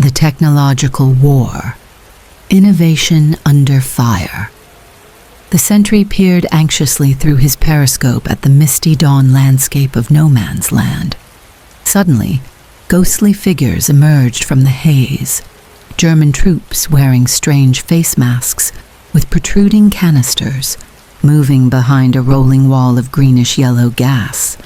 The technological war. Innovation under fire. The sentry peered anxiously through his periscope at the misty dawn landscape of no man's land. Suddenly, ghostly figures emerged from the haze. German troops wearing strange face masks with protruding canisters, moving behind a rolling wall of greenish-yellow gas.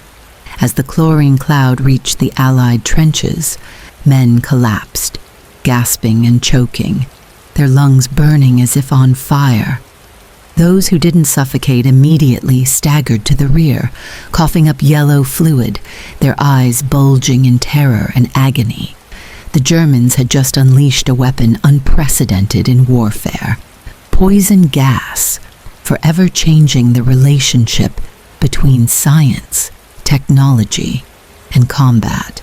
As the chlorine cloud reached the Allied trenches, men collapsed, gasping and choking, their lungs burning as if on fire. Those who didn't suffocate immediately staggered to the rear, coughing up yellow fluid, their eyes bulging in terror and agony. The Germans had just unleashed a weapon unprecedented in warfare. Poison gas, forever changing the relationship between science, technology, and combat.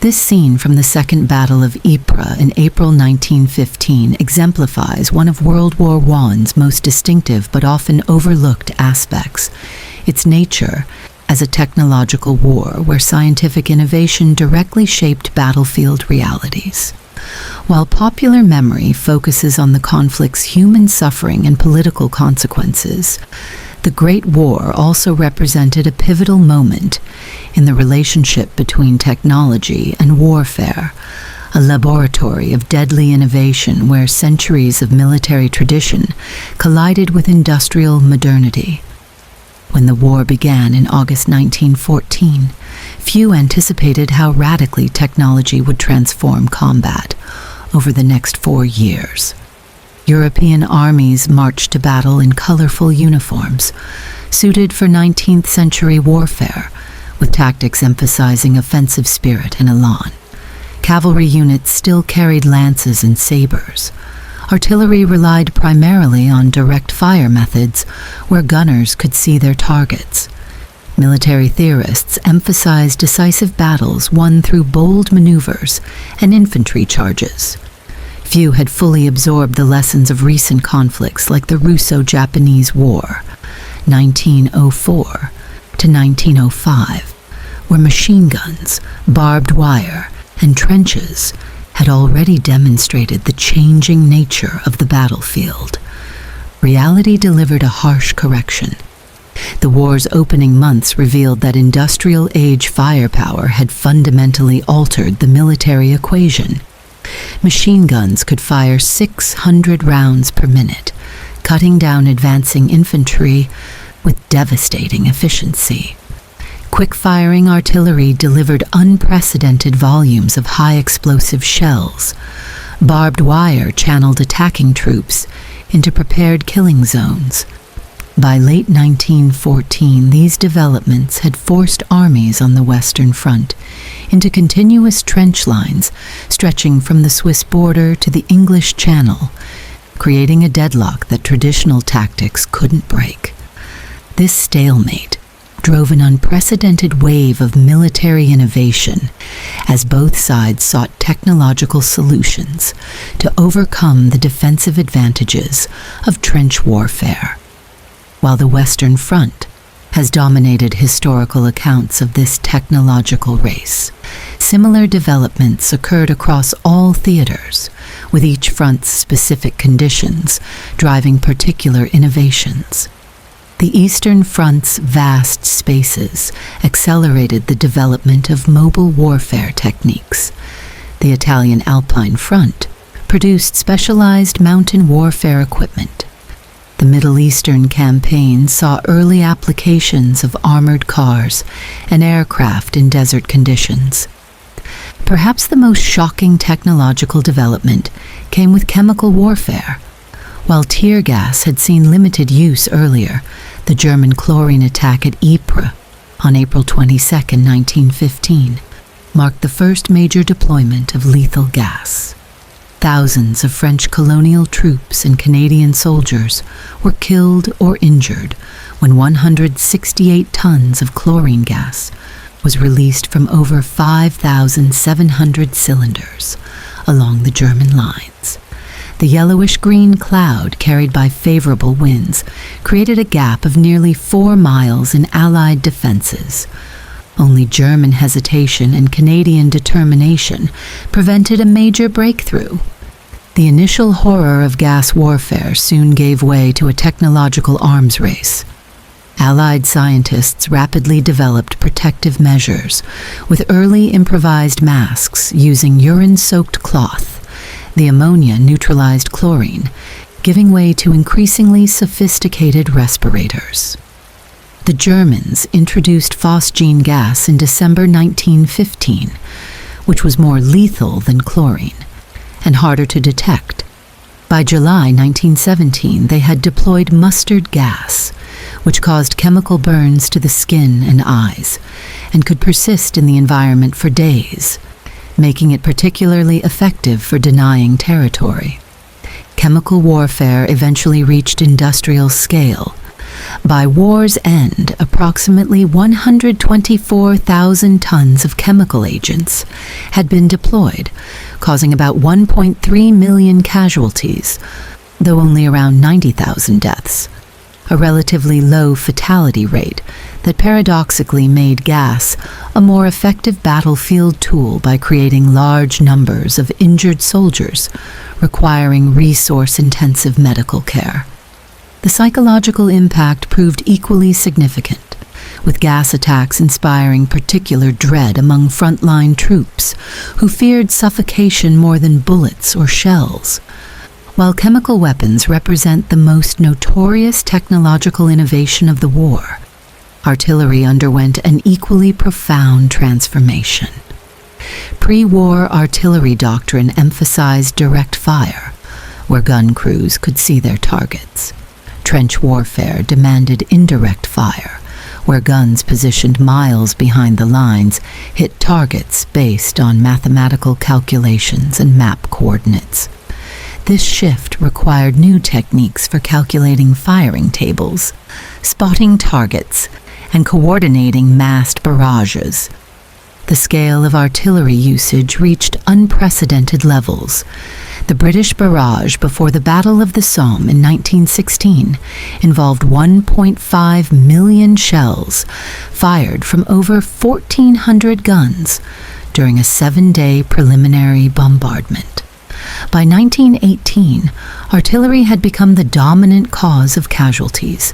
This scene from the Second Battle of Ypres in April 1915 exemplifies one of World War I's most distinctive but often overlooked aspects, its nature as a technological war where scientific innovation directly shaped battlefield realities. While popular memory focuses on the conflict's human suffering and political consequences, the Great War also represented a pivotal moment in the relationship between technology and warfare, a laboratory of deadly innovation where centuries of military tradition collided with industrial modernity. When the war began in August 1914, few anticipated how radically technology would transform combat over the next 4 years. European armies marched to battle in colorful uniforms, suited for 19th century warfare, with tactics emphasizing offensive spirit and elan. Cavalry units still carried lances and sabers. Artillery relied primarily on direct fire methods, where gunners could see their targets. Military theorists emphasized decisive battles won through bold maneuvers and infantry charges. Few had fully absorbed the lessons of recent conflicts like the Russo-Japanese War, 1904 to 1905, where machine guns, barbed wire, and trenches had already demonstrated the changing nature of the battlefield. Reality delivered a harsh correction. The war's opening months revealed that industrial age firepower had fundamentally altered the military equation. Machine guns could fire 600 rounds per minute, cutting down advancing infantry with devastating efficiency. Quick-firing artillery delivered unprecedented volumes of high-explosive shells. Barbed wire channeled attacking troops into prepared killing zones. By late 1914, these developments had forced armies on the Western Front into continuous trench lines stretching from the Swiss border to the English Channel, creating a deadlock that traditional tactics couldn't break. This stalemate drove an unprecedented wave of military innovation as both sides sought technological solutions to overcome the defensive advantages of trench warfare. While the Western Front has dominated historical accounts of this technological race, similar developments occurred across all theaters, with each front's specific conditions driving particular innovations. The Eastern Front's vast spaces accelerated the development of mobile warfare techniques. The Italian Alpine Front produced specialized mountain warfare equipment. The Middle Eastern campaign saw early applications of armored cars and aircraft in desert conditions. Perhaps the most shocking technological development came with chemical warfare. While tear gas had seen limited use earlier, the German chlorine attack at Ypres on April 22, 1915, marked the first major deployment of lethal gas. Thousands of French colonial troops and Canadian soldiers were killed or injured when 168 tons of chlorine gas was released from over 5,700 cylinders along the German lines. The yellowish-green cloud carried by favorable winds created a gap of nearly 4 miles in Allied defenses. Only German hesitation and Canadian determination prevented a major breakthrough. The initial horror of gas warfare soon gave way to a technological arms race. Allied scientists rapidly developed protective measures, with early improvised masks using urine-soaked cloth. The ammonia neutralized chlorine, giving way to increasingly sophisticated respirators. The Germans introduced phosgene gas in December 1915, which was more lethal than chlorine and harder to detect. By July 1917, they had deployed mustard gas, which caused chemical burns to the skin and eyes, and could persist in the environment for days, making it particularly effective for denying territory. Chemical warfare eventually reached industrial scale. By war's end, approximately 124,000 tons of chemical agents had been deployed, causing about 1.3 million casualties, though only around 90,000 deaths, a relatively low fatality rate that paradoxically made gas a more effective battlefield tool by creating large numbers of injured soldiers requiring resource-intensive medical care. The psychological impact proved equally significant, with gas attacks inspiring particular dread among frontline troops who feared suffocation more than bullets or shells. While chemical weapons represent the most notorious technological innovation of the war, artillery underwent an equally profound transformation. Pre-war artillery doctrine emphasized direct fire, where gun crews could see their targets. Trench warfare demanded indirect fire, where guns positioned miles behind the lines hit targets based on mathematical calculations and map coordinates. This shift required new techniques for calculating firing tables, spotting targets, and coordinating massed barrages. The scale of artillery usage reached unprecedented levels. The British barrage before the Battle of the Somme in 1916 involved 1.5 million shells fired from over 1,400 guns during a 7-day preliminary bombardment. By 1918, artillery had become the dominant cause of casualties,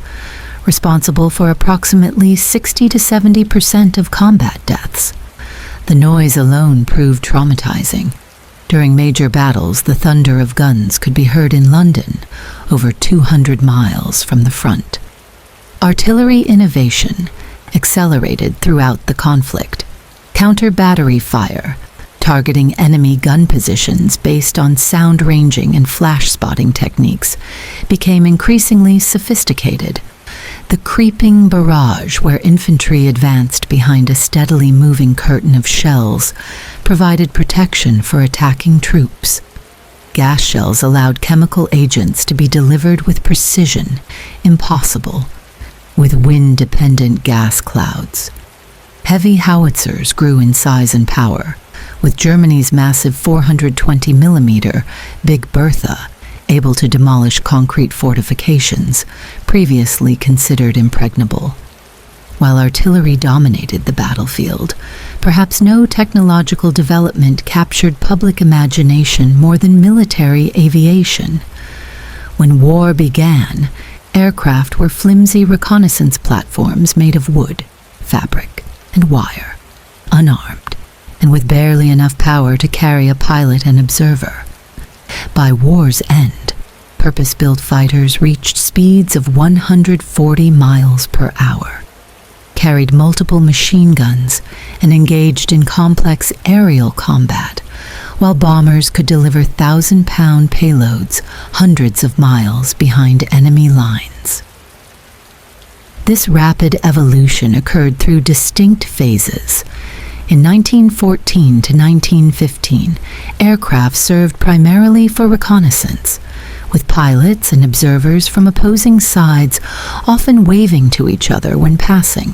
responsible for approximately 60 to 70% of combat deaths. The noise alone proved traumatizing. During major battles, the thunder of guns could be heard in London, over 200 miles from the front. Artillery innovation accelerated throughout the conflict. Counter-battery fire, targeting enemy gun positions based on sound ranging and flash spotting techniques, became increasingly sophisticated. The creeping barrage, where infantry advanced behind a steadily moving curtain of shells, provided protection for attacking troops. Gas shells allowed chemical agents to be delivered with precision, impossible with wind-dependent gas clouds. Heavy howitzers grew in size and power, with Germany's massive 420mm Big Bertha able to demolish concrete fortifications previously considered impregnable. While artillery dominated the battlefield, perhaps no technological development captured public imagination more than military aviation. When war began, aircraft were flimsy reconnaissance platforms made of wood, fabric, and wire, unarmed, and with barely enough power to carry a pilot and observer. By war's end, purpose-built fighters reached speeds of 140 miles per hour, carried multiple machine guns, and engaged in complex aerial combat, while bombers could deliver 1,000-pound payloads hundreds of miles behind enemy lines. This rapid evolution occurred through distinct phases. In 1914 to 1915, aircraft served primarily for reconnaissance, with pilots and observers from opposing sides often waving to each other when passing.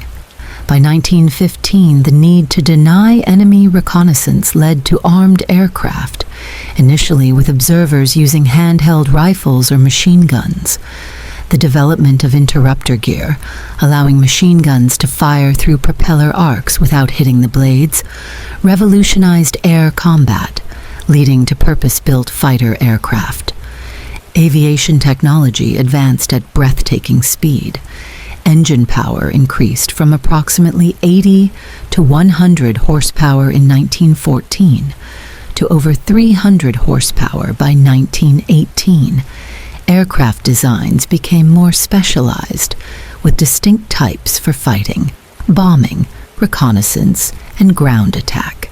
By 1915, the need to deny enemy reconnaissance led to armed aircraft, initially with observers using handheld rifles or machine guns. The development of interrupter gear, allowing machine guns to fire through propeller arcs without hitting the blades, revolutionized air combat, leading to purpose-built fighter aircraft. Aviation technology advanced at breathtaking speed. Engine power increased from approximately 80 to 100 horsepower in 1914 to over 300 horsepower by 1918. Aircraft designs became more specialized, with distinct types for fighting, bombing, reconnaissance, and ground attack.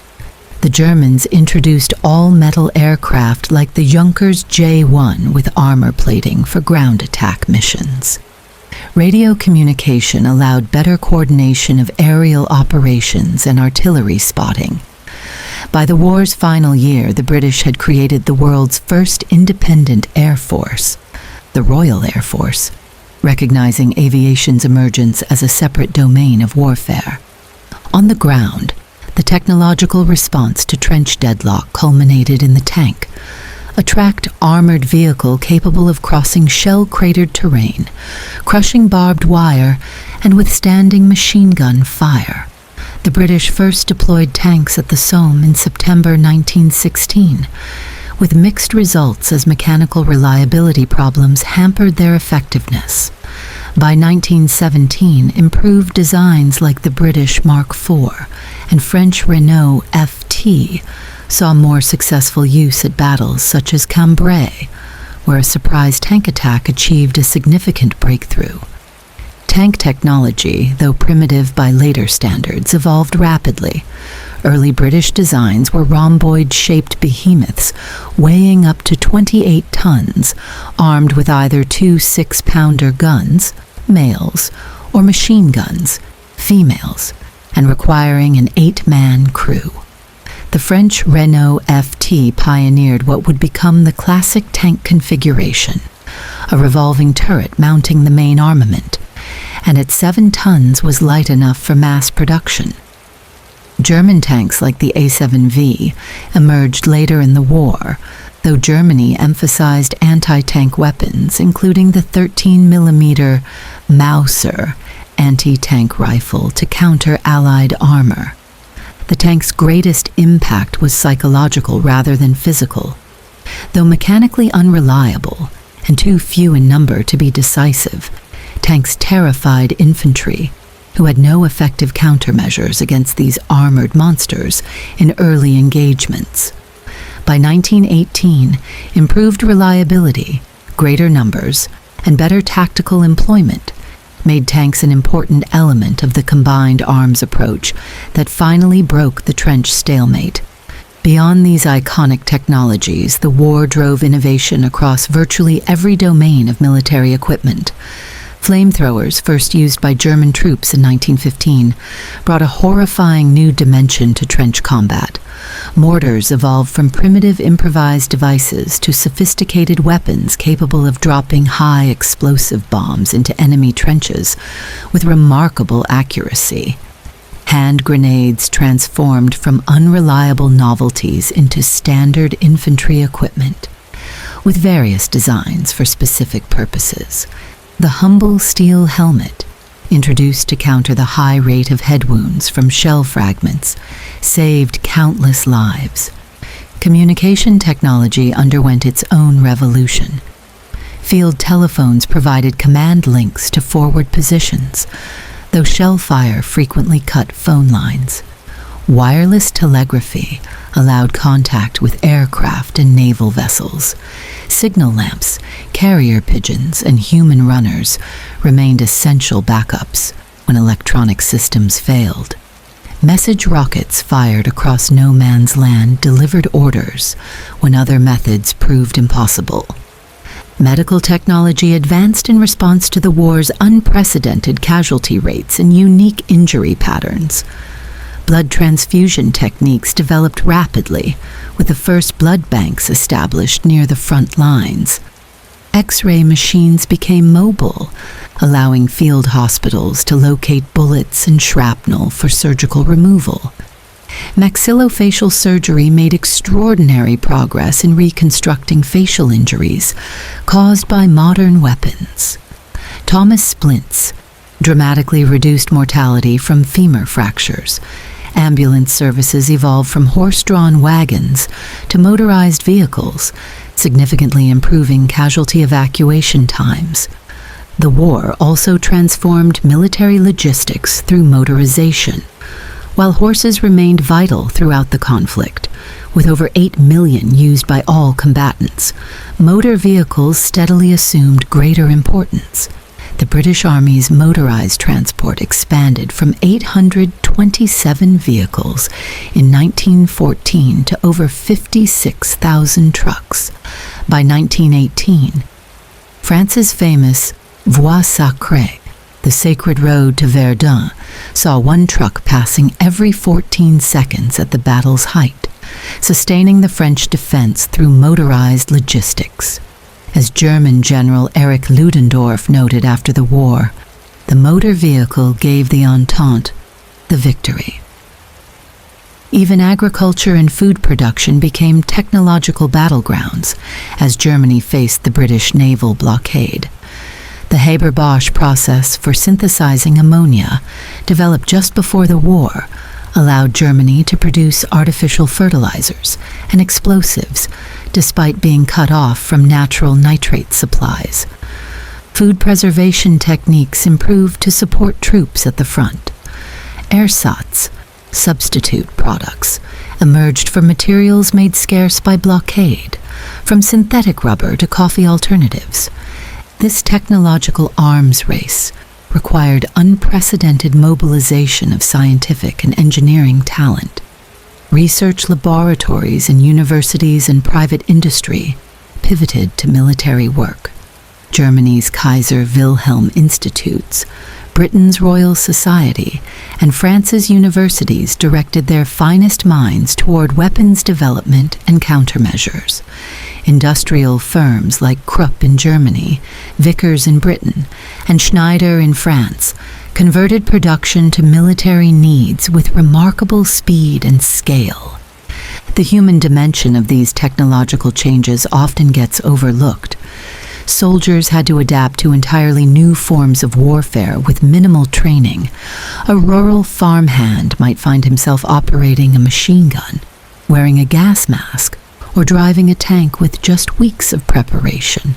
The Germans introduced all-metal aircraft like the Junkers J-1 with armor plating for ground attack missions. Radio communication allowed better coordination of aerial operations and artillery spotting. By the war's final year, the British had created the world's first independent air force, the Royal Air Force, recognizing aviation's emergence as a separate domain of warfare. On the ground, the technological response to trench deadlock culminated in the tank, a tracked armored vehicle capable of crossing shell-cratered terrain, crushing barbed wire, and withstanding machine gun fire. The British first deployed tanks at the Somme in September 1916, with mixed results as mechanical reliability problems hampered their effectiveness. By 1917, improved designs like the British Mark IV and French Renault FT saw more successful use at battles such as Cambrai, where a surprise tank attack achieved a significant breakthrough. Tank technology, though primitive by later standards, evolved rapidly. Early British designs were rhomboid-shaped behemoths weighing up to 28 tons, armed with either two 6-pounder guns, males, or machine guns, females, and requiring an 8-man crew. The French Renault FT pioneered what would become the classic tank configuration, a revolving turret mounting the main armament, and at 7 tons was light enough for mass production. German tanks like the A7V emerged later in the war, though Germany emphasized anti-tank weapons, including the 13mm Mauser anti-tank rifle to counter Allied armor. The tank's greatest impact was psychological rather than physical. Though mechanically unreliable and too few in number to be decisive, tanks terrified infantry, who had no effective countermeasures against these armored monsters in early engagements. By 1918, improved reliability, greater numbers, and better tactical employment made tanks an important element of the combined arms approach that finally broke the trench stalemate. Beyond these iconic technologies, the war drove innovation across virtually every domain of military equipment. Flamethrowers, first used by German troops in 1915, brought a horrifying new dimension to trench combat. Mortars evolved from primitive improvised devices to sophisticated weapons capable of dropping high explosive bombs into enemy trenches with remarkable accuracy. Hand grenades transformed from unreliable novelties into standard infantry equipment, with various designs for specific purposes. The humble steel helmet, introduced to counter the high rate of head wounds from shell fragments, saved countless lives. Communication technology underwent its own revolution. Field telephones provided command links to forward positions, though shell fire frequently cut phone lines. Wireless telegraphy allowed contact with aircraft and naval vessels. Signal lamps, carrier pigeons, and human runners remained essential backups when electronic systems failed. Message rockets fired across no man's land delivered orders when other methods proved impossible. Medical technology advanced in response to the war's unprecedented casualty rates and unique injury patterns. Blood transfusion techniques developed rapidly, with the first blood banks established near the front lines. X-ray machines became mobile, allowing field hospitals to locate bullets and shrapnel for surgical removal. Maxillofacial surgery made extraordinary progress in reconstructing facial injuries caused by modern weapons. Thomas splints, dramatically reduced mortality from femur fractures. Ambulance services evolved from horse-drawn wagons to motorized vehicles, significantly improving casualty evacuation times. The war also transformed military logistics through motorization, while horses remained vital throughout the conflict. With over 8 million used by all combatants, motor vehicles steadily assumed greater importance. The British Army's motorized transport expanded from 827 vehicles in 1914 to over 56,000 trucks. By 1918, France's famous Voie Sacrée, the sacred road to Verdun, saw one truck passing every 14 seconds at the battle's height, sustaining the French defense through motorized logistics. As German General Erich Ludendorff noted after the war, the motor vehicle gave the Entente the victory. Even agriculture and food production became technological battlegrounds as Germany faced the British naval blockade. The Haber-Bosch process for synthesizing ammonia, developed just before the war, allowed Germany to produce artificial fertilizers and explosives, despite being cut off from natural nitrate supplies. Food preservation techniques improved to support troops at the front. Ersatz, substitute products, emerged from materials made scarce by blockade, from synthetic rubber to coffee alternatives. This technological arms race required unprecedented mobilization of scientific and engineering talent. Research laboratories in universities and private industry pivoted to military work. Germany's Kaiser Wilhelm Institutes, Britain's Royal Society, and France's universities directed their finest minds toward weapons development and countermeasures. Industrial firms like Krupp in Germany, Vickers in Britain, and Schneider in France converted production to military needs with remarkable speed and scale. The human dimension of these technological changes often gets overlooked. Soldiers had to adapt to entirely new forms of warfare with minimal training. A rural farmhand might find himself operating a machine gun, wearing a gas mask, or driving a tank with just weeks of preparation.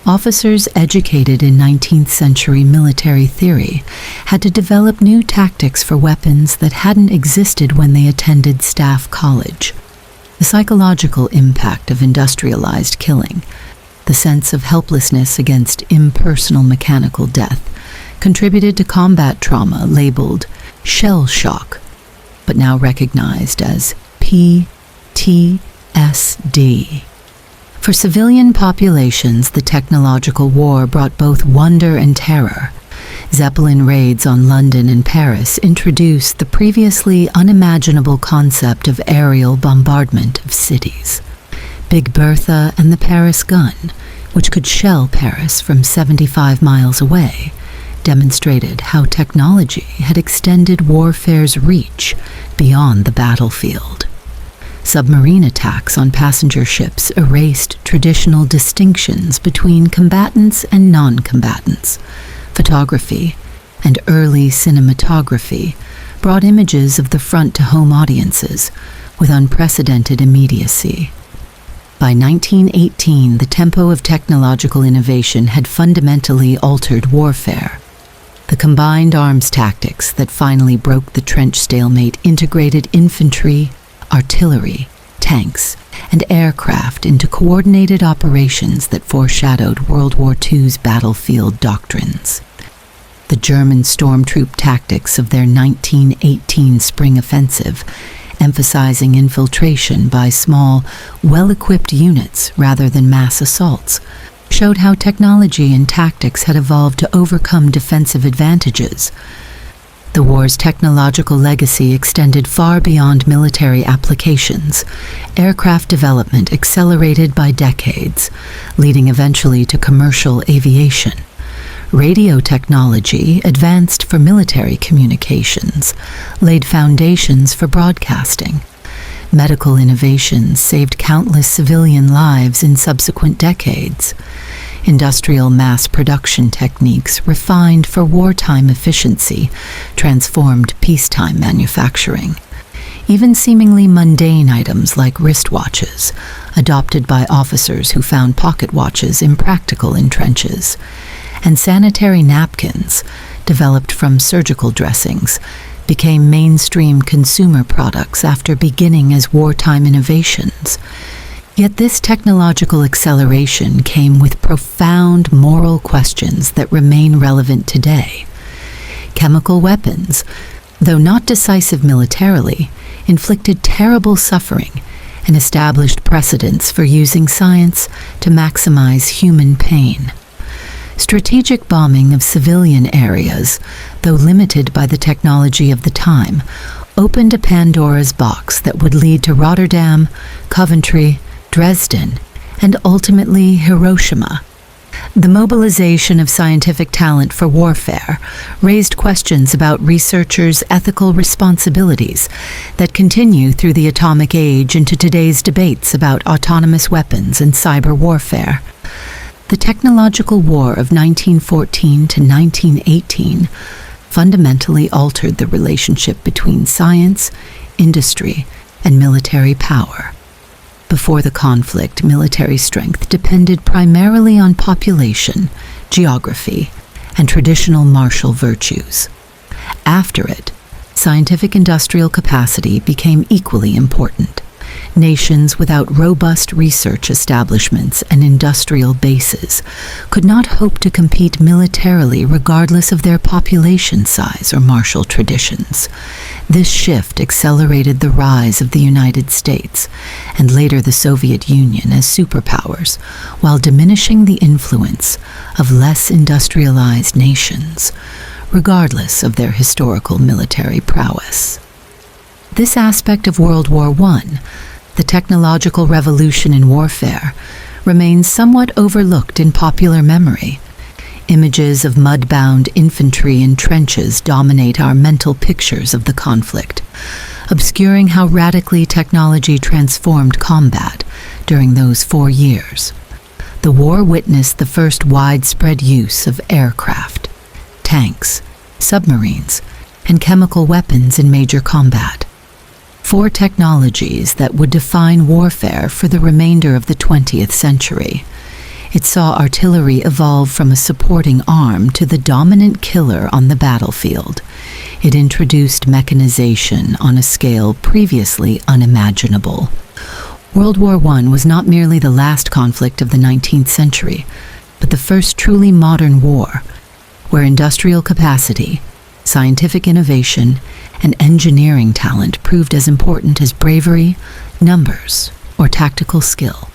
Officers educated in 19th century military theory had to develop new tactics for weapons that hadn't existed when they attended staff college. The psychological impact of industrialized killing, the sense of helplessness against impersonal mechanical death, contributed to combat trauma labeled shell shock, but now recognized as PTSD. For civilian populations, the technological war brought both wonder and terror. Zeppelin raids on London and Paris introduced the previously unimaginable concept of aerial bombardment of cities. Big Bertha and the Paris gun, which could shell Paris from 75 miles away, demonstrated how technology had extended warfare's reach beyond the battlefield. Submarine attacks on passenger ships erased traditional distinctions between combatants and non-combatants. Photography and early cinematography brought images of the front to home audiences with unprecedented immediacy. By 1918, the tempo of technological innovation had fundamentally altered warfare. The combined arms tactics that finally broke the trench stalemate integrated infantry, artillery, tanks, and aircraft into coordinated operations that foreshadowed World War II's battlefield doctrines. The German stormtroop tactics of their 1918 spring offensive, emphasizing infiltration by small, well-equipped units rather than mass assaults, showed how technology and tactics had evolved to overcome defensive advantages. The war's technological legacy extended far beyond military applications. Aircraft development accelerated by decades, leading eventually to commercial aviation. Radio technology advanced for military communications, laid foundations for broadcasting. Medical innovations saved countless civilian lives in subsequent decades. Industrial mass production techniques refined for wartime efficiency transformed peacetime manufacturing. Even seemingly mundane items like wristwatches, adopted by officers who found pocket watches impractical in trenches, and sanitary napkins, developed from surgical dressings, became mainstream consumer products after beginning as wartime innovations. Yet this technological acceleration came with profound moral questions that remain relevant today. Chemical weapons, though not decisive militarily, inflicted terrible suffering and established precedents for using science to maximize human pain. Strategic bombing of civilian areas, though limited by the technology of the time, opened a Pandora's box that would lead to Rotterdam, Coventry, Dresden, and ultimately Hiroshima. The mobilization of scientific talent for warfare raised questions about researchers' ethical responsibilities that continue through the atomic age into today's debates about autonomous weapons and cyber warfare. The technological war of 1914 to 1918 fundamentally altered the relationship between science, industry, and military power. Before the conflict, military strength depended primarily on population, geography, and traditional martial virtues. After it, scientific industrial capacity became equally important. Nations without robust research establishments and industrial bases could not hope to compete militarily regardless of their population size or martial traditions. This shift accelerated the rise of the United States and later the Soviet Union as superpowers, while diminishing the influence of less industrialized nations, regardless of their historical military prowess. This aspect of World War I, the technological revolution in warfare, remains somewhat overlooked in popular memory. Images of mud-bound infantry in trenches dominate our mental pictures of the conflict, obscuring how radically technology transformed combat during those 4 years. The war witnessed the first widespread use of aircraft, tanks, submarines, and chemical weapons in major combat. 4 technologies that would define warfare for the remainder of the 20th century. It saw artillery evolve from a supporting arm to the dominant killer on the battlefield. It introduced mechanization on a scale previously unimaginable. World War I was not merely the last conflict of the 19th century, but the first truly modern war, where industrial capacity, scientific innovation, and engineering talent proved as important as bravery, numbers, or tactical skill.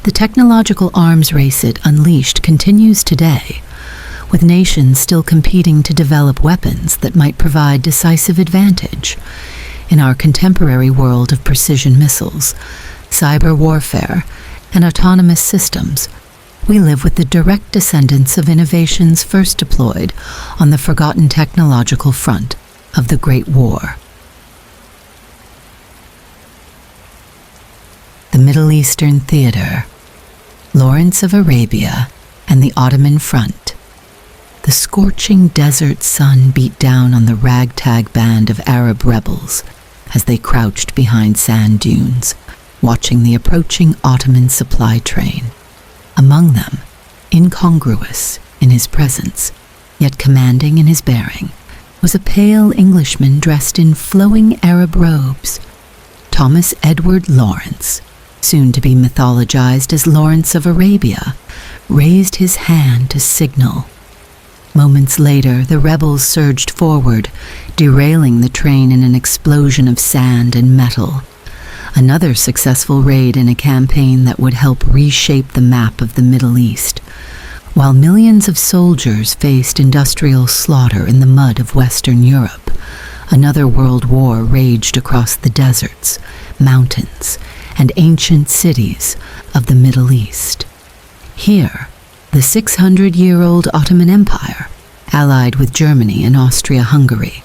The technological arms race it unleashed continues today, with nations still competing to develop weapons that might provide decisive advantage. In our contemporary world of precision missiles, cyber warfare, and autonomous systems, we live with the direct descendants of innovations first deployed on the forgotten technological front of the Great War. The Middle Eastern Theater, Lawrence of Arabia, and the Ottoman front. The scorching desert sun beat down on the ragtag band of Arab rebels as they crouched behind sand dunes, watching the approaching Ottoman supply train. Among them, incongruous in his presence, yet commanding in his bearing, was a pale Englishman dressed in flowing Arab robes. Thomas Edward Lawrence, soon to be mythologized as Lawrence of Arabia, raised his hand to signal. Moments later, the rebels surged forward, derailing the train in an explosion of sand and metal. Another successful raid in a campaign that would help reshape the map of the Middle East. While millions of soldiers faced industrial slaughter in the mud of Western Europe, another world war raged across the deserts, mountains, and ancient cities of the Middle East. Here, the 600-year-old Ottoman Empire, allied with Germany and Austria-Hungary,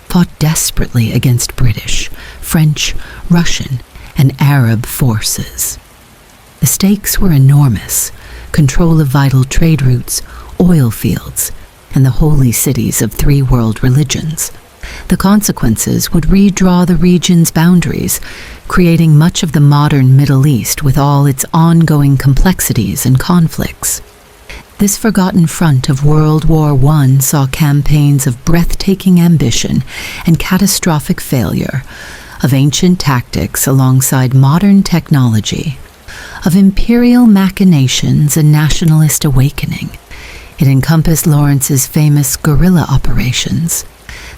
fought desperately against British, French, Russian, and Arab forces. The stakes were enormous, control of vital trade routes, oil fields, and the holy cities of three world religions. The consequences would redraw the region's boundaries, creating much of the modern Middle East with all its ongoing complexities and conflicts. This forgotten front of World War I saw campaigns of breathtaking ambition and catastrophic failure, of ancient tactics alongside modern technology, of imperial machinations and nationalist awakening. It encompassed Lawrence's famous guerrilla operations,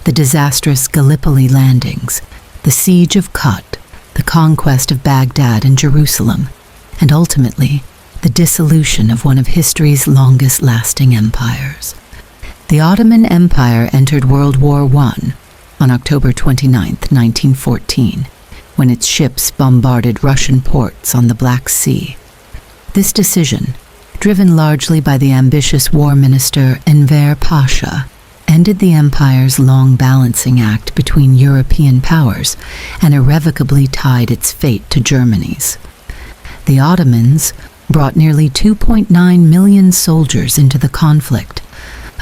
the disastrous Gallipoli landings, the siege of Kut, the conquest of Baghdad and Jerusalem, and ultimately, the dissolution of one of history's longest-lasting empires. The Ottoman Empire entered World War I on October 29, 1914, when its ships bombarded Russian ports on the Black Sea. This decision, driven largely by the ambitious war minister Enver Pasha, ended the empire's long balancing act between European powers and irrevocably tied its fate to Germany's. The Ottomans brought nearly 2.9 million soldiers into the conflict,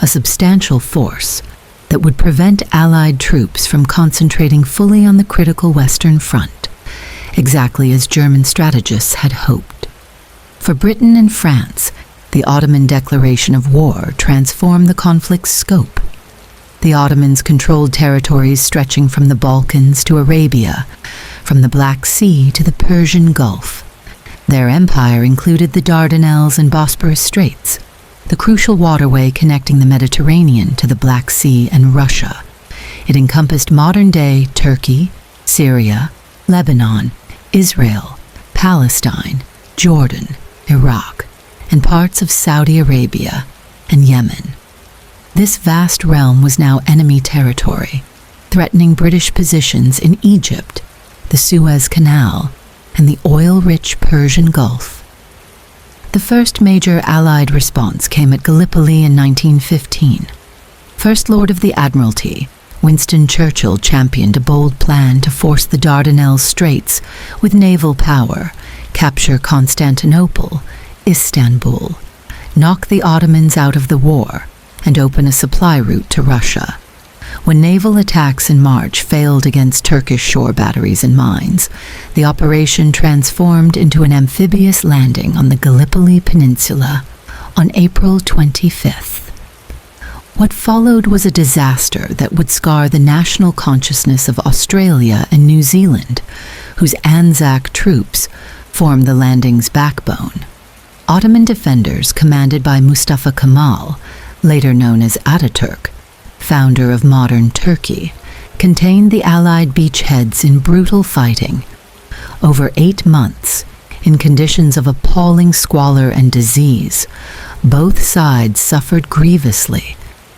a substantial force that would prevent Allied troops from concentrating fully on the critical Western Front, exactly as German strategists had hoped. For Britain and France, the Ottoman declaration of war transformed the conflict's scope. The Ottomans controlled territories stretching from the Balkans to Arabia, from the Black Sea to the Persian Gulf. Their empire included the Dardanelles and Bosporus Straits, the crucial waterway connecting the Mediterranean to the Black Sea and Russia. It encompassed modern-day Turkey, Syria, Lebanon, Israel, Palestine, Jordan, Iraq, and parts of Saudi Arabia and Yemen. This vast realm was now enemy territory, threatening British positions in Egypt, the Suez Canal, and the oil-rich Persian Gulf. The first major Allied response came at Gallipoli in 1915. First Lord of the Admiralty, Winston Churchill championed a bold plan to force the Dardanelles Straits with naval power, capture Constantinople, Istanbul, knock the Ottomans out of the war, and open a supply route to Russia. When naval attacks in March failed against Turkish shore batteries and mines, the operation transformed into an amphibious landing on the Gallipoli Peninsula on April 25th. What followed was a disaster that would scar the national consciousness of Australia and New Zealand, whose Anzac troops formed the landing's backbone. Ottoman defenders commanded by Mustafa Kemal, later known as Ataturk, founder of modern Turkey, contained the Allied beachheads in brutal fighting. Over 8 months, in conditions of appalling squalor and disease, both sides suffered grievously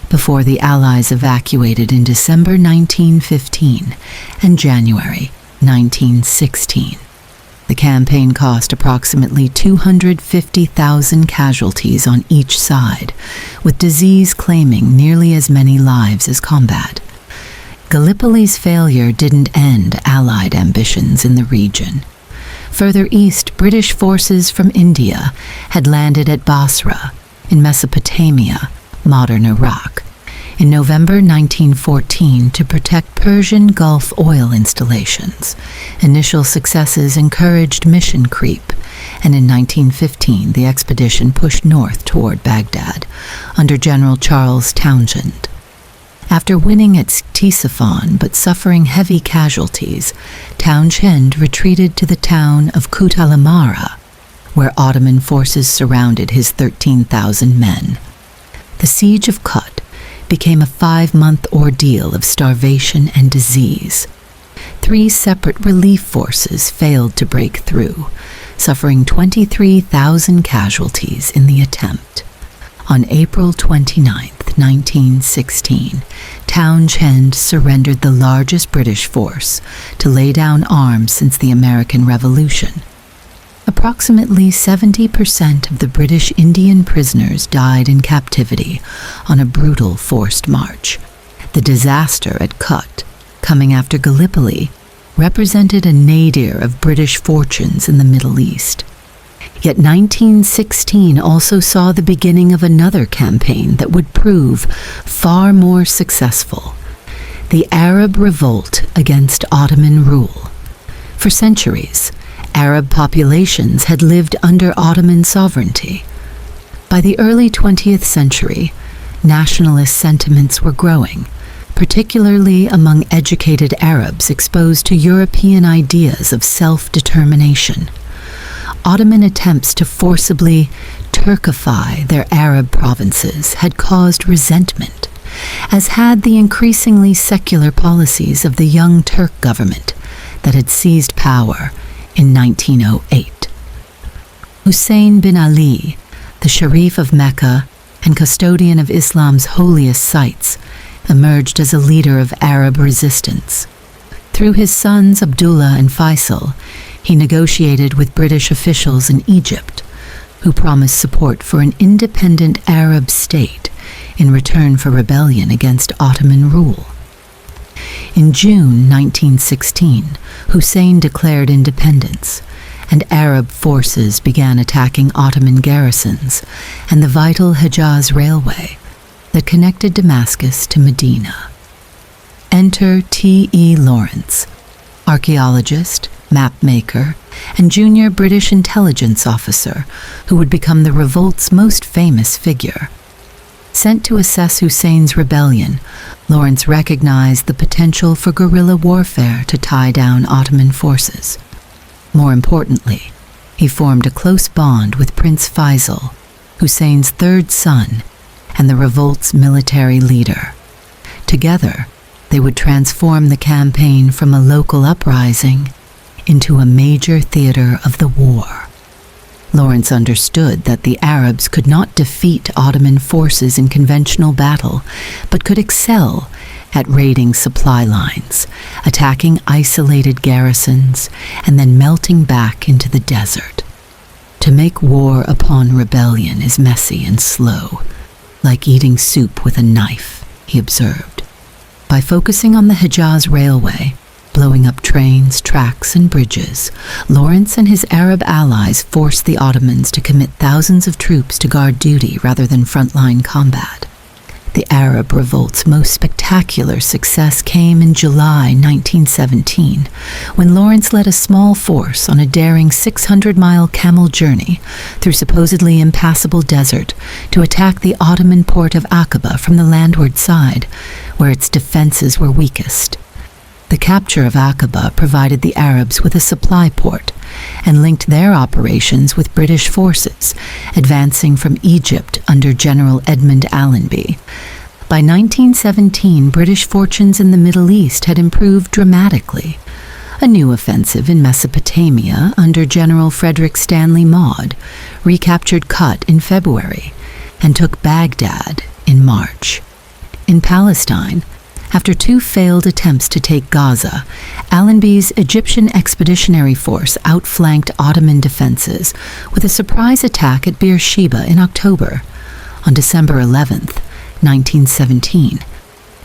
before the Allies evacuated in December 1915 and January 1916. The campaign cost approximately 250,000 casualties on each side, with disease claiming nearly as many lives as combat. Gallipoli's failure didn't end Allied ambitions in the region. Further east, British forces from India had landed at Basra, in Mesopotamia, modern Iraq, in November 1914 to protect Persian Gulf oil installations. Initial successes encouraged mission creep, and in 1915 the expedition pushed north toward Baghdad under General Charles Townshend. After winning at Ctesiphon but suffering heavy casualties, Townshend retreated to the town of Kut al-Amara, where Ottoman forces surrounded his 13,000 men. The siege of Kut became a 5-month ordeal of starvation and disease. 3 separate relief forces failed to break through, suffering 23,000 casualties in the attempt. On April 29, 1916, Townshend surrendered the largest British force to lay down arms since the American Revolution. Approximately 70% of the British Indian prisoners died in captivity on a brutal forced march. The disaster at Kut, coming after Gallipoli, represented a nadir of British fortunes in the Middle East. Yet 1916 also saw the beginning of another campaign that would prove far more successful: the Arab revolt against Ottoman rule. For centuries, Arab populations had lived under Ottoman sovereignty. By the early 20th century, nationalist sentiments were growing, particularly among educated Arabs exposed to European ideas of self-determination. Ottoman attempts to forcibly Turkify their Arab provinces had caused resentment, as had the increasingly secular policies of the Young Turk government that had seized power in 1908. Hussein bin Ali, the Sharif of Mecca and custodian of Islam's holiest sites, emerged as a leader of Arab resistance. Through his sons Abdullah and Faisal, he negotiated with British officials in Egypt, who promised support for an independent Arab state in return for rebellion against Ottoman rule. In June 1916, Hussein declared independence, and Arab forces began attacking Ottoman garrisons and the vital Hejaz Railway that connected Damascus to Medina. Enter T.E. Lawrence, archaeologist, mapmaker, and junior British intelligence officer who would become the revolt's most famous figure. Sent to assess Hussein's rebellion, Lawrence recognized the potential for guerrilla warfare to tie down Ottoman forces. More importantly, he formed a close bond with Prince Faisal, Hussein's third son, and the revolt's military leader. Together, they would transform the campaign from a local uprising into a major theater of the war. Lawrence understood that the Arabs could not defeat Ottoman forces in conventional battle, but could excel at raiding supply lines, attacking isolated garrisons, and then melting back into the desert. To make war upon rebellion is messy and slow, like eating soup with a knife, he observed. By focusing on the Hejaz Railway, blowing up trains, tracks, and bridges, Lawrence and his Arab allies forced the Ottomans to commit thousands of troops to guard duty rather than frontline combat. The Arab revolt's most spectacular success came in July 1917, when Lawrence led a small force on a daring 600-mile camel journey through supposedly impassable desert to attack the Ottoman port of Aqaba from the landward side, where its defenses were weakest. The capture of Aqaba provided the Arabs with a supply port and linked their operations with British forces, advancing from Egypt under General Edmund Allenby. By 1917, British fortunes in the Middle East had improved dramatically. A new offensive in Mesopotamia under General Frederick Stanley Maude recaptured Kut in February and took Baghdad in March. In Palestine, after two failed attempts to take Gaza, Allenby's Egyptian Expeditionary Force outflanked Ottoman defenses with a surprise attack at Beersheba in October. On December 11th, 1917,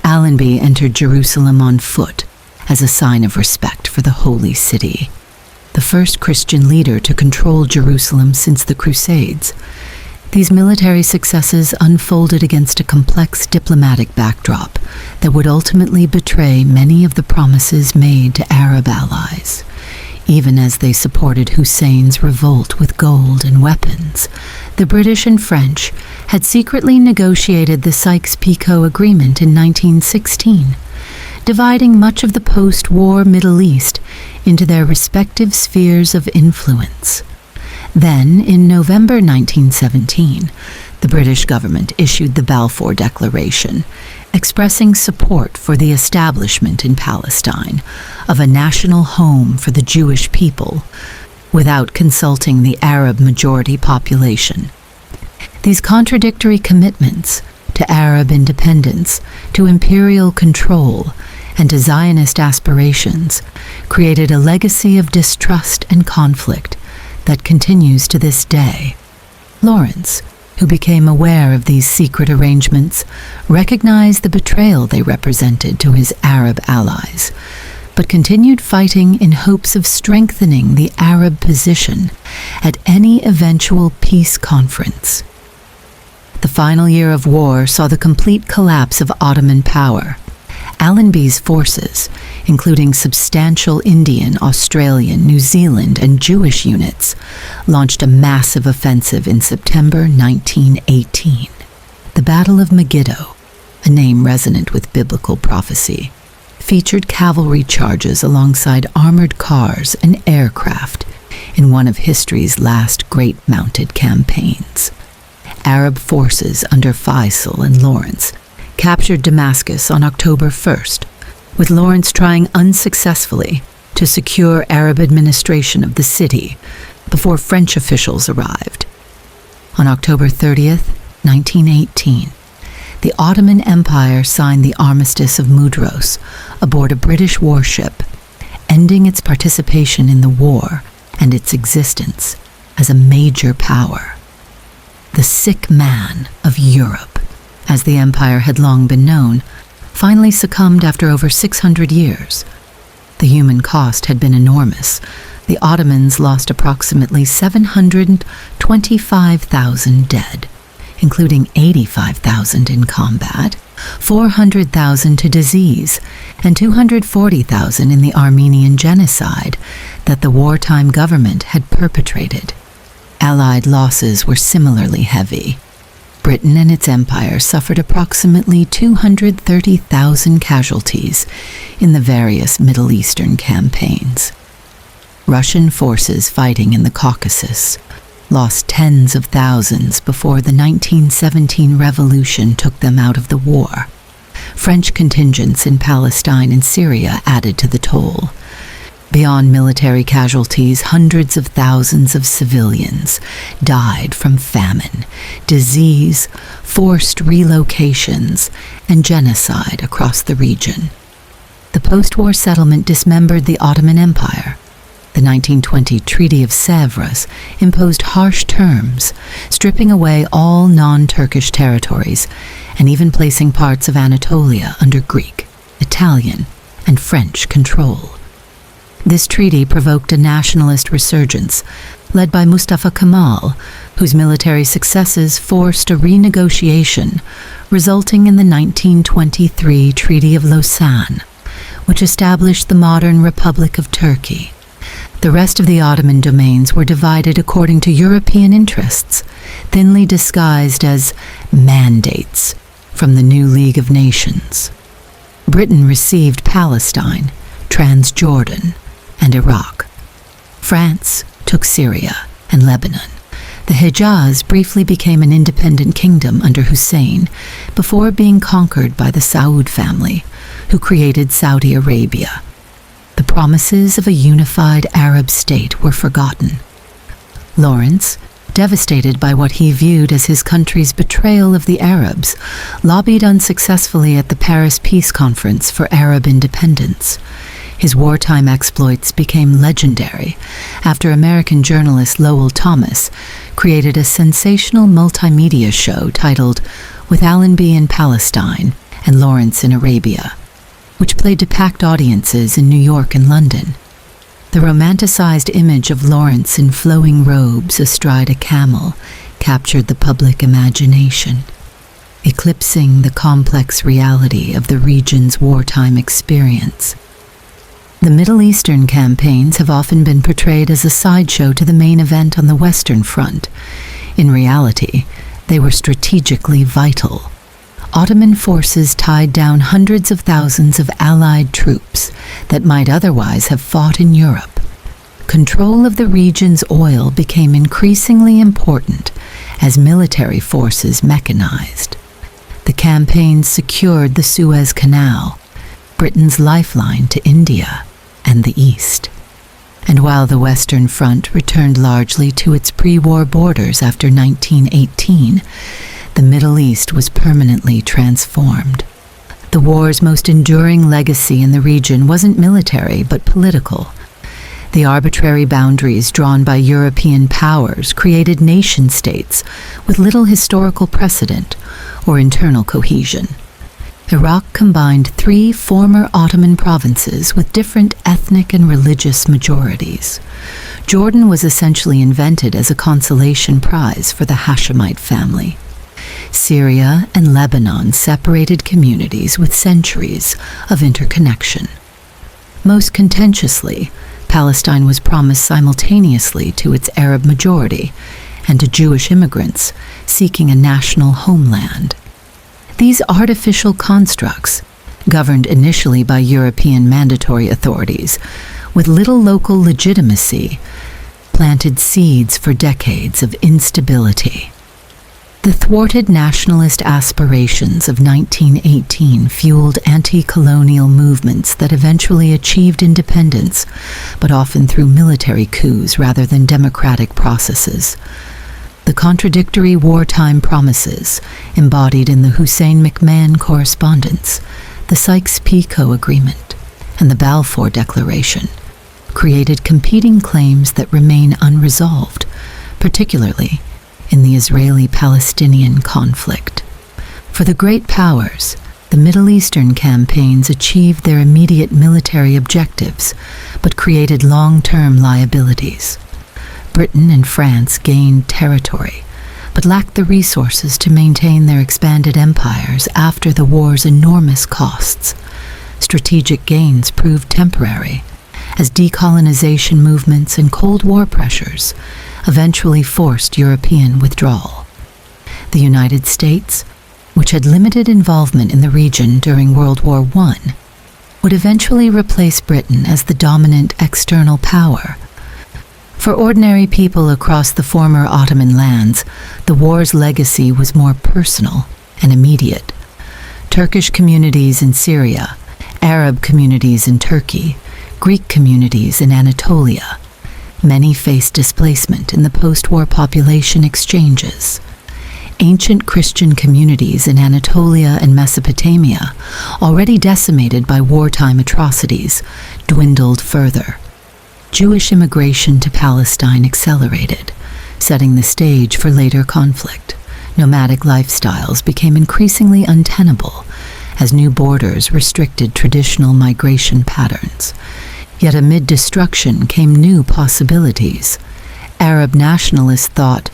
Allenby entered Jerusalem on foot as a sign of respect for the Holy City, the first Christian leader to control Jerusalem since the Crusades. These military successes unfolded against a complex diplomatic backdrop that would ultimately betray many of the promises made to Arab allies. Even as they supported Hussein's revolt with gold and weapons, the British and French had secretly negotiated the Sykes-Picot Agreement in 1916, dividing much of the post-war Middle East into their respective spheres of influence. Then, in November 1917, the British government issued the Balfour Declaration, expressing support for the establishment in Palestine of a national home for the Jewish people, without consulting the Arab majority population. These contradictory commitments to Arab independence, to imperial control, and to Zionist aspirations created a legacy of distrust and conflict that continues to this day. Lawrence, who became aware of these secret arrangements, recognized the betrayal they represented to his Arab allies. but continued fighting in hopes of strengthening the Arab position at any eventual peace conference. The final year of war saw the complete collapse of Ottoman power. Allenby's forces, including substantial Indian, Australian, New Zealand, and Jewish units, launched a massive offensive in September 1918. The Battle of Megiddo, a name resonant with biblical prophecy, featured cavalry charges alongside armored cars and aircraft in one of history's last great mounted campaigns. Arab forces under Faisal and Lawrence captured Damascus on October 1st, with Lawrence trying unsuccessfully to secure Arab administration of the city before French officials arrived. On October 30th, 1918, the Ottoman Empire signed the Armistice of Mudros aboard a British warship, ending its participation in the war and its existence as a major power. The sick man of Europe, as the empire had long been known, finally succumbed after over 600 years. The human cost had been enormous. The Ottomans lost approximately 725,000 dead, including 85,000 in combat, 400,000 to disease, and 240,000 in the Armenian genocide that the wartime government had perpetrated. Allied losses were similarly heavy. Britain and its empire suffered approximately 230,000 casualties in the various Middle Eastern campaigns. Russian forces fighting in the Caucasus lost tens of thousands before the 1917 revolution took them out of the war. French contingents in Palestine and Syria added to the toll. Beyond military casualties, hundreds of thousands of civilians died from famine, disease, forced relocations, and genocide across the region. The post-war settlement dismembered the Ottoman Empire. The 1920 Treaty of Sèvres imposed harsh terms, stripping away all non-Turkish territories and even placing parts of Anatolia under Greek, Italian, and French control. This treaty provoked a nationalist resurgence, led by Mustafa Kemal, whose military successes forced a renegotiation, resulting in the 1923 Treaty of Lausanne, which established the modern Republic of Turkey. The rest of the Ottoman domains were divided according to European interests, thinly disguised as mandates from the new League of Nations. Britain received Palestine, Transjordan, and Iraq. France took Syria and Lebanon. The Hejaz briefly became an independent kingdom under Hussein before being conquered by the Saud family, who created Saudi Arabia. The promises of a unified Arab state were forgotten. Lawrence, devastated by what he viewed as his country's betrayal of the Arabs, lobbied unsuccessfully at the Paris Peace Conference for Arab independence. His wartime exploits became legendary after American journalist Lowell Thomas created a sensational multimedia show titled With Allenby in Palestine and Lawrence in Arabia, which played to packed audiences in New York and London. The romanticized image of Lawrence in flowing robes astride a camel captured the public imagination, eclipsing the complex reality of the region's wartime experience. The Middle Eastern campaigns have often been portrayed as a sideshow to the main event on the Western Front. In reality, they were strategically vital. Ottoman forces tied down hundreds of thousands of Allied troops that might otherwise have fought in Europe. Control of the region's oil became increasingly important as military forces mechanized. The campaigns secured the Suez Canal, Britain's lifeline to India and the East. And while the Western Front returned largely to its pre-war borders after 1918, the Middle East was permanently transformed. The war's most enduring legacy in the region wasn't military, but political. The arbitrary boundaries drawn by European powers created nation-states with little historical precedent or internal cohesion. Iraq combined 3 former Ottoman provinces with different ethnic and religious majorities. Jordan was essentially invented as a consolation prize for the Hashemite family. Syria and Lebanon separated communities with centuries of interconnection. Most contentiously, Palestine was promised simultaneously to its Arab majority and to Jewish immigrants seeking a national homeland. These artificial constructs, governed initially by European mandatory authorities, with little local legitimacy, planted seeds for decades of instability. The thwarted nationalist aspirations of 1918 fueled anti-colonial movements that eventually achieved independence, but often through military coups rather than democratic processes. The contradictory wartime promises, embodied in the Hussein McMahon Correspondence, the Sykes-Picot Agreement, and the Balfour Declaration, created competing claims that remain unresolved, particularly in the Israeli-Palestinian conflict. For the great powers, the Middle Eastern campaigns achieved their immediate military objectives, but created long-term liabilities. Britain and France gained territory, but lacked the resources to maintain their expanded empires after the war's enormous costs. Strategic gains proved temporary, as decolonization movements and Cold War pressures eventually forced European withdrawal. The United States, which had limited involvement in the region during World War I, would eventually replace Britain as the dominant external power. For ordinary people across the former Ottoman lands, the war's legacy was more personal and immediate. Turkish communities in Syria, Arab communities in Turkey, Greek communities in Anatolia. Many faced displacement in the post-war population exchanges. Ancient Christian communities in Anatolia and Mesopotamia, already decimated by wartime atrocities, dwindled further. Jewish immigration to Palestine accelerated, setting the stage for later conflict. Nomadic lifestyles became increasingly untenable as new borders restricted traditional migration patterns. Yet amid destruction came new possibilities. Arab nationalists thought,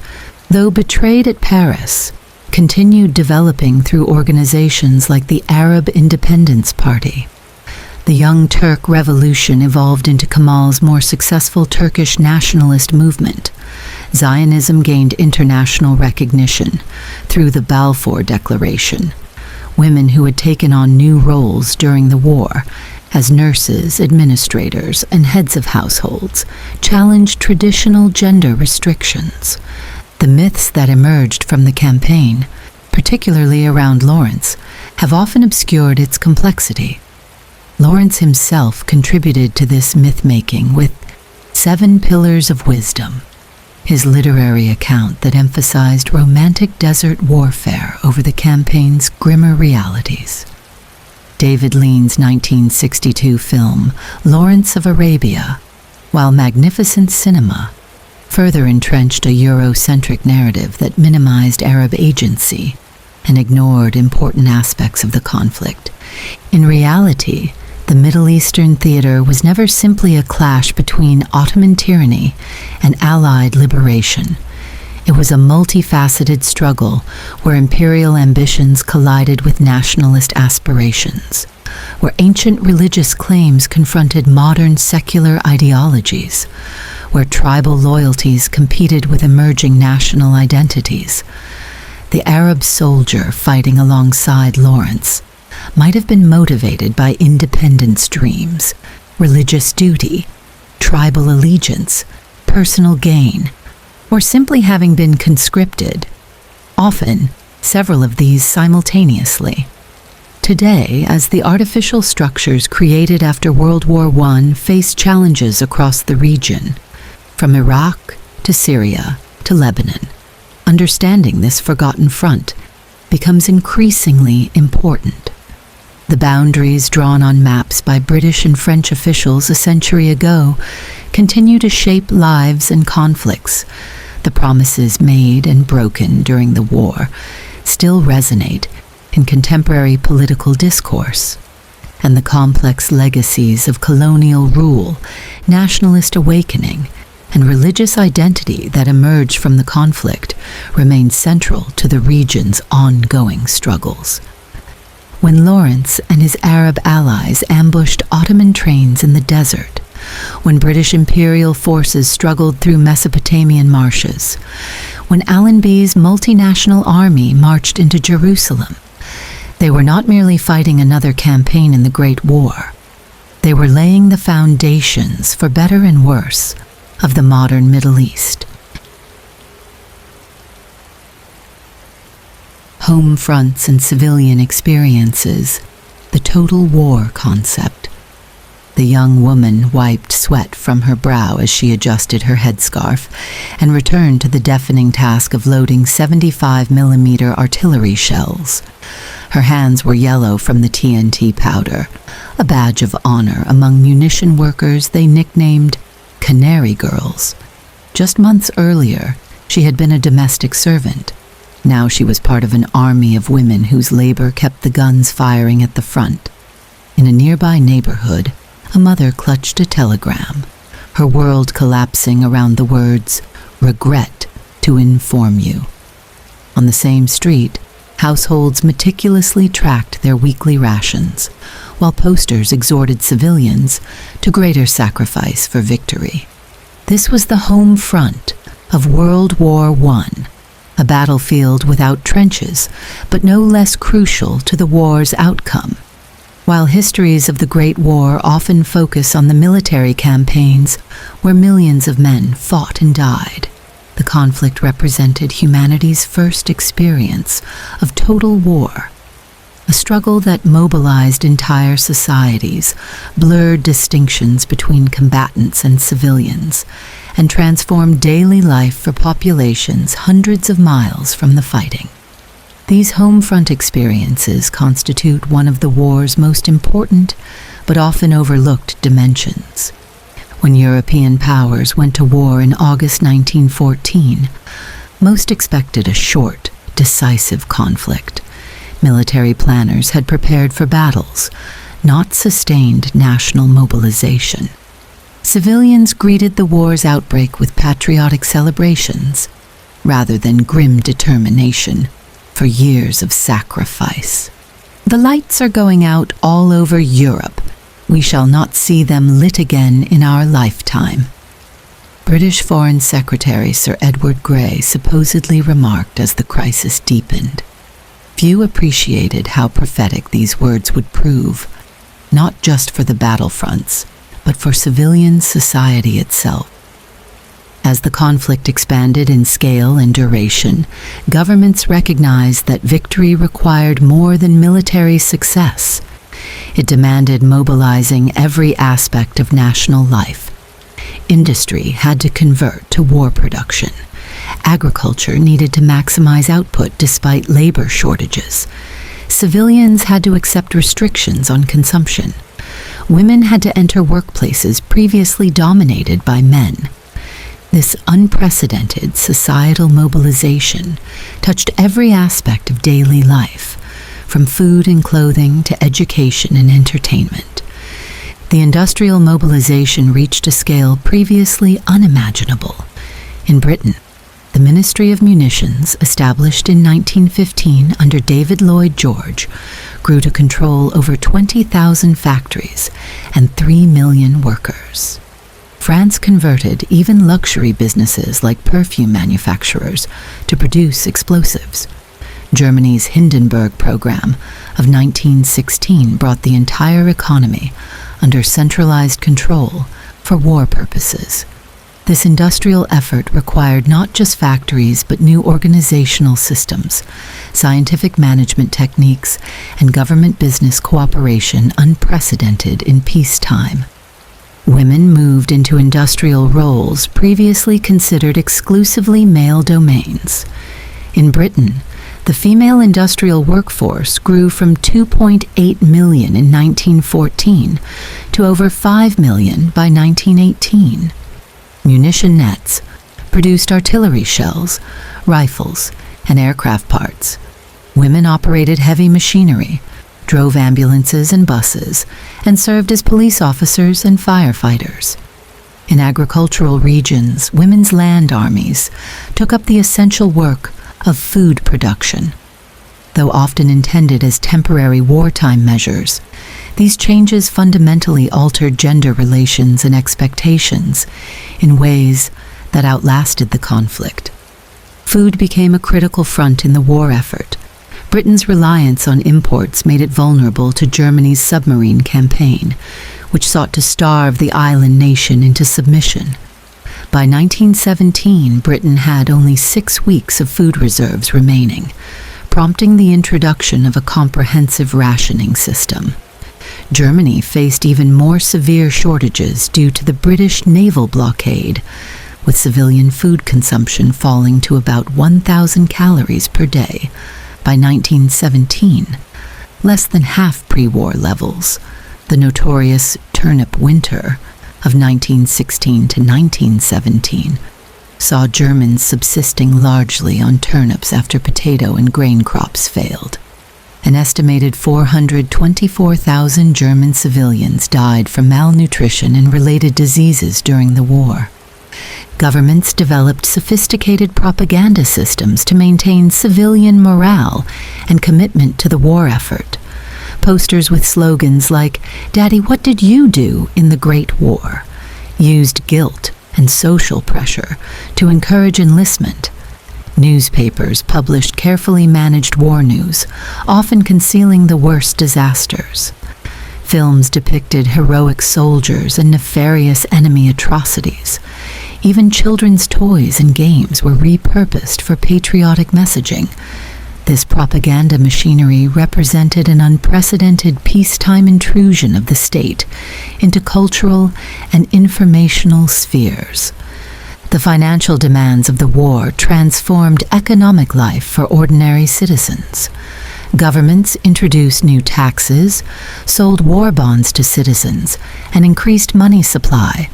though betrayed at Paris, continued developing through organizations like the Arab Independence Party. The Young Turk Revolution evolved into Kemal's more successful Turkish nationalist movement. Zionism gained international recognition through the Balfour Declaration. Women who had taken on new roles during the war, as nurses, administrators, and heads of households, challenged traditional gender restrictions. The myths that emerged from the campaign, particularly around Lawrence, have often obscured its complexity. Lawrence himself contributed to this myth-making with 7 Pillars of Wisdom, his literary account that emphasized romantic desert warfare over the campaign's grimmer realities. David Lean's 1962 film, Lawrence of Arabia, while magnificent cinema, further entrenched a Eurocentric narrative that minimized Arab agency and ignored important aspects of the conflict. In reality, the Middle Eastern theater was never simply a clash between Ottoman tyranny and Allied liberation. It was a multifaceted struggle where imperial ambitions collided with nationalist aspirations, where ancient religious claims confronted modern secular ideologies, where tribal loyalties competed with emerging national identities. The Arab soldier fighting alongside Lawrence might have been motivated by independence dreams, religious duty, tribal allegiance, personal gain, or simply having been conscripted, often several of these simultaneously. Today, as the artificial structures created after World War I face challenges across the region, from Iraq to Syria to Lebanon, understanding this forgotten front becomes increasingly important. The boundaries drawn on maps by British and French officials a century ago continue to shape lives and conflicts. The promises made and broken during the war still resonate, in contemporary political discourse, and the complex legacies of colonial rule, nationalist awakening, and religious identity that emerged from the conflict remain central to the region's ongoing struggles. When Lawrence and his Arab allies ambushed Ottoman trains in the desert, when British imperial forces struggled through Mesopotamian marshes, when Allenby's multinational army marched into Jerusalem, they were not merely fighting another campaign in the Great War. They were laying the foundations, for better and worse, of the modern Middle East. Home fronts and civilian experiences, the total war concept. The young woman wiped sweat from her brow as she adjusted her headscarf and returned to the deafening task of loading 75mm artillery shells. Her hands were yellow from the TNT powder, a badge of honor among munition workers they nicknamed Canary Girls. Just months earlier, she had been a domestic servant. Now she was part of an army of women whose labor kept the guns firing at the front. In a nearby neighborhood, a mother clutched a telegram, her world collapsing around the words, "Regret to inform you." On the same street, households meticulously tracked their weekly rations, while posters exhorted civilians to greater sacrifice for victory. This was the home front of World War I, a battlefield without trenches, but no less crucial to the war's outcome. While histories of the Great War often focus on the military campaigns where millions of men fought and died, the conflict represented humanity's first experience of total war, a struggle that mobilized entire societies, blurred distinctions between combatants and civilians, and transformed daily life for populations hundreds of miles from the fighting. These home front experiences constitute one of the war's most important but often overlooked dimensions. When European powers went to war in August 1914, most expected a short, decisive conflict. Military planners had prepared for battles, not sustained national mobilization. Civilians greeted the war's outbreak with patriotic celebrations, rather than grim determination for years of sacrifice. The lights are going out all over Europe. We shall not see them lit again in our lifetime. British Foreign Secretary Sir Edward Grey supposedly remarked as the crisis deepened. Few appreciated how prophetic these words would prove, not just for the battlefronts, but for civilian society itself. As the conflict expanded in scale and duration, governments recognized that victory required more than military success. It demanded mobilizing every aspect of national life. Industry had to convert to war production. Agriculture needed to maximize output despite labor shortages. Civilians had to accept restrictions on consumption. Women had to enter workplaces previously dominated by men. This unprecedented societal mobilization touched every aspect of daily life, from food and clothing to education and entertainment. The industrial mobilization reached a scale previously unimaginable. In Britain, the Ministry of Munitions, established in 1915 under David Lloyd George, grew to control over 20,000 factories and 3 million workers. France converted even luxury businesses like perfume manufacturers to produce explosives. Germany's Hindenburg program of 1916 brought the entire economy under centralized control for war purposes. This industrial effort required not just factories but new organizational systems, scientific management techniques, and government-business cooperation unprecedented in peacetime. Women moved into industrial roles previously considered exclusively male domains. In Britain, the female industrial workforce grew from 2.8 million in 1914 to over 5 million by 1918. Munition nets produced artillery shells, rifles, and aircraft parts. Women operated heavy machinery, drove ambulances and buses, and served as police officers and firefighters. In agricultural regions, women's land armies took up the essential work of food production. Though often intended as temporary wartime measures, these changes fundamentally altered gender relations and expectations in ways that outlasted the conflict. Food became a critical front in the war effort. Britain's reliance on imports made it vulnerable to Germany's submarine campaign, which sought to starve the island nation into submission. By 1917, Britain had only 6 weeks of food reserves remaining, prompting the introduction of a comprehensive rationing system. Germany faced even more severe shortages due to the British naval blockade, with civilian food consumption falling to about 1,000 calories per day by 1917, less than half pre-war levels. The notorious turnip winter of 1916 to 1917 saw Germans subsisting largely on turnips after potato and grain crops failed. An estimated 424,000 German civilians died from malnutrition and related diseases during the war. Governments developed sophisticated propaganda systems to maintain civilian morale and commitment to the war effort. Posters with slogans like, "Daddy, what did you do in the Great War?" used guilt and social pressure to encourage enlistment. Newspapers published carefully managed war news, often concealing the worst disasters. Films depicted heroic soldiers and nefarious enemy atrocities. Even children's toys and games were repurposed for patriotic messaging. This propaganda machinery represented an unprecedented peacetime intrusion of the state into cultural and informational spheres. The financial demands of the war transformed economic life for ordinary citizens. Governments introduced new taxes, sold war bonds to citizens, and increased money supply,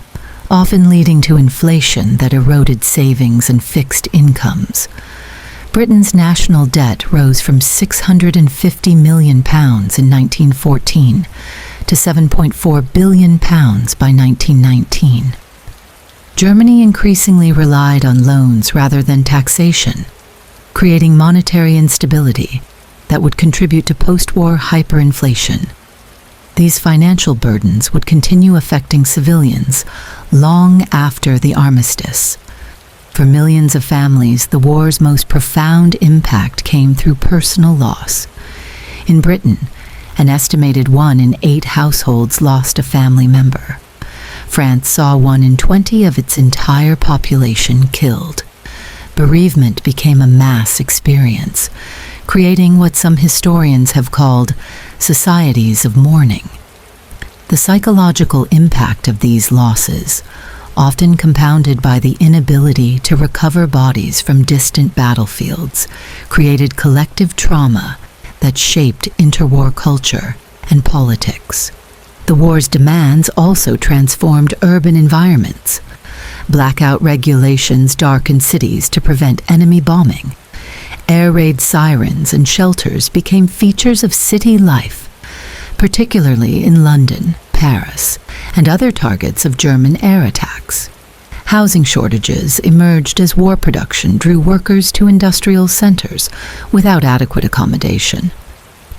often leading to inflation that eroded savings and fixed incomes. Britain's national debt rose from £650 million in 1914 to £7.4 billion by 1919. Germany increasingly relied on loans rather than taxation, creating monetary instability that would contribute to post-war hyperinflation. These financial burdens would continue affecting civilians long after the armistice. For millions of families, the war's most profound impact came through personal loss. In Britain, an estimated 1 in 8 households lost a family member. France saw 1 in 20 of its entire population killed. Bereavement became a mass experience, creating what some historians have called societies of mourning. The psychological impact of these losses, often compounded by the inability to recover bodies from distant battlefields, created collective trauma that shaped interwar culture and politics. The war's demands also transformed urban environments. Blackout regulations darkened cities to prevent enemy bombing. Air raid sirens and shelters became features of city life, particularly in London, Paris, and other targets of German air attacks. Housing shortages emerged as war production drew workers to industrial centers without adequate accommodation.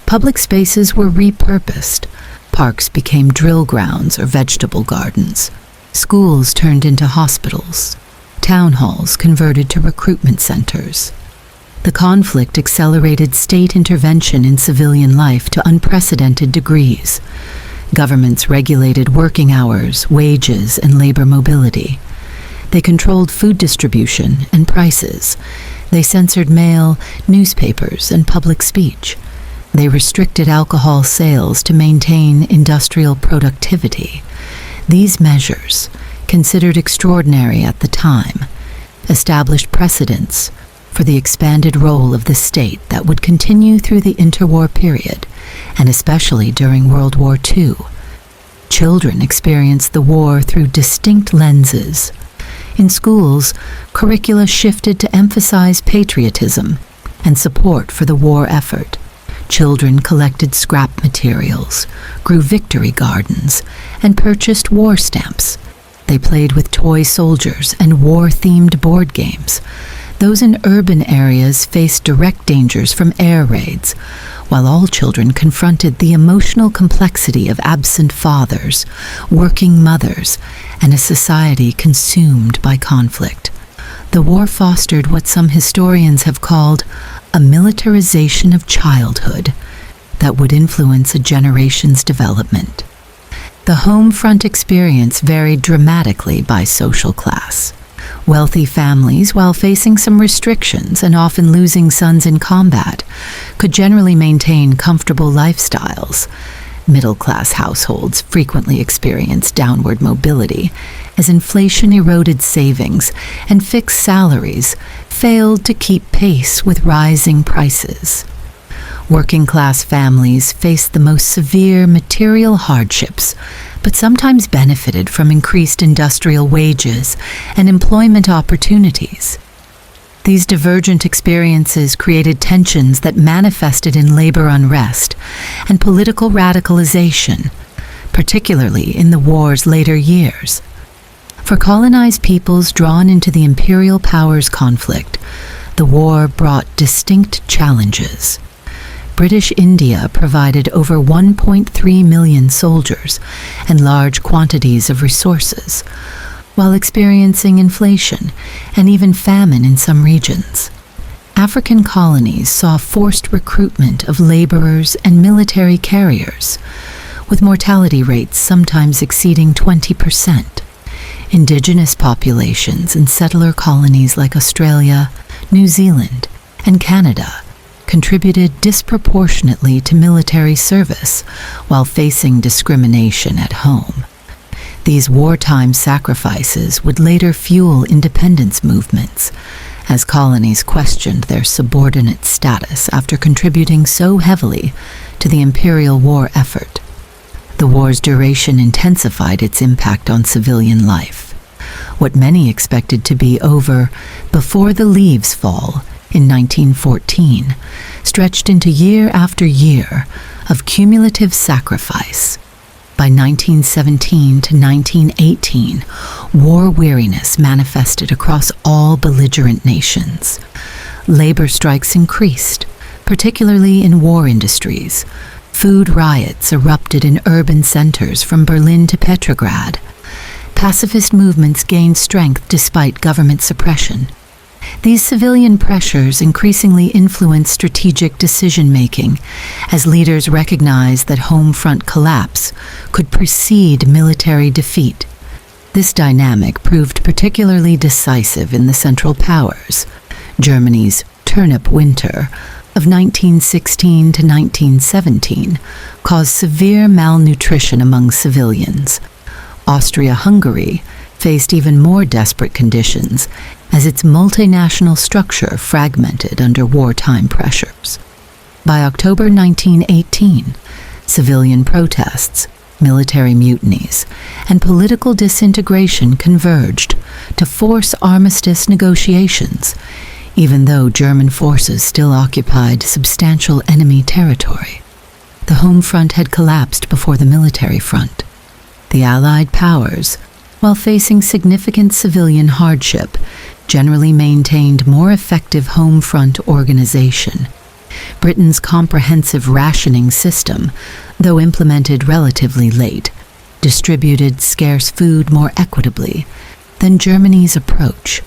Public spaces were repurposed. Parks became drill grounds or vegetable gardens. Schools turned into hospitals. Town halls converted to recruitment centers. The conflict accelerated state intervention in civilian life to unprecedented degrees. Governments regulated working hours, wages, and labor mobility. They controlled food distribution and prices. They censored mail, newspapers, and public speech. They restricted alcohol sales to maintain industrial productivity. These measures, considered extraordinary at the time, established precedents for the expanded role of the state that would continue through the interwar period, and especially during World War II. Children experienced the war through distinct lenses. In schools, curricula shifted to emphasize patriotism and support for the war effort. Children collected scrap materials, grew victory gardens, and purchased war stamps. They played with toy soldiers and war-themed board games. Those in urban areas faced direct dangers from air raids, while all children confronted the emotional complexity of absent fathers, working mothers, and a society consumed by conflict. The war fostered what some historians have called a militarization of childhood that would influence a generation's development. The home front experience varied dramatically by social class. Wealthy families, while facing some restrictions and often losing sons in combat, could generally maintain comfortable lifestyles. Middle-class households frequently experienced downward mobility as inflation eroded savings and fixed salaries failed to keep pace with rising prices. Working-class families faced the most severe material hardships, but sometimes benefited from increased industrial wages and employment opportunities. These divergent experiences created tensions that manifested in labor unrest and political radicalization, particularly in the war's later years. For colonized peoples drawn into the imperial powers conflict, the war brought distinct challenges. British India provided over 1.3 million soldiers and large quantities of resources, while experiencing inflation and even famine in some regions. African colonies saw forced recruitment of laborers and military carriers, with mortality rates sometimes exceeding 20%. Indigenous populations in settler colonies like Australia, New Zealand, and Canada contributed disproportionately to military service while facing discrimination at home. These wartime sacrifices would later fuel independence movements, as colonies questioned their subordinate status after contributing so heavily to the imperial war effort. The war's duration intensified its impact on civilian life. What many expected to be over before the leaves fall in 1914 stretched into year after year of cumulative sacrifice. By 1917 to 1918, war weariness manifested across all belligerent nations. Labor strikes increased, particularly in war industries. Food riots erupted in urban centers from Berlin to Petrograd. Pacifist movements gained strength despite government suppression. These civilian pressures increasingly influenced strategic decision-making as leaders recognized that home front collapse could precede military defeat. This dynamic proved particularly decisive in the Central Powers. Germany's turnip winter of 1916 to 1917 caused severe malnutrition among civilians. Austria-Hungary faced even more desperate conditions as its multinational structure fragmented under wartime pressures. By October 1918, civilian protests, military mutinies, and political disintegration converged to force armistice negotiations, even though German forces still occupied substantial enemy territory. The home front had collapsed before the military front. The Allied powers, while facing significant civilian hardship, generally maintained more effective home front organization. Britain's comprehensive rationing system, though implemented relatively late, distributed scarce food more equitably than Germany's approach.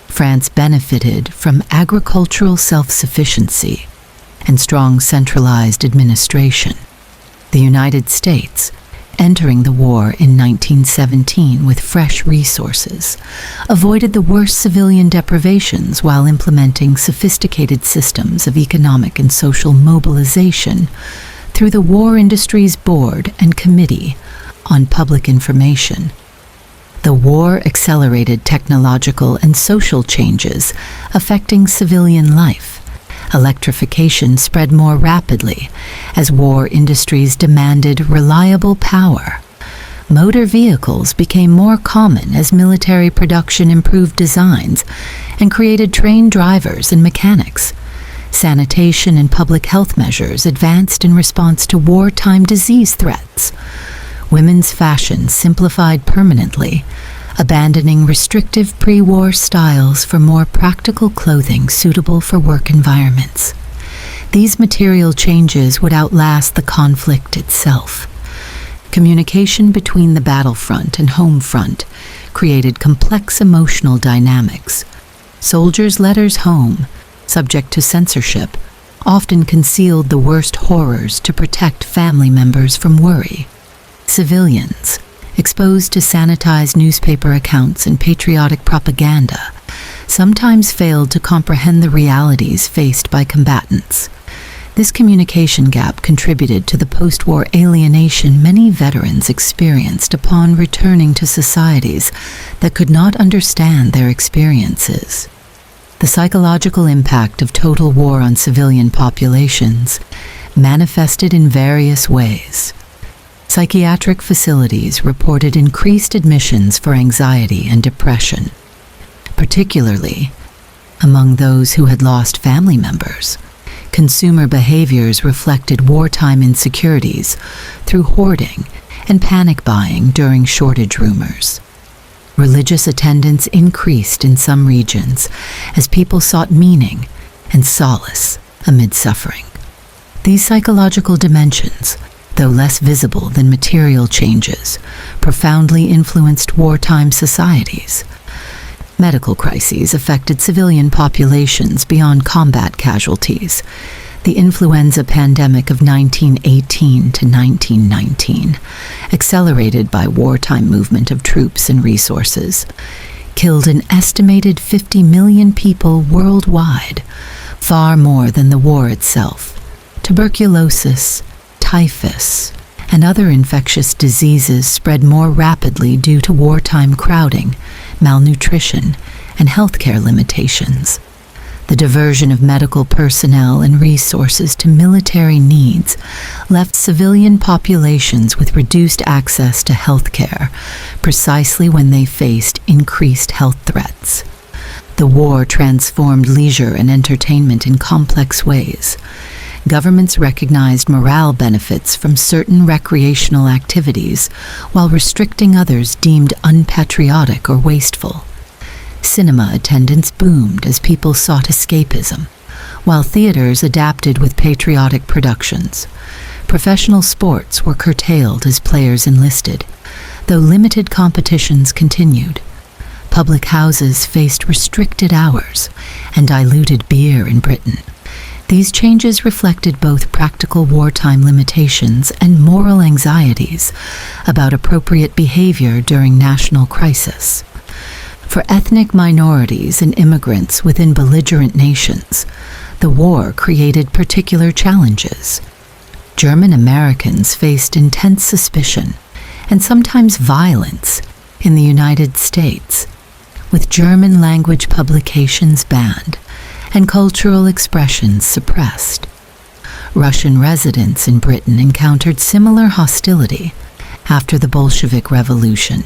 France benefited from agricultural self-sufficiency and strong centralized administration. The United States, entering the war in 1917 with fresh resources, avoided the worst civilian deprivations while implementing sophisticated systems of economic and social mobilization through the War Industries Board and Committee on Public Information. The war accelerated technological and social changes affecting civilian life. Electrification spread more rapidly as war industries demanded reliable power. Motor vehicles became more common as military production improved designs and created trained drivers and mechanics. Sanitation and public health measures advanced in response to wartime disease threats. Women's fashion simplified permanently, abandoning restrictive pre-war styles for more practical clothing suitable for work environments. These material changes would outlast the conflict itself. Communication between the battlefront and home front created complex emotional dynamics. Soldiers' letters home, subject to censorship, often concealed the worst horrors to protect family members from worry. Civilians, exposed to sanitized newspaper accounts and patriotic propaganda, sometimes failed to comprehend the realities faced by combatants. This communication gap contributed to the post-war alienation many veterans experienced upon returning to societies that could not understand their experiences. The psychological impact of total war on civilian populations manifested in various ways. Psychiatric facilities reported increased admissions for anxiety and depression, particularly among those who had lost family members. Consumer behaviors reflected wartime insecurities through hoarding and panic buying during shortage rumors. Religious attendance increased in some regions as people sought meaning and solace amid suffering. These psychological dimensions, though less visible than material changes, profoundly influenced wartime societies. Medical crises affected civilian populations beyond combat casualties. The influenza pandemic of 1918 to 1919, accelerated by wartime movement of troops and resources, killed an estimated 50 million people worldwide, far more than the war itself. Tuberculosis, typhus, and other infectious diseases spread more rapidly due to wartime crowding, malnutrition, and healthcare limitations. The diversion of medical personnel and resources to military needs left civilian populations with reduced access to healthcare precisely when they faced increased health threats. The war transformed leisure and entertainment in complex ways. Governments recognized morale benefits from certain recreational activities while restricting others deemed unpatriotic or wasteful. Cinema attendance boomed as people sought escapism, while theaters adapted with patriotic productions. Professional sports were curtailed as players enlisted, though limited competitions continued. Public houses faced restricted hours and diluted beer in Britain. These changes reflected both practical wartime limitations and moral anxieties about appropriate behavior during national crisis. For ethnic minorities and immigrants within belligerent nations, the war created particular challenges. German Americans faced intense suspicion and sometimes violence in the United States, with German-language publications banned and cultural expressions suppressed. Russian residents in Britain encountered similar hostility after the Bolshevik Revolution.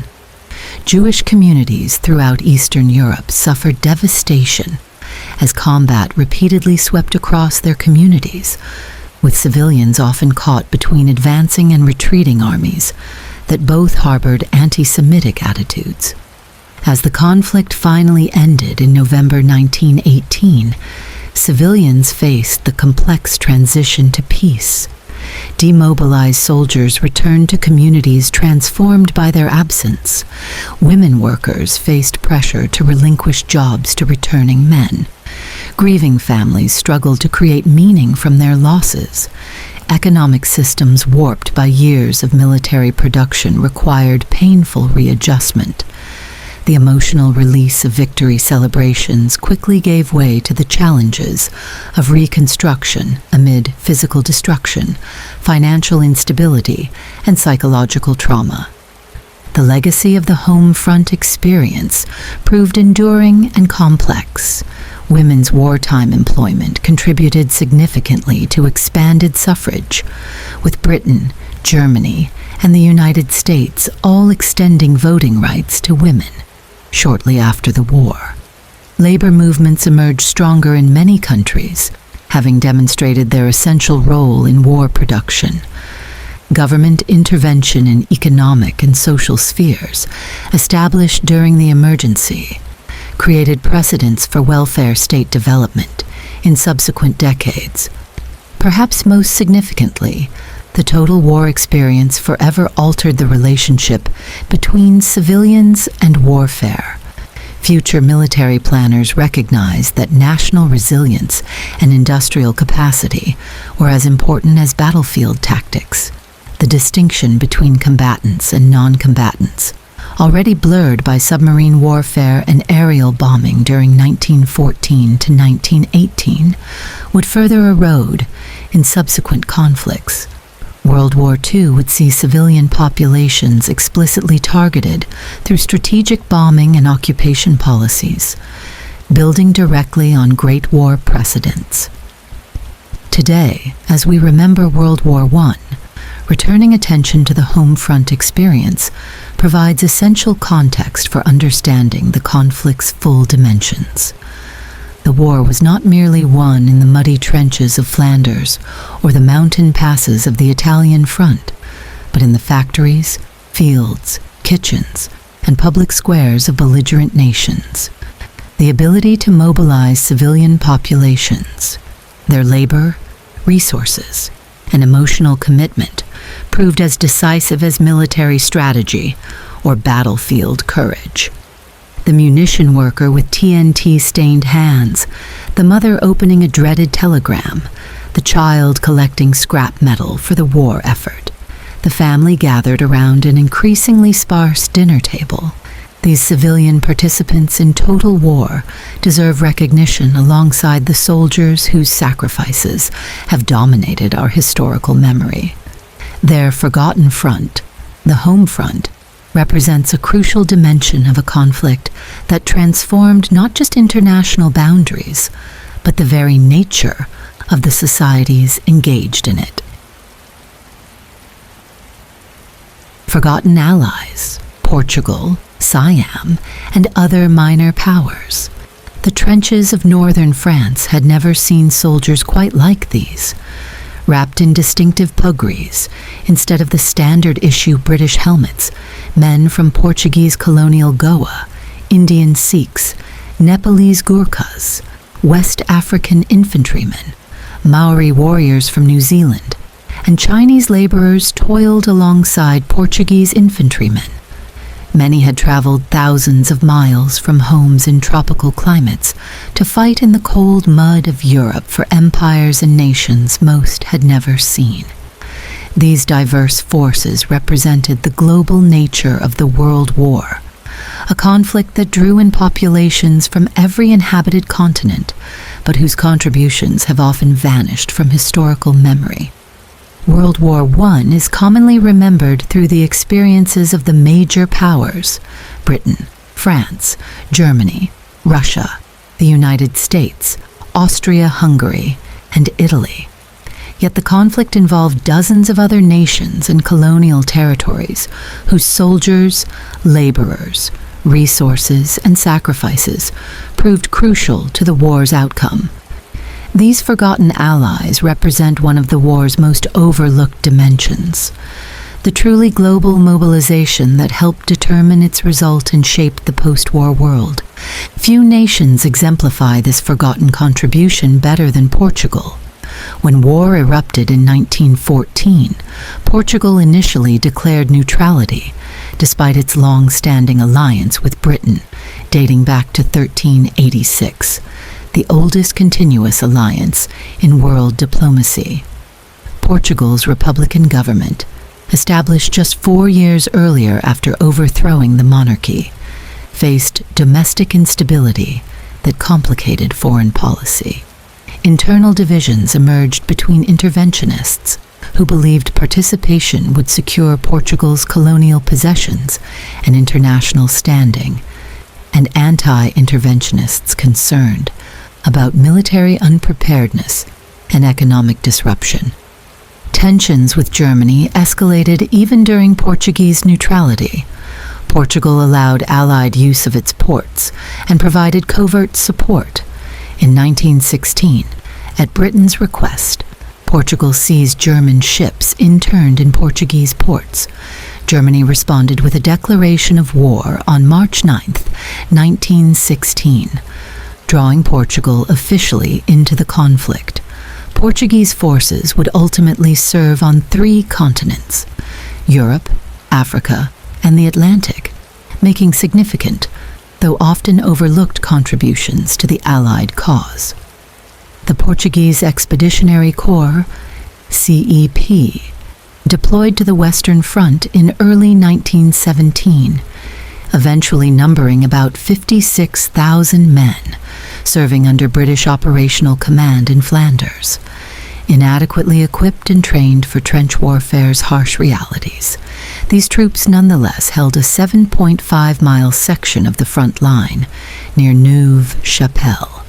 Jewish communities throughout Eastern Europe suffered devastation as combat repeatedly swept across their communities, with civilians often caught between advancing and retreating armies that both harbored anti-Semitic attitudes. As the conflict finally ended in November 1918, civilians faced the complex transition to peace. Demobilized soldiers returned to communities transformed by their absence. Women workers faced pressure to relinquish jobs to returning men. Grieving families struggled to create meaning from their losses. Economic systems warped by years of military production required painful readjustment. The emotional release of victory celebrations quickly gave way to the challenges of reconstruction amid physical destruction, financial instability, and psychological trauma. The legacy of the home front experience proved enduring and complex. Women's wartime employment contributed significantly to expanded suffrage, with Britain, Germany, and the United States all extending voting rights to women. Shortly after the war, labor movements emerged stronger in many countries, having demonstrated their essential role in war production. Government intervention in economic and social spheres, established during the emergency, created precedents for welfare state development in subsequent decades. Perhaps most significantly, the total war experience forever altered the relationship between civilians and warfare. Future military planners recognized that national resilience and industrial capacity were as important as battlefield tactics. The distinction between combatants and non-combatants, already blurred by submarine warfare and aerial bombing during 1914 to 1918, would further erode in subsequent conflicts. World War II would see civilian populations explicitly targeted through strategic bombing and occupation policies, building directly on Great War precedents. Today, as we remember World War I, returning attention to the home front experience provides essential context for understanding the conflict's full dimensions. The war was not merely won in the muddy trenches of Flanders or the mountain passes of the Italian front, but in the factories, fields, kitchens, and public squares of belligerent nations. The ability to mobilize civilian populations, their labor, resources, and emotional commitment proved as decisive as military strategy or battlefield courage. The munition worker with TNT-stained hands, the mother opening a dreaded telegram, the child collecting scrap metal for the war effort, the family gathered around an increasingly sparse dinner table. These civilian participants in total war deserve recognition alongside the soldiers whose sacrifices have dominated our historical memory. Their forgotten front, the home front, represents a crucial dimension of a conflict that transformed not just international boundaries, but the very nature of the societies engaged in it. Forgotten allies, Portugal, Siam, and other minor powers. The trenches of northern France had never seen soldiers quite like these. Wrapped in distinctive pugrees, instead of the standard-issue British helmets, men from Portuguese colonial Goa, Indian Sikhs, Nepalese Gurkhas, West African infantrymen, Maori warriors from New Zealand, and Chinese laborers toiled alongside Portuguese infantrymen. Many had traveled thousands of miles from homes in tropical climates to fight in the cold mud of Europe for empires and nations most had never seen. These diverse forces represented the global nature of the World War, a conflict that drew in populations from every inhabited continent, but whose contributions have often vanished from historical memory. World War I is commonly remembered through the experiences of the major powers: Britain, France, Germany, Russia, the United States, Austria-Hungary, and Italy. Yet the conflict involved dozens of other nations and colonial territories whose soldiers, laborers, resources, and sacrifices proved crucial to the war's outcome. These forgotten allies represent one of the war's most overlooked dimensions, the truly global mobilization that helped determine its result and shaped the post-war world. Few nations exemplify this forgotten contribution better than Portugal. When war erupted in 1914, Portugal initially declared neutrality, despite its long-standing alliance with Britain, dating back to 1386. The oldest continuous alliance in world diplomacy. Portugal's republican government, established just 4 years earlier after overthrowing the monarchy, faced domestic instability that complicated foreign policy. Internal divisions emerged between interventionists, who believed participation would secure Portugal's colonial possessions and international standing, and anti-interventionists concerned about military unpreparedness and economic disruption. Tensions with Germany escalated even during Portuguese neutrality. Portugal allowed Allied use of its ports and provided covert support. In 1916, At Britain's request, Portugal seized German ships interned in Portuguese ports. Germany responded with a declaration of war on March 9, 1916, drawing Portugal officially into the conflict. Portuguese forces would ultimately serve on 3 continents: Europe, Africa, and the Atlantic, making significant, though often overlooked, contributions to the Allied cause. The Portuguese Expeditionary Corps, CEP, deployed to the Western Front in early 1917, eventually numbering about 56,000 men, serving under British operational command in Flanders. Inadequately equipped and trained for trench warfare's harsh realities, these troops nonetheless held a 7.5-mile section of the front line near Neuve-Chapelle.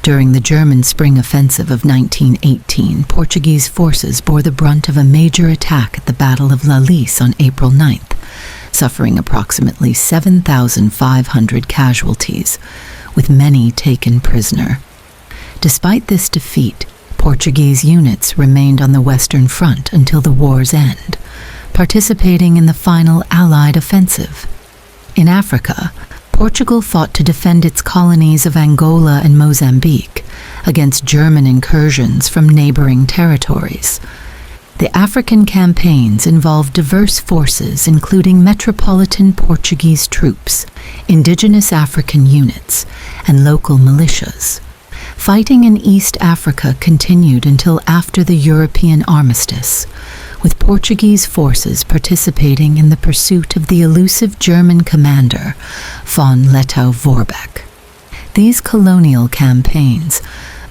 During the German spring offensive of 1918, Portuguese forces bore the brunt of a major attack at the Battle of La Lys on April 9th, suffering approximately 7,500 casualties, with many taken prisoner. Despite this defeat, Portuguese units remained on the Western Front until the war's end, participating in the final Allied offensive. In Africa, Portugal fought to defend its colonies of Angola and Mozambique against German incursions from neighboring territories. The African campaigns involved diverse forces including metropolitan Portuguese troops, indigenous African units, and local militias. Fighting in East Africa continued until after the European armistice, with Portuguese forces participating in the pursuit of the elusive German commander von Lettow-Vorbeck. These colonial campaigns,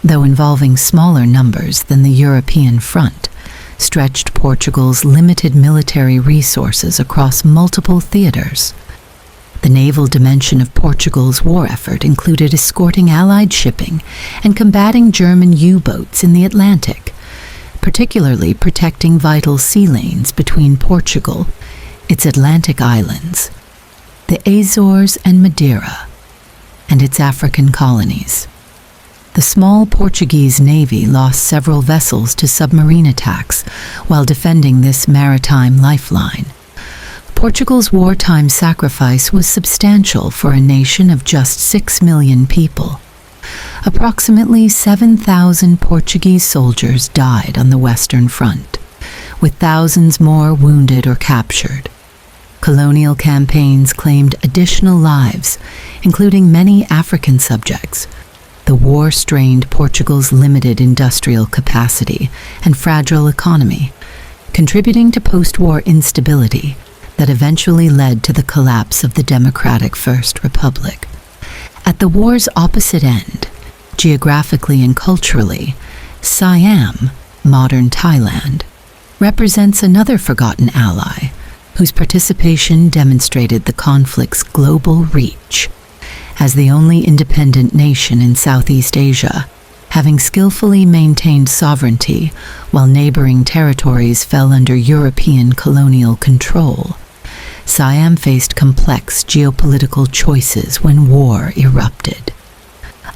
though involving smaller numbers than the European front, stretched Portugal's limited military resources across multiple theaters. The naval dimension of Portugal's war effort included escorting Allied shipping and combating German U-boats in the Atlantic, particularly protecting vital sea lanes between Portugal, its Atlantic islands, the Azores and Madeira, and its African colonies. The small Portuguese navy lost several vessels to submarine attacks while defending this maritime lifeline. Portugal's wartime sacrifice was substantial for a nation of just 6 million people. Approximately 7,000 Portuguese soldiers died on the Western Front, with thousands more wounded or captured. Colonial campaigns claimed additional lives, including many African subjects. The war strained Portugal's limited industrial capacity and fragile economy, contributing to post-war instability that eventually led to the collapse of the democratic First Republic. At the war's opposite end, geographically and culturally, Siam, modern Thailand, represents another forgotten ally whose participation demonstrated the conflict's global reach. As the only independent nation in Southeast Asia, having skillfully maintained sovereignty while neighboring territories fell under European colonial control, Siam faced complex geopolitical choices when war erupted.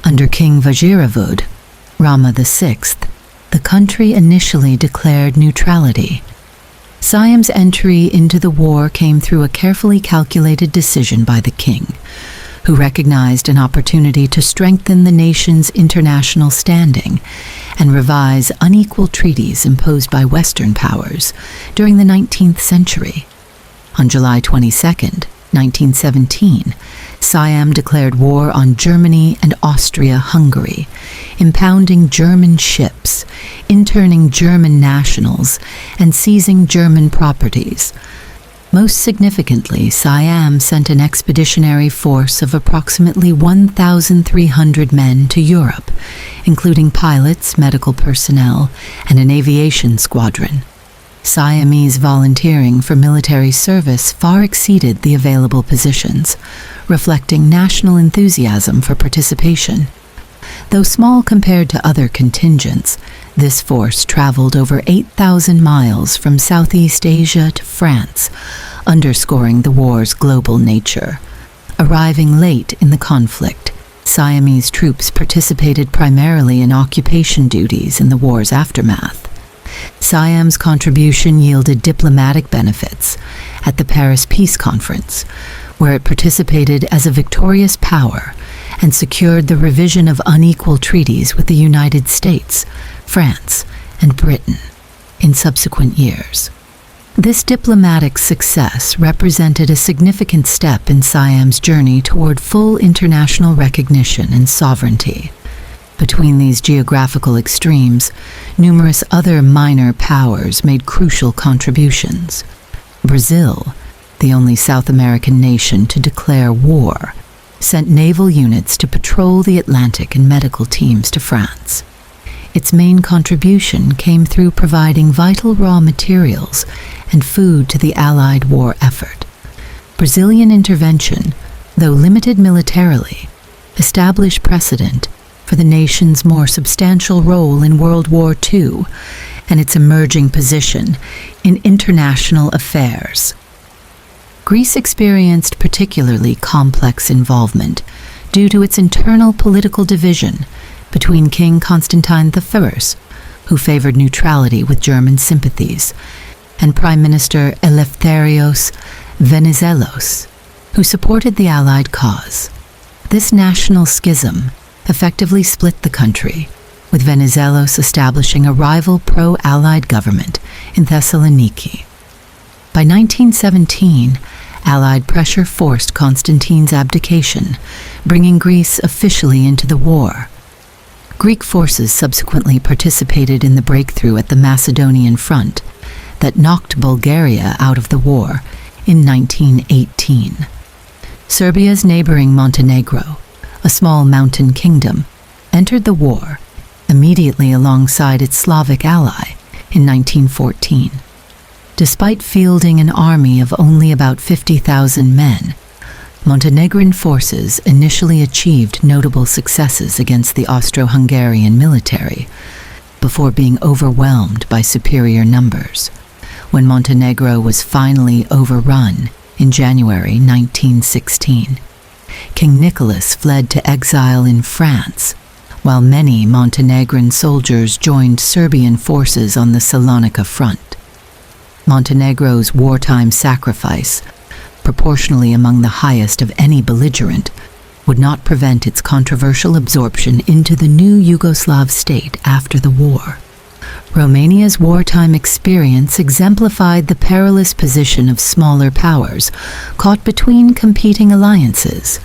Under King Vajiravud, Rama VI, the country initially declared neutrality. Siam's entry into the war came through a carefully calculated decision by the king, who recognized an opportunity to strengthen the nation's international standing and revise unequal treaties imposed by Western powers during the 19th century. On July 22, 1917, Siam declared war on Germany and Austria-Hungary, impounding German ships, interning German nationals, and seizing German properties. Most significantly, Siam sent an expeditionary force of approximately 1,300 men to Europe, including pilots, medical personnel, and an aviation squadron. Siamese volunteering for military service far exceeded the available positions, reflecting national enthusiasm for participation. Though small compared to other contingents, this force traveled over 8,000 miles from Southeast Asia to France, underscoring the war's global nature. Arriving late in the conflict, Siamese troops participated primarily in occupation duties in the war's aftermath. Siam's contribution yielded diplomatic benefits at the Paris Peace Conference, where it participated as a victorious power and secured the revision of unequal treaties with the United States, France, and Britain in subsequent years. This diplomatic success represented a significant step in Siam's journey toward full international recognition and sovereignty. Between these geographical extremes, numerous other minor powers made crucial contributions. Brazil, the only South American nation to declare war, sent naval units to patrol the Atlantic and medical teams to France. Its main contribution came through providing vital raw materials and food to the Allied war effort. Brazilian intervention, though limited militarily, established precedent for the nation's more substantial role in World War II and its emerging position in international affairs. Greece experienced particularly complex involvement due to its internal political division between King Constantine I, who favored neutrality with German sympathies, and Prime Minister Eleftherios Venizelos, who supported the Allied cause. This national schism effectively split the country, with Venizelos establishing a rival pro-Allied government in Thessaloniki. By 1917, Allied pressure forced Constantine's abdication, bringing Greece officially into the war. Greek forces subsequently participated in the breakthrough at the Macedonian front that knocked Bulgaria out of the war in 1918. Serbia's neighboring Montenegro, a small mountain kingdom, entered the war immediately alongside its Slavic ally in 1914. Despite fielding an army of only about 50,000 men, Montenegrin forces initially achieved notable successes against the Austro-Hungarian military before being overwhelmed by superior numbers, when Montenegro was finally overrun in January 1916. King Nicholas fled to exile in France, while many Montenegrin soldiers joined Serbian forces on the Salonika front. Montenegro's wartime sacrifice, proportionally among the highest of any belligerent, would not prevent its controversial absorption into the new Yugoslav state after the war. Romania's wartime experience exemplified the perilous position of smaller powers caught between competing alliances.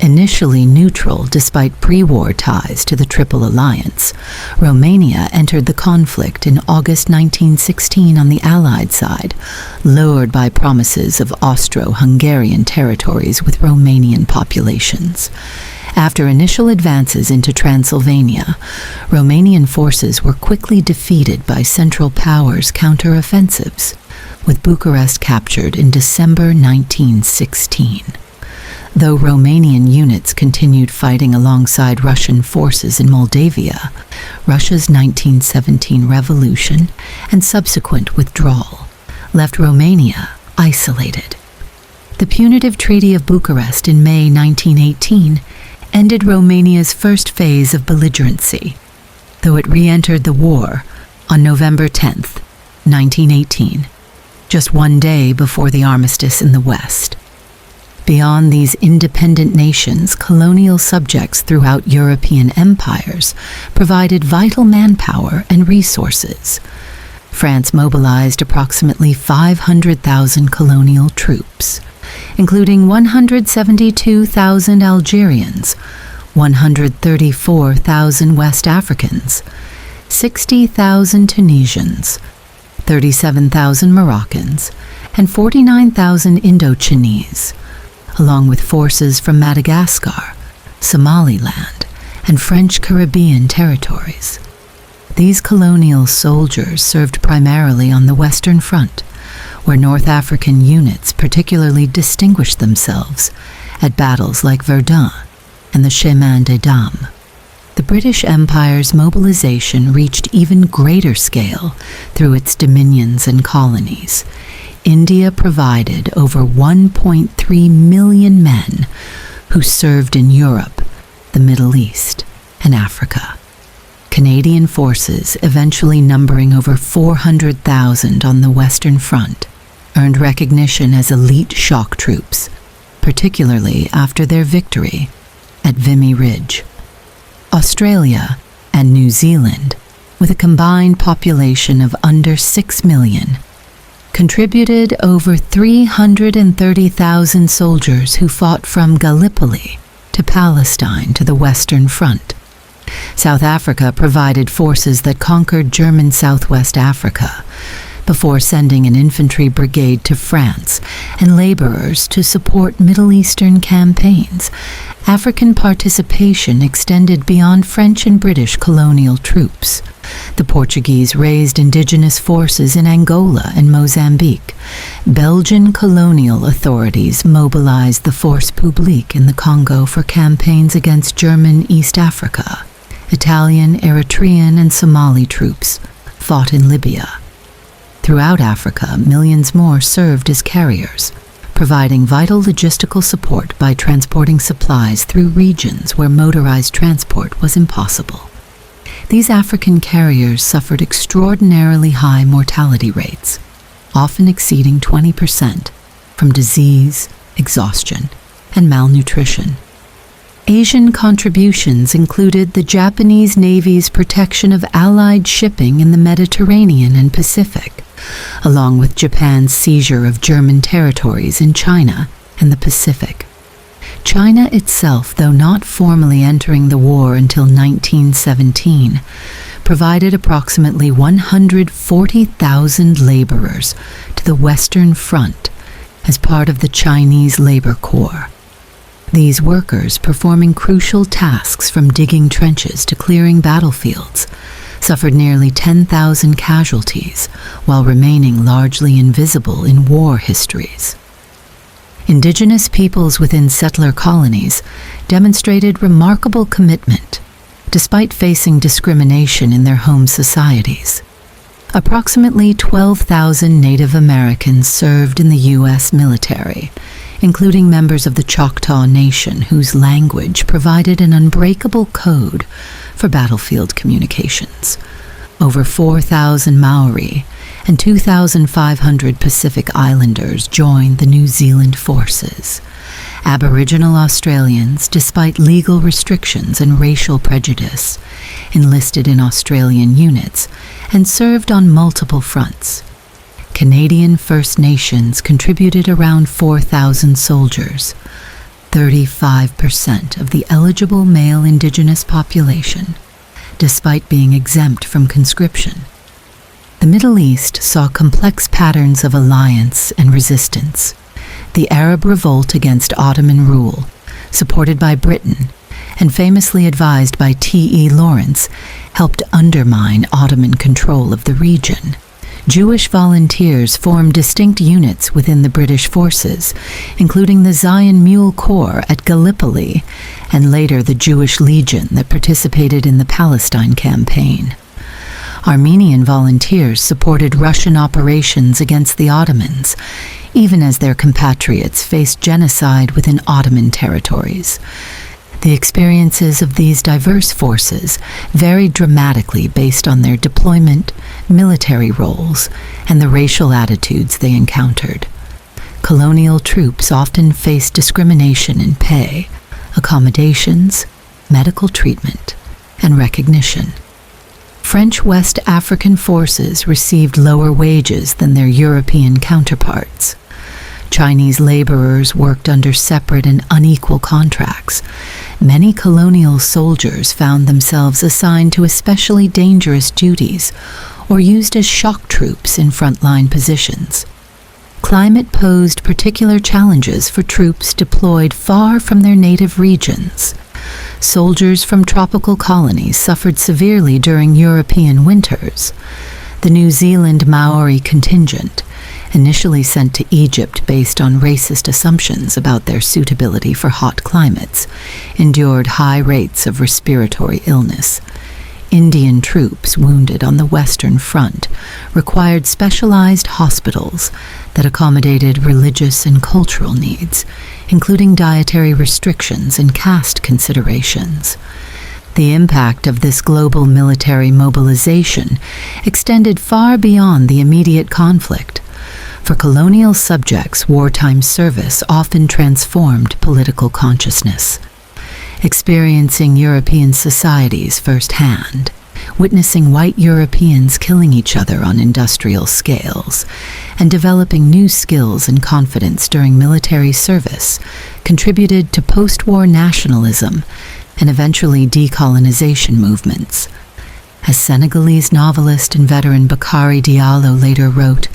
Initially neutral despite pre-war ties to the Triple Alliance, Romania entered the conflict in August 1916 on the Allied side, lured by promises of Austro-Hungarian territories with Romanian populations. After initial advances into Transylvania, Romanian forces were quickly defeated by Central Powers' counter-offensives, with Bucharest captured in December 1916. Though Romanian units continued fighting alongside Russian forces in Moldavia, Russia's 1917 revolution and subsequent withdrawal left Romania isolated. The punitive Treaty of Bucharest in May 1918 ended Romania's first phase of belligerency, though it re-entered the war on November 10, 1918, just one day before the armistice in the West. Beyond these independent nations, colonial subjects throughout European empires provided vital manpower and resources. France mobilized approximately 500,000 colonial troops, including 172,000 Algerians, 134,000 West Africans, 60,000 Tunisians, 37,000 Moroccans, and 49,000 Indochinese, along with forces from Madagascar, Somaliland, and French Caribbean territories. These colonial soldiers served primarily on the Western Front, where North African units particularly distinguished themselves at battles like Verdun and the Chemin des Dames. The British Empire's mobilization reached even greater scale through its dominions and colonies. India provided over 1.3 million men who served in Europe, the Middle East and Africa. Canadian forces, eventually numbering over 400,000 on the Western Front, earned recognition as elite shock troops, particularly after their victory at Vimy Ridge. Australia and New Zealand, with a combined population of under 6 million, contributed over 330,000 soldiers who fought from Gallipoli to Palestine to the Western Front. South Africa provided forces that conquered German Southwest Africa, before sending an infantry brigade to France and laborers to support Middle Eastern campaigns. African participation extended beyond French and British colonial troops. The Portuguese raised indigenous forces in Angola and Mozambique. Belgian colonial authorities mobilized the Force Publique in the Congo for campaigns against German East Africa. Italian, Eritrean, and Somali troops fought in Libya. Throughout Africa, millions more served as carriers, providing vital logistical support by transporting supplies through regions where motorized transport was impossible. These African carriers suffered extraordinarily high mortality rates, often exceeding 20%, from disease, exhaustion, and malnutrition. Asian contributions included the Japanese Navy's protection of Allied shipping in the Mediterranean and Pacific, along with Japan's seizure of German territories in China and the Pacific. China itself, though not formally entering the war until 1917, provided approximately 140,000 laborers to the Western Front as part of the Chinese Labor Corps. These workers, performing crucial tasks from digging trenches to clearing battlefields, suffered nearly 10,000 casualties while remaining largely invisible in war histories. Indigenous peoples within settler colonies demonstrated remarkable commitment, despite facing discrimination in their home societies. Approximately 12,000 Native Americans served in the U.S. military, including members of the Choctaw Nation, whose language provided an unbreakable code for battlefield communications. Over 4,000 Maori and 2,500 Pacific Islanders joined the New Zealand forces. Aboriginal Australians, despite legal restrictions and racial prejudice, enlisted in Australian units and served on multiple fronts. Canadian First Nations contributed around 4,000 soldiers, 35% of the eligible male Indigenous population, despite being exempt from conscription. The Middle East saw complex patterns of alliance and resistance. The Arab revolt against Ottoman rule, supported by Britain and famously advised by T.E. Lawrence, helped undermine Ottoman control of the region. Jewish volunteers formed distinct units within the British forces, including the Zion Mule Corps at Gallipoli, and later the Jewish Legion that participated in the Palestine campaign. Armenian volunteers supported Russian operations against the Ottomans, even as their compatriots faced genocide within Ottoman territories. The experiences of these diverse forces varied dramatically based on their deployment, military roles, and the racial attitudes they encountered. Colonial troops often faced discrimination in pay, accommodations, medical treatment, and recognition. French West African forces received lower wages than their European counterparts. Chinese laborers worked under separate and unequal contracts. Many colonial soldiers found themselves assigned to especially dangerous duties or used as shock troops in frontline positions. Climate posed particular challenges for troops deployed far from their native regions. Soldiers from tropical colonies suffered severely during European winters. The New Zealand Maori contingent, initially sent to Egypt based on racist assumptions about their suitability for hot climates, endured high rates of respiratory illness. Indian troops wounded on the Western Front required specialized hospitals that accommodated religious and cultural needs, including dietary restrictions and caste considerations. The impact of this global military mobilization extended far beyond the immediate conflict. For colonial subjects, wartime service often transformed political consciousness. Experiencing European societies firsthand, witnessing white Europeans killing each other on industrial scales, and developing new skills and confidence during military service contributed to post-war nationalism and eventually decolonization movements. As Senegalese novelist and veteran Bakari Diallo later wrote,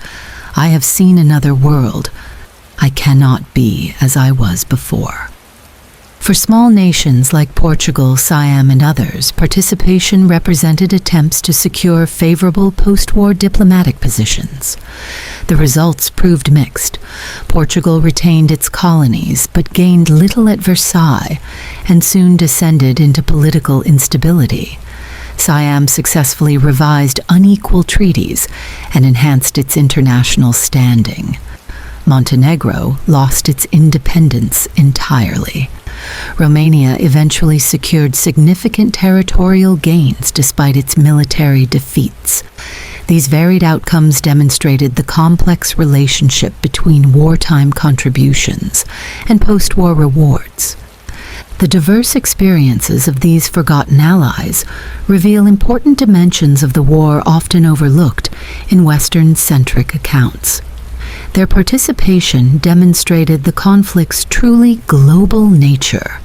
"I have seen another world. I cannot be as I was before." For small nations like Portugal, Siam, and others, participation represented attempts to secure favorable post-war diplomatic positions. The results proved mixed. Portugal retained its colonies, but gained little at Versailles, and soon descended into political instability. Siam successfully revised unequal treaties and enhanced its international standing. Montenegro lost its independence entirely. Romania eventually secured significant territorial gains despite its military defeats. These varied outcomes demonstrated the complex relationship between wartime contributions and post-war rewards. The diverse experiences of these forgotten allies reveal important dimensions of the war often overlooked in Western-centric accounts. Their participation demonstrated the conflict's truly global nature,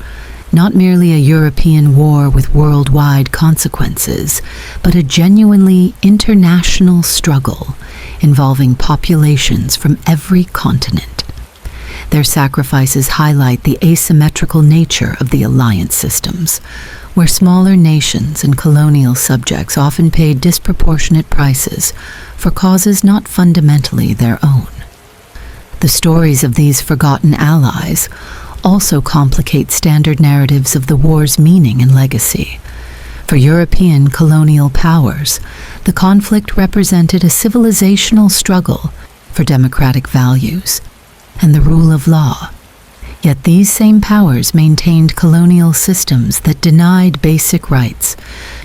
not merely a European war with worldwide consequences, but a genuinely international struggle involving populations from every continent. Their sacrifices highlight the asymmetrical nature of the alliance systems, where smaller nations and colonial subjects often paid disproportionate prices for causes not fundamentally their own. The stories of these forgotten allies also complicate standard narratives of the war's meaning and legacy. For European colonial powers, the conflict represented a civilizational struggle for democratic values and the rule of law. Yet these same powers maintained colonial systems that denied basic rights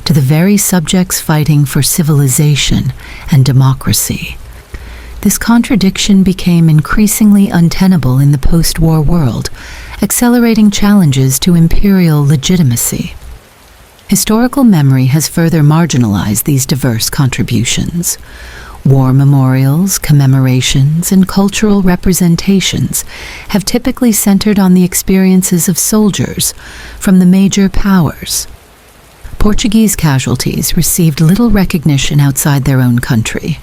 to the very subjects fighting for civilization and democracy. This contradiction became increasingly untenable in the post-war world, accelerating challenges to imperial legitimacy. Historical memory has further marginalized these diverse contributions. War memorials, commemorations, and cultural representations have typically centered on the experiences of soldiers from the major powers. Portuguese casualties received little recognition outside their own country.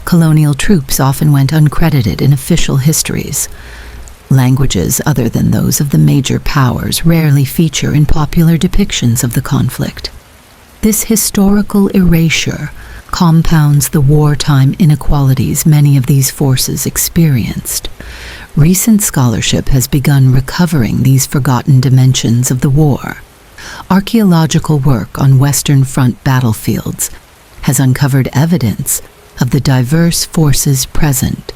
Colonial troops often went uncredited in official histories. Languages other than those of the major powers rarely feature in popular depictions of the conflict. This historical erasure compounds the wartime inequalities many of these forces experienced. Recent scholarship has begun recovering these forgotten dimensions of the war. Archaeological work on Western Front battlefields has uncovered evidence of the diverse forces present,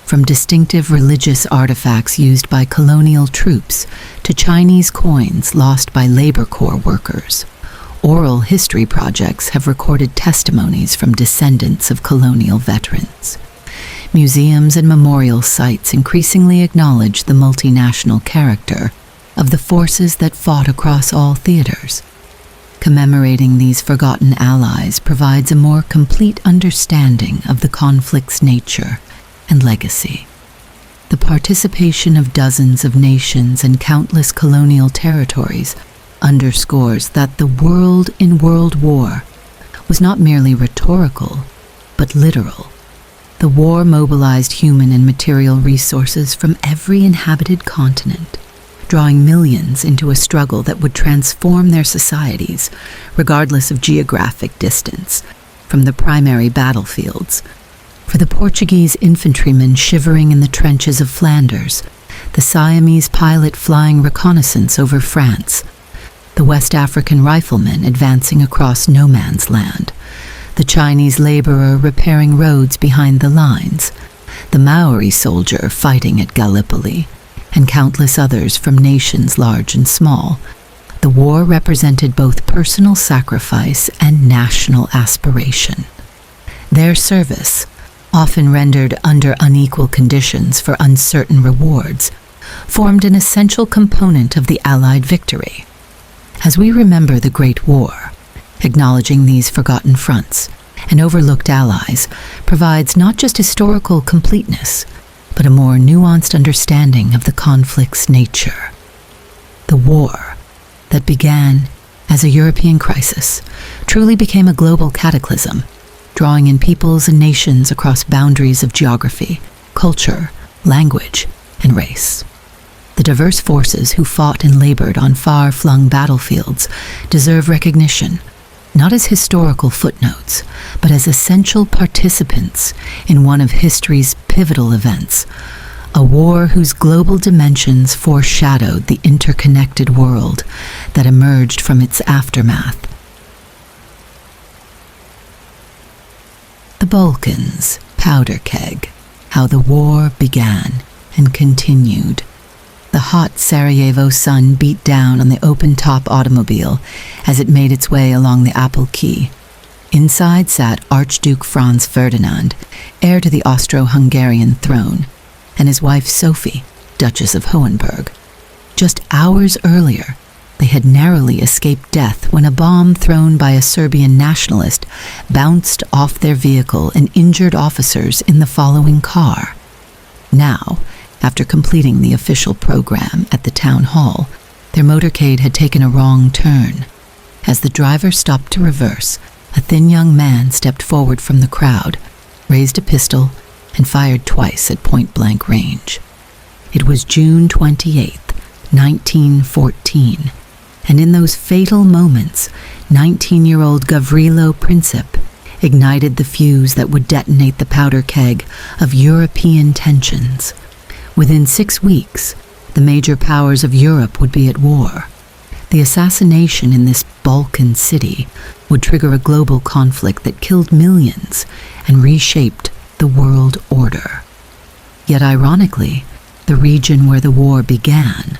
from distinctive religious artifacts used by colonial troops to Chinese coins lost by labor corps workers. Oral history projects have recorded testimonies from descendants of colonial veterans. Museums and memorial sites increasingly acknowledge the multinational character of the forces that fought across all theaters. Commemorating these forgotten allies provides a more complete understanding of the conflict's nature and legacy. The participation of dozens of nations and countless colonial territories underscores that the world in World War was not merely rhetorical, but literal. The war mobilized human and material resources from every inhabited continent, drawing millions into a struggle that would transform their societies, regardless of geographic distance, from the primary battlefields. For the Portuguese infantrymen shivering in the trenches of Flanders, the Siamese pilot flying reconnaissance over France, the West African rifleman advancing across no man's land, the Chinese laborer repairing roads behind the lines, the Maori soldier fighting at Gallipoli, and countless others from nations large and small, the war represented both personal sacrifice and national aspiration. Their service, often rendered under unequal conditions for uncertain rewards, formed an essential component of the Allied victory. As we remember the Great War, acknowledging these forgotten fronts and overlooked allies provides not just historical completeness, but a more nuanced understanding of the conflict's nature. The war, that began as a European crisis, truly became a global cataclysm, drawing in peoples and nations across boundaries of geography, culture, language, and race. The diverse forces who fought and labored on far-flung battlefields deserve recognition, not as historical footnotes, but as essential participants in one of history's pivotal events, a war whose global dimensions foreshadowed the interconnected world that emerged from its aftermath. The Balkans, powder keg, how the war began and continued. The hot Sarajevo sun beat down on the open-top automobile as it made its way along the Apple Quay. Inside sat Archduke Franz Ferdinand, heir to the Austro-Hungarian throne, and his wife Sophie, Duchess of Hohenberg. Just hours earlier, they had narrowly escaped death when a bomb thrown by a Serbian nationalist bounced off their vehicle and injured officers in the following car. Now, after completing the official program at the town hall, their motorcade had taken a wrong turn. As the driver stopped to reverse, a thin young man stepped forward from the crowd, raised a pistol, and fired twice at point-blank range. It was June 28, 1914, and in those fatal moments, 19-year-old Gavrilo Princip ignited the fuse that would detonate the powder keg of European tensions. Within 6 weeks, the major powers of Europe would be at war. The assassination in this Balkan city would trigger a global conflict that killed millions and reshaped the world order. Yet ironically, the region where the war began,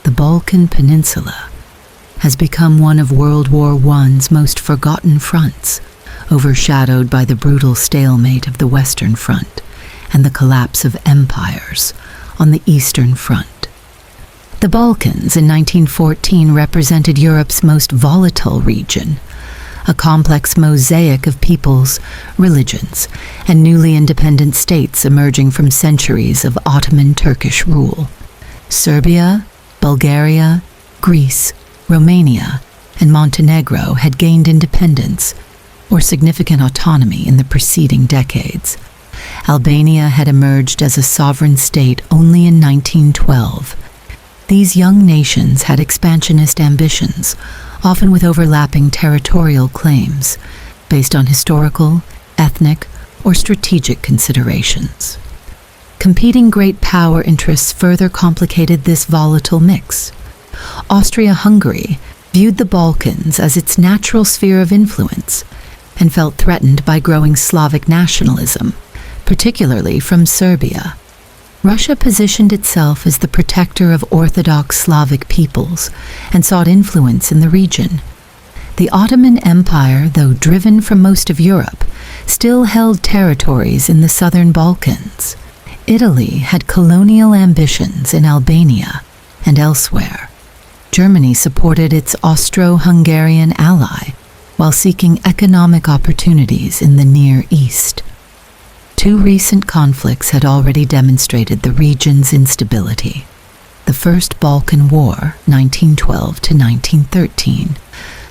the Balkan Peninsula, has become one of World War I's most forgotten fronts, overshadowed by the brutal stalemate of the Western Front and the collapse of empires on the Eastern Front. The Balkans in 1914 represented Europe's most volatile region, a complex mosaic of peoples, religions, and newly independent states emerging from centuries of Ottoman Turkish rule. Serbia, Bulgaria, Greece, Romania, and Montenegro had gained independence or significant autonomy in the preceding decades. Albania had emerged as a sovereign state only in 1912. These young nations had expansionist ambitions, often with overlapping territorial claims, based on historical, ethnic, or strategic considerations. Competing great power interests further complicated this volatile mix. Austria-Hungary viewed the Balkans as its natural sphere of influence and felt threatened by growing Slavic nationalism, particularly from Serbia. Russia positioned itself as the protector of Orthodox Slavic peoples and sought influence in the region. The Ottoman Empire, though driven from most of Europe, still held territories in the southern Balkans. Italy had colonial ambitions in Albania and elsewhere. Germany supported its Austro-Hungarian ally while seeking economic opportunities in the Near East. 2 recent conflicts had already demonstrated the region's instability. The First Balkan War, 1912 to 1913,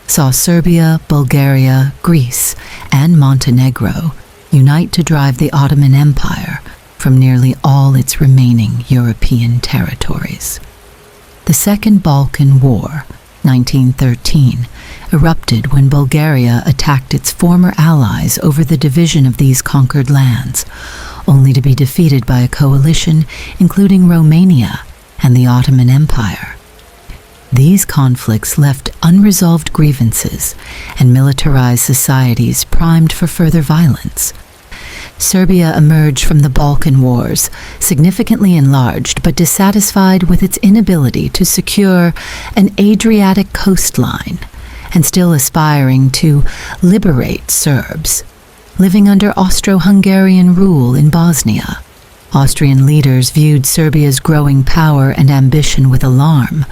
saw Serbia, Bulgaria, Greece, and Montenegro unite to drive the Ottoman Empire from nearly all its remaining European territories. The Second Balkan War, 1913, erupted when Bulgaria attacked its former allies over the division of these conquered lands, only to be defeated by a coalition including Romania and the Ottoman Empire. These conflicts left unresolved grievances and militarized societies primed for further violence. Serbia emerged from the Balkan Wars, significantly enlarged but dissatisfied with its inability to secure an Adriatic coastline, and still aspiring to liberate Serbs, living under Austro-Hungarian rule in Bosnia. Austrian leaders viewed Serbia's growing power and ambition with alarm,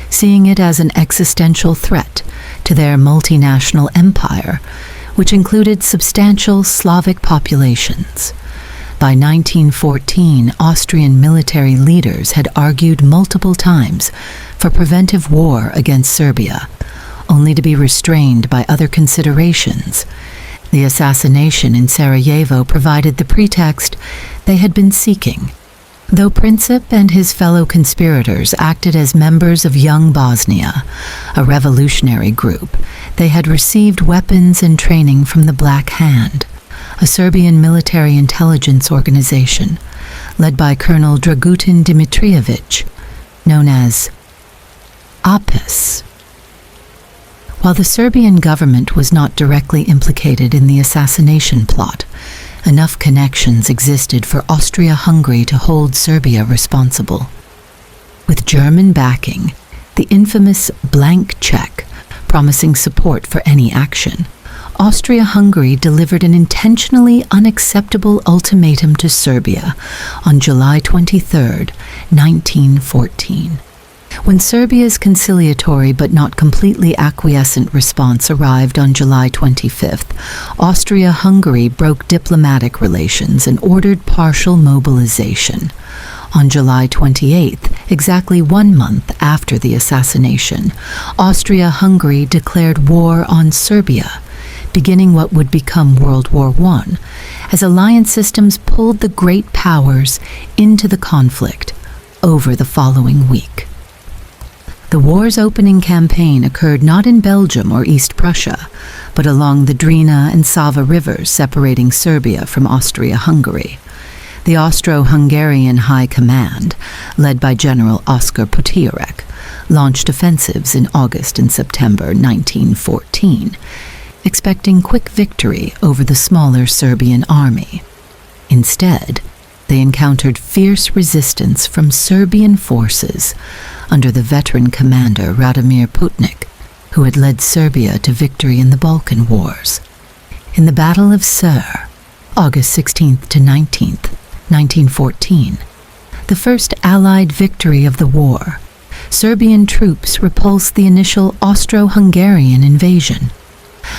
seeing it as an existential threat to their multinational empire, which included substantial Slavic populations. By 1914, Austrian military leaders had argued multiple times for preventive war against Serbia, only to be restrained by other considerations. The assassination in Sarajevo provided the pretext they had been seeking. Though Princip and his fellow conspirators acted as members of Young Bosnia, a revolutionary group, they had received weapons and training from the Black Hand, a Serbian military intelligence organization led by Colonel Dragutin Dimitrijević, known as APIS. While the Serbian government was not directly implicated in the assassination plot, enough connections existed for Austria-Hungary to hold Serbia responsible. With German backing, the infamous blank check promising support for any action, Austria-Hungary delivered an intentionally unacceptable ultimatum to Serbia on July 23, 1914. When Serbia's conciliatory but not completely acquiescent response arrived on July 25th, Austria-Hungary broke diplomatic relations and ordered partial mobilization. On July 28th, exactly 1 month after the assassination, Austria-Hungary declared war on Serbia, beginning what would become World War I, as alliance systems pulled the great powers into the conflict over the following week. The war's opening campaign occurred not in Belgium or East Prussia, but along the Drina and Sava rivers separating Serbia from Austria-Hungary. The Austro-Hungarian High Command, led by General Oskar Potiorek, launched offensives in August and September 1914, expecting quick victory over the smaller Serbian army. Instead, they encountered fierce resistance from Serbian forces under the veteran commander Radomir Putnik, who had led Serbia to victory in the Balkan Wars. In the Battle of Ser, August 16th to 19th, 1914, the first Allied victory of the war, Serbian troops repulsed the initial Austro-Hungarian invasion.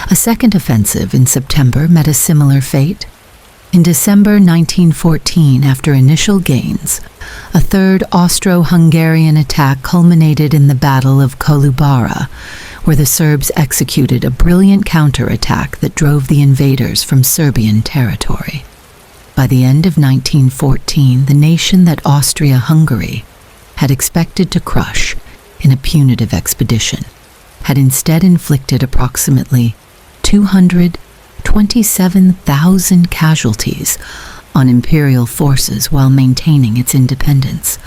A second offensive in September met a similar fate. In December 1914, after initial gains, a third Austro-Hungarian attack culminated in the Battle of Kolubara, where the Serbs executed a brilliant counterattack that drove the invaders from Serbian territory. By the end of 1914, the nation that Austria-Hungary had expected to crush in a punitive expedition had instead inflicted approximately 227,000 casualties on imperial forces while maintaining its independence.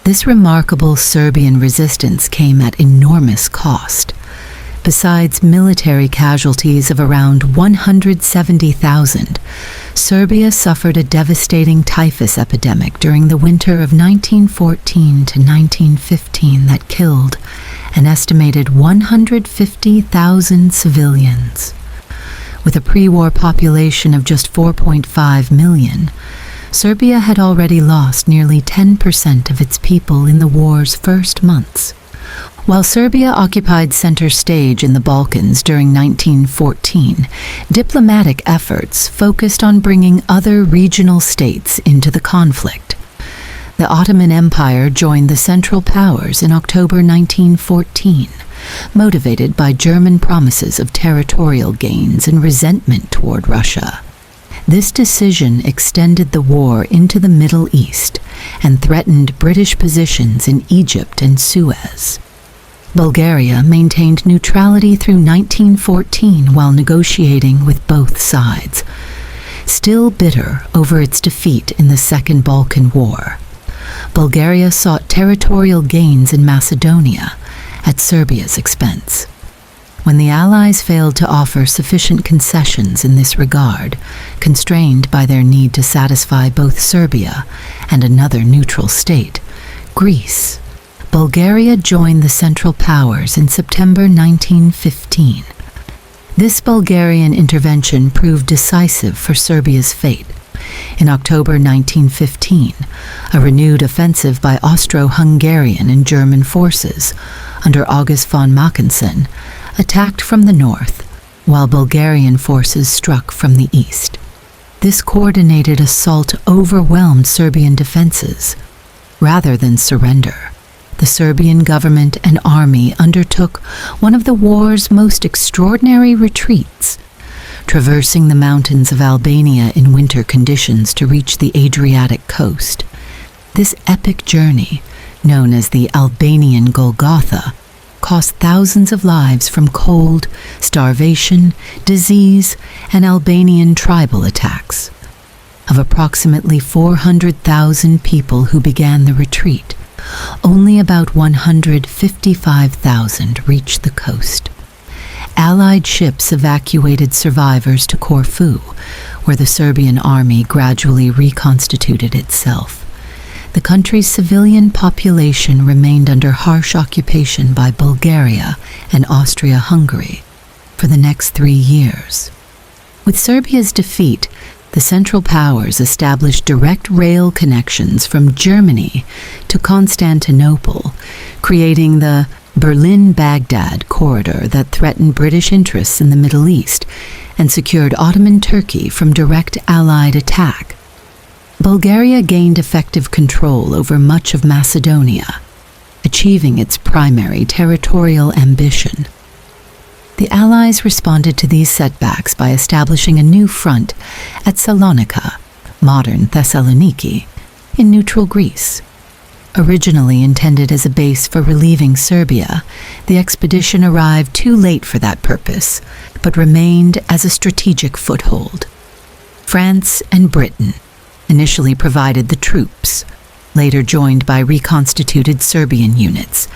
This remarkable Serbian resistance came at enormous cost. Besides military casualties of around 170,000, Serbia suffered a devastating typhus epidemic during the winter of 1914 to 1915 that killed an estimated 150,000 civilians. With a pre-war population of just 4.5 million, Serbia had already lost nearly 10% of its people in the war's first months. While Serbia occupied center stage in the Balkans during 1914, diplomatic efforts focused on bringing other regional states into the conflict. The Ottoman Empire joined the Central Powers in October 1914, motivated by German promises of territorial gains and resentment toward Russia. This decision extended the war into the Middle East and threatened British positions in Egypt and Suez. Bulgaria maintained neutrality through 1914 while negotiating with both sides. Still bitter over its defeat in the Second Balkan War, Bulgaria sought territorial gains in Macedonia at Serbia's expense. When the Allies failed to offer sufficient concessions in this regard, constrained by their need to satisfy both Serbia and another neutral state, Greece, Bulgaria joined the Central Powers in September 1915. This Bulgarian intervention proved decisive for Serbia's fate. In October 1915, a renewed offensive by Austro-Hungarian and German forces, under August von Mackensen, attacked from the north, while Bulgarian forces struck from the east. This coordinated assault overwhelmed Serbian defenses. Rather than surrender, the Serbian government and army undertook one of the war's most extraordinary retreats, traversing the mountains of Albania in winter conditions to reach the Adriatic coast. This epic journey, known as the Albanian Golgotha, cost thousands of lives from cold, starvation, disease, and Albanian tribal attacks. Of approximately 400,000 people who began the retreat, only about 155,000 reached the coast. Allied ships evacuated survivors to Corfu, where the Serbian army gradually reconstituted itself. The country's civilian population remained under harsh occupation by Bulgaria and Austria-Hungary for the next 3 years. With Serbia's defeat, the Central Powers established direct rail connections from Germany to Constantinople, creating the Berlin-Baghdad corridor that threatened British interests in the Middle East and secured Ottoman Turkey from direct Allied attack. Bulgaria gained effective control over much of Macedonia, achieving its primary territorial ambition. The Allies responded to these setbacks by establishing a new front at Salonika, modern Thessaloniki, in neutral Greece. Originally intended as a base for relieving Serbia, the expedition arrived too late for that purpose, but remained as a strategic foothold. France and Britain initially provided the troops, later joined by reconstituted Serbian units,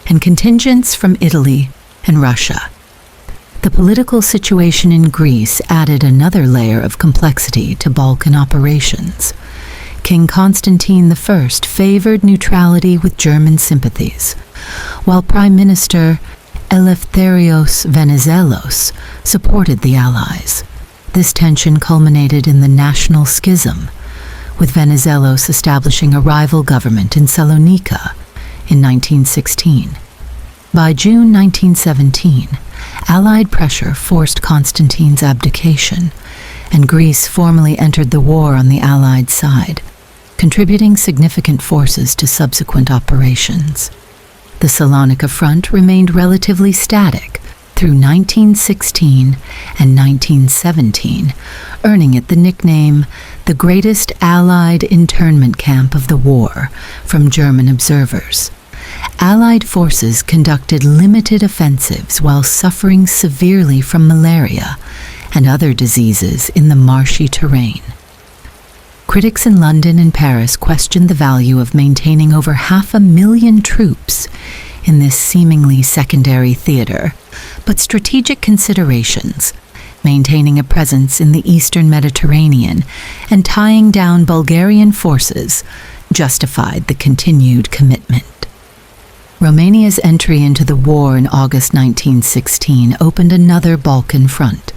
and contingents from Italy and Russia. The political situation in Greece added another layer of complexity to Balkan operations. King Constantine I favored neutrality with German sympathies, while Prime Minister Eleftherios Venizelos supported the Allies. This tension culminated in the National Schism, with Venizelos establishing a rival government in Salonika in 1916. By June 1917, Allied pressure forced Constantine's abdication, and Greece formally entered the war on the Allied side, contributing significant forces to subsequent operations. The Salonika front remained relatively static through 1916 and 1917, earning it the nickname the greatest Allied internment camp of the war from German observers. Allied forces conducted limited offensives while suffering severely from malaria and other diseases in the marshy terrain. Critics in London and Paris questioned the value of maintaining over 500,000 troops in this seemingly secondary theater, but strategic considerations, maintaining a presence in the eastern Mediterranean and tying down Bulgarian forces, justified the continued commitment. Romania's entry into the war in August 1916 opened another Balkan front.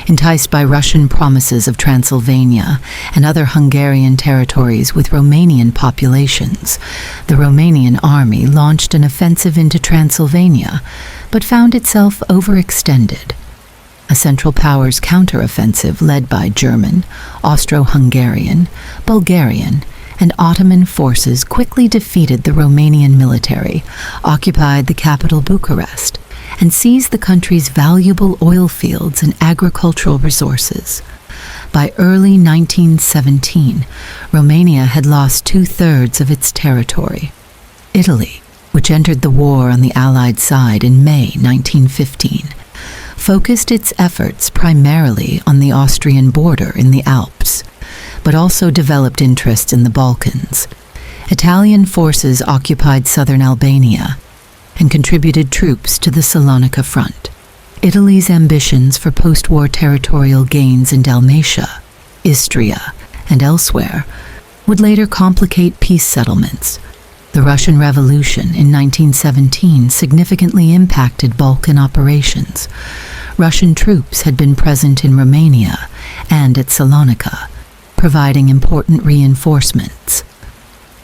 Enticed by Russian promises of Transylvania and other Hungarian territories with Romanian populations, the Romanian army launched an offensive into Transylvania, but found itself overextended. A Central Powers counteroffensive led by German, Austro-Hungarian, Bulgarian, and Ottoman forces quickly defeated the Romanian military, occupied the capital Bucharest, and seized the country's valuable oil fields and agricultural resources. By early 1917, Romania had lost 2/3 of its territory. Italy, which entered the war on the Allied side in May 1915, focused its efforts primarily on the Austrian border in the Alps, but also developed interests in the Balkans. Italian forces occupied southern Albania. and contributed troops to the Salonika front. Italy's ambitions for post-war territorial gains in Dalmatia, Istria, and elsewhere would later complicate peace settlements. The Russian Revolution in 1917 significantly impacted Balkan operations. Russian troops had been present in Romania and at Salonika, providing important reinforcements.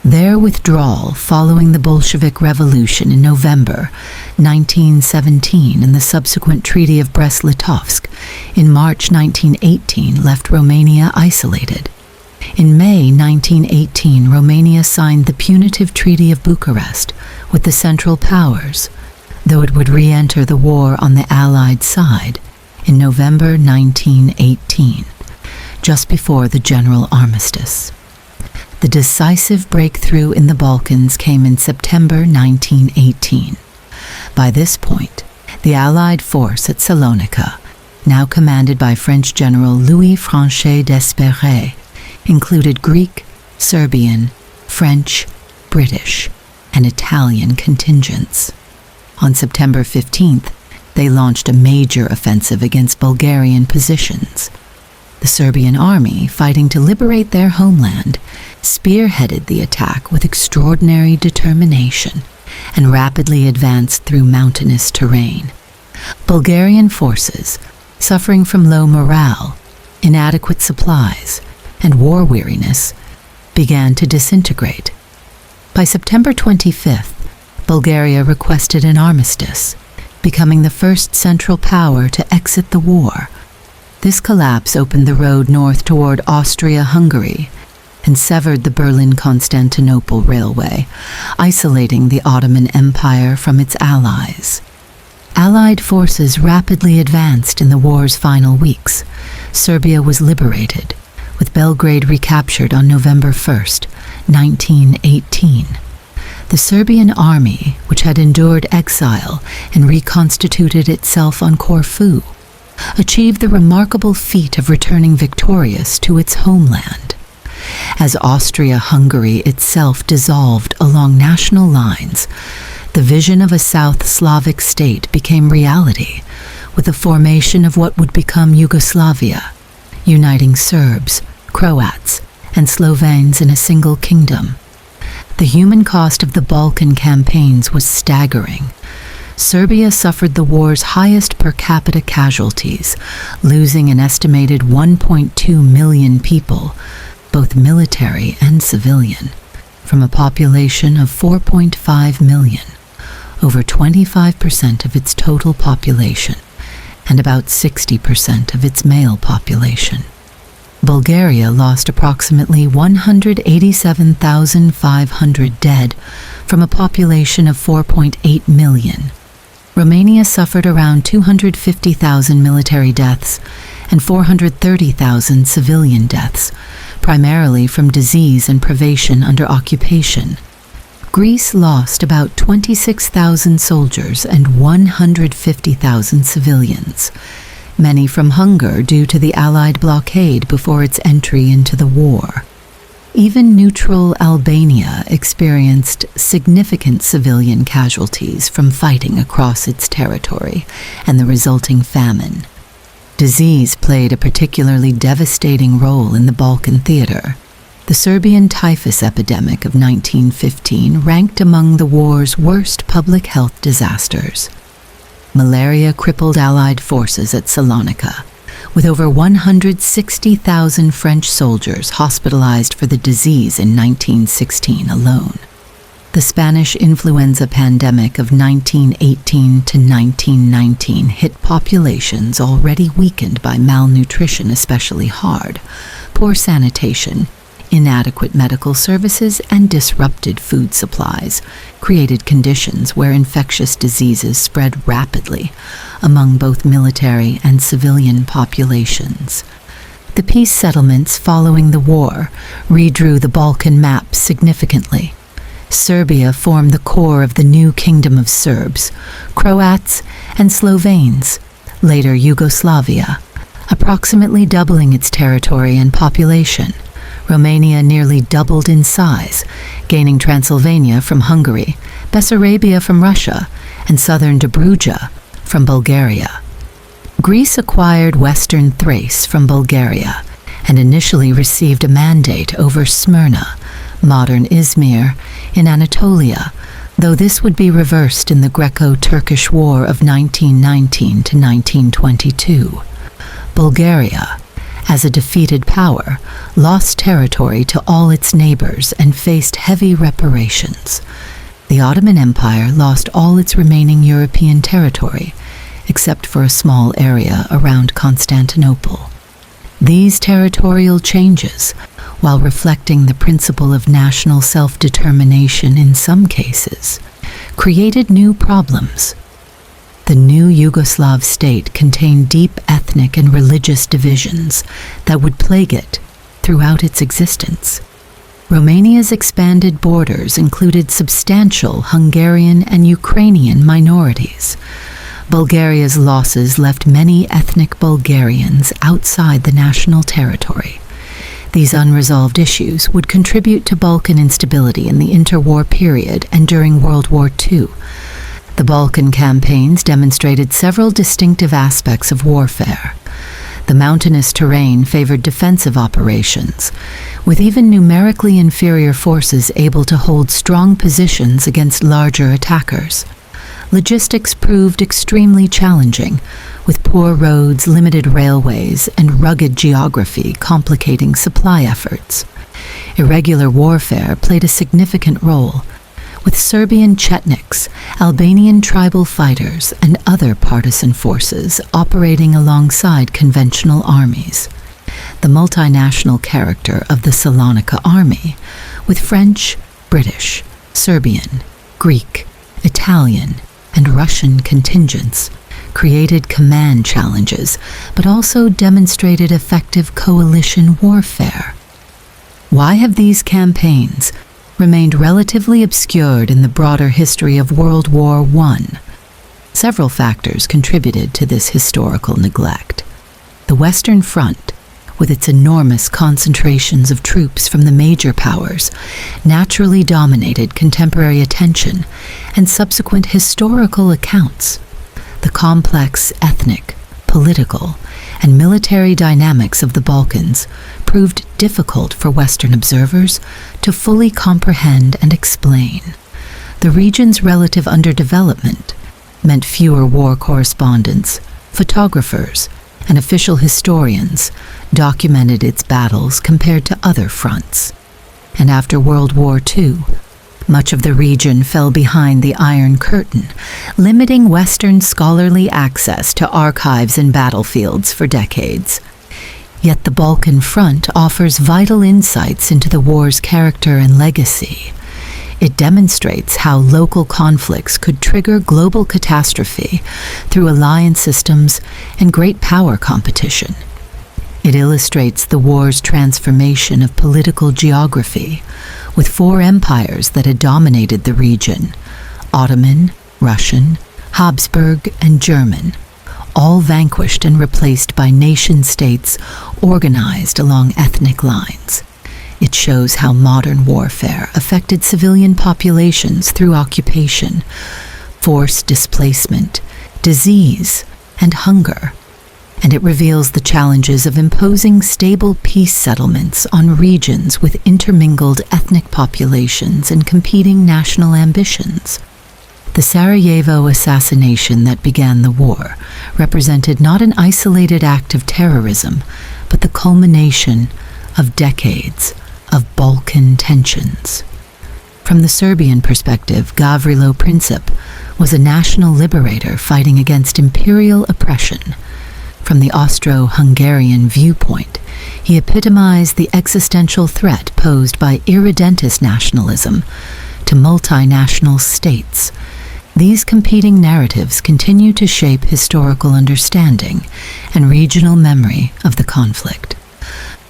Their withdrawal following the Bolshevik Revolution in November 1917 and the subsequent Treaty of Brest-Litovsk in March 1918 left Romania isolated. In May 1918, Romania signed the punitive Treaty of Bucharest with the Central Powers, though it would re-enter the war on the Allied side in November 1918, just before the general armistice. The decisive breakthrough in the Balkans came in September 1918. By this point, the Allied force at Salonika, now commanded by French General Louis Franchet d'Espèrey, included Greek, Serbian, French, British, and Italian contingents. On September 15th, they launched a major offensive against Bulgarian positions. The Serbian army, fighting to liberate their homeland, spearheaded the attack with extraordinary determination and rapidly advanced through mountainous terrain. Bulgarian forces, suffering from low morale, inadequate supplies, and war weariness, began to disintegrate. By September 25th, Bulgaria requested an armistice, becoming the first Central Power to exit the war. This collapse opened the road north toward Austria-Hungary and severed the Berlin-Constantinople railway, isolating the Ottoman Empire from its allies. Allied forces rapidly advanced in the war's final weeks. Serbia was liberated, with Belgrade recaptured on November 1st, 1918. The Serbian army, which had endured exile and reconstituted itself on Corfu, achieved the remarkable feat of returning victorious to its homeland. As Austria-Hungary itself dissolved along national lines, the vision of a South Slavic state became reality, with the formation of what would become Yugoslavia, uniting Serbs, Croats, and Slovenes in a single kingdom. The human cost of the Balkan campaigns was staggering. Serbia suffered the war's highest per capita casualties, losing an estimated 1.2 million people, both military and civilian, from a population of 4.5 million, over 25% of its total population, and about 60% of its male population. Bulgaria lost approximately 187,500 dead from a population of 4.8 million. Romania suffered around 250,000 military deaths and 430,000 civilian deaths, primarily from disease and privation under occupation. Greece lost about 26,000 soldiers and 150,000 civilians, many from hunger due to the Allied blockade before its entry into the war. Even neutral Albania experienced significant civilian casualties from fighting across its territory and the resulting famine. Disease played a particularly devastating role in the Balkan theater. The Serbian typhus epidemic of 1915 ranked among the war's worst public health disasters. Malaria crippled Allied forces at Salonika, with over 160,000 French soldiers hospitalized for the disease in 1916 alone. The Spanish influenza pandemic of 1918 to 1919 hit populations already weakened by malnutrition especially hard, poor sanitation, inadequate medical services, and disrupted food supplies created conditions where infectious diseases spread rapidly among both military and civilian populations. The peace settlements following the war redrew the Balkan map significantly. Serbia formed the core of the new kingdom of Serbs, Croats, and Slovenes, later Yugoslavia, approximately doubling its territory and population. Romania nearly doubled in size, gaining Transylvania from Hungary, Bessarabia from Russia, and southern Dobruja from Bulgaria. Greece acquired western Thrace from Bulgaria and initially received a mandate over Smyrna, modern Izmir, in Anatolia, though this would be reversed in the Greco-Turkish War of 1919 to 1922. Bulgaria, as a defeated power, lost territory to all its neighbors and faced heavy reparations. The Ottoman Empire lost all its remaining European territory, except for a small area around Constantinople. These territorial changes, while reflecting the principle of national self-determination in some cases, created new problems. The new Yugoslav state contained deep ethnic and religious divisions that would plague it throughout its existence. Romania's expanded borders included substantial Hungarian and Ukrainian minorities. Bulgaria's losses left many ethnic Bulgarians outside the national territory. These unresolved issues would contribute to Balkan instability in the interwar period and during World War II. The Balkan campaigns demonstrated several distinctive aspects of warfare. The mountainous terrain favored defensive operations, with even numerically inferior forces able to hold strong positions against larger attackers. Logistics proved extremely challenging, with poor roads, limited railways, and rugged geography complicating supply efforts. Irregular warfare played a significant role, with Serbian Chetniks, Albanian tribal fighters, and other partisan forces operating alongside conventional armies. The multinational character of the Salonika army, with French, British, Serbian, Greek, Italian, and Russian contingents, created command challenges, but also demonstrated effective coalition warfare. Why have these campaigns remained relatively obscured in the broader history of World War I? Several factors contributed to this historical neglect. The Western Front, with its enormous concentrations of troops from the major powers, naturally dominated contemporary attention and subsequent historical accounts. The complex ethnic, political, and military dynamics of the Balkans proved difficult for Western observers to fully comprehend and explain. The region's relative underdevelopment meant fewer war correspondents, photographers, and official historians documented its battles compared to other fronts. And after World War II, much of the region fell behind the Iron Curtain, limiting Western scholarly access to archives and battlefields for decades. Yet the Balkan Front offers vital insights into the war's character and legacy. It demonstrates how local conflicts could trigger global catastrophe through alliance systems and great power competition. It illustrates the war's transformation of political geography, with four empires that had dominated the region: Ottoman, Russian, Habsburg, and German, all vanquished and replaced by nation-states organized along ethnic lines. It shows how modern warfare affected civilian populations through occupation, forced displacement, disease, and hunger. And it reveals the challenges of imposing stable peace settlements on regions with intermingled ethnic populations and competing national ambitions. The Sarajevo assassination that began the war represented not an isolated act of terrorism, but the culmination of decades of Balkan tensions. From the Serbian perspective, Gavrilo Princip was a national liberator fighting against imperial oppression. From the Austro-Hungarian viewpoint, he epitomized the existential threat posed by irredentist nationalism to multinational states. These competing narratives continue to shape historical understanding and regional memory of the conflict.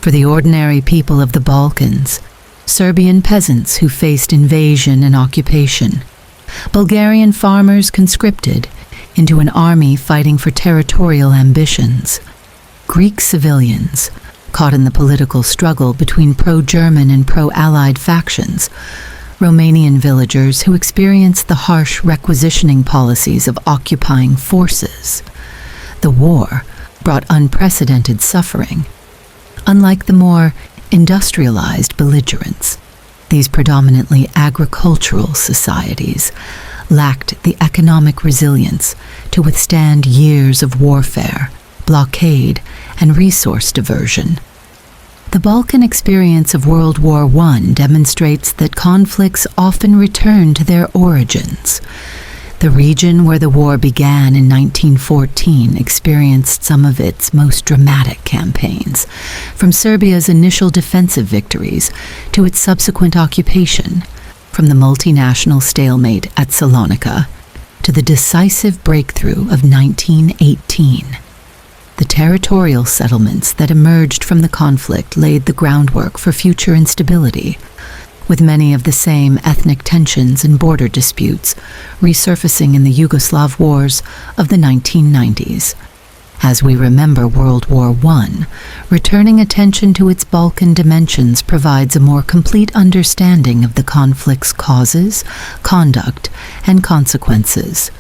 For the ordinary people of the Balkans, Serbian peasants who faced invasion and occupation, Bulgarian farmers conscripted into an army fighting for territorial ambitions, Greek civilians caught in the political struggle between pro-German and pro-Allied factions, Romanian villagers who experienced the harsh requisitioning policies of occupying forces. The war brought unprecedented suffering. Unlike the more industrialized belligerents, these predominantly agricultural societies lacked the economic resilience to withstand years of warfare, blockade, and resource diversion. The Balkan experience of World War I demonstrates that conflicts often return to their origins. The region where the war began in 1914 experienced some of its most dramatic campaigns, from Serbia's initial defensive victories to its subsequent occupation, from the multinational stalemate at Salonika to the decisive breakthrough of 1918. The territorial settlements that emerged from the conflict laid the groundwork for future instability, with many of the same ethnic tensions and border disputes resurfacing in the Yugoslav wars of the 1990s. As we remember World War I, returning attention to its Balkan dimensions provides a more complete understanding of the conflict's causes, conduct, and consequences.